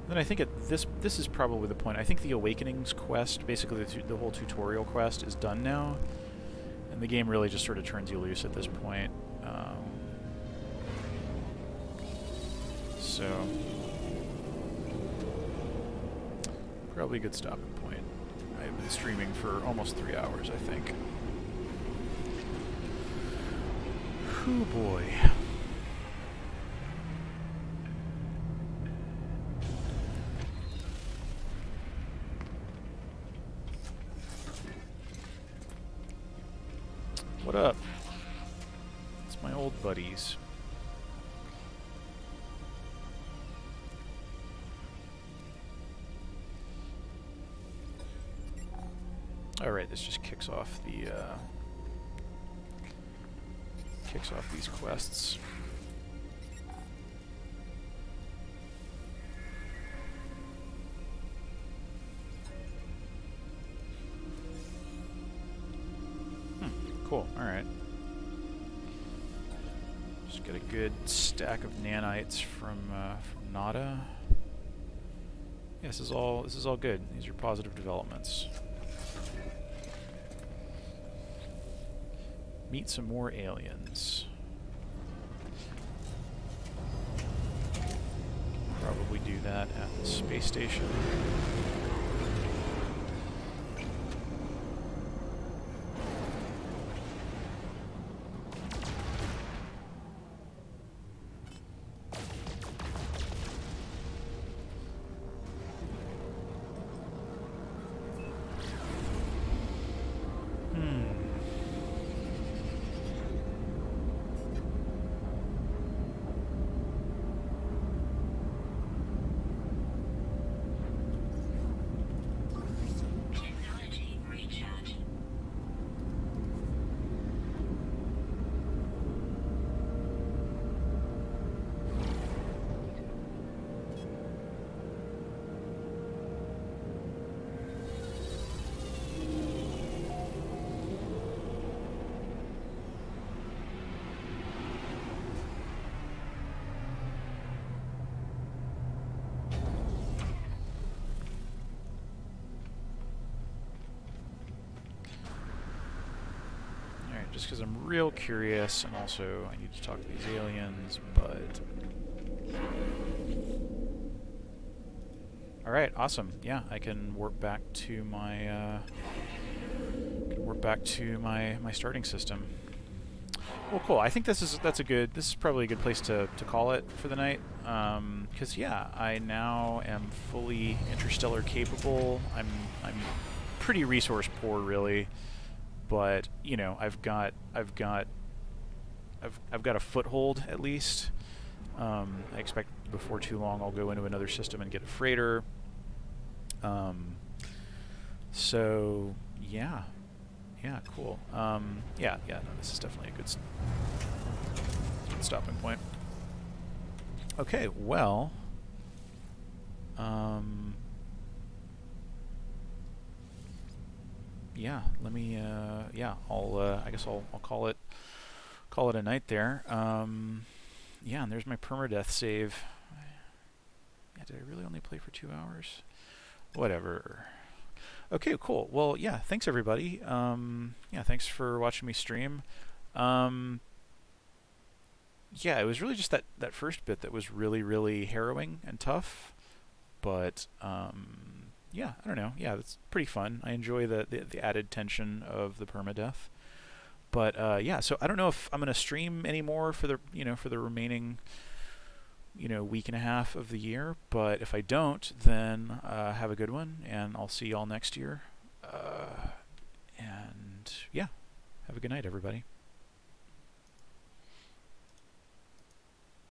Then I think this is probably the point. I think the Awakenings quest, basically the whole tutorial quest, is done now, and the game really just sort of turns you loose at this point. So probably a good stopping point. I've been streaming for almost 3 hours, I think. Whew, boy. What up? It's my old buddies. Alright, this just kicks off the these quests. Cool, alright. Just get a good stack of nanites from Nada. Yeah, this is all good. These are positive developments. Meet some more aliens. Probably do that at the space station. Just because I'm real curious, and also I need to talk to these aliens, but... Alright, awesome. Yeah, I can warp back to my, my starting system. Well, cool. I think this is probably a good place to call it for the night. Because yeah, I now am fully interstellar capable. I'm pretty resource poor, really. But you know, I've got a foothold at least. I expect before too long I'll go into another system and get a freighter. So yeah, cool. Yeah, no, this is definitely a good stopping point. Okay, well. Yeah, let me, yeah, I guess I'll call it a night there. Yeah, and there's my permadeath save. Yeah, did I really only play for 2 hours? Whatever. Okay, cool. Well, yeah, thanks everybody. Yeah, thanks for watching me stream. Yeah, it was really just that first bit that was really, really harrowing and tough. But, yeah, I don't know. Yeah, it's pretty fun. I enjoy the added tension of the permadeath. But yeah, so I don't know if I'm gonna stream anymore for the remaining week and a half of the year. But if I don't, then have a good one, and I'll see y'all next year. And yeah, have a good night, everybody.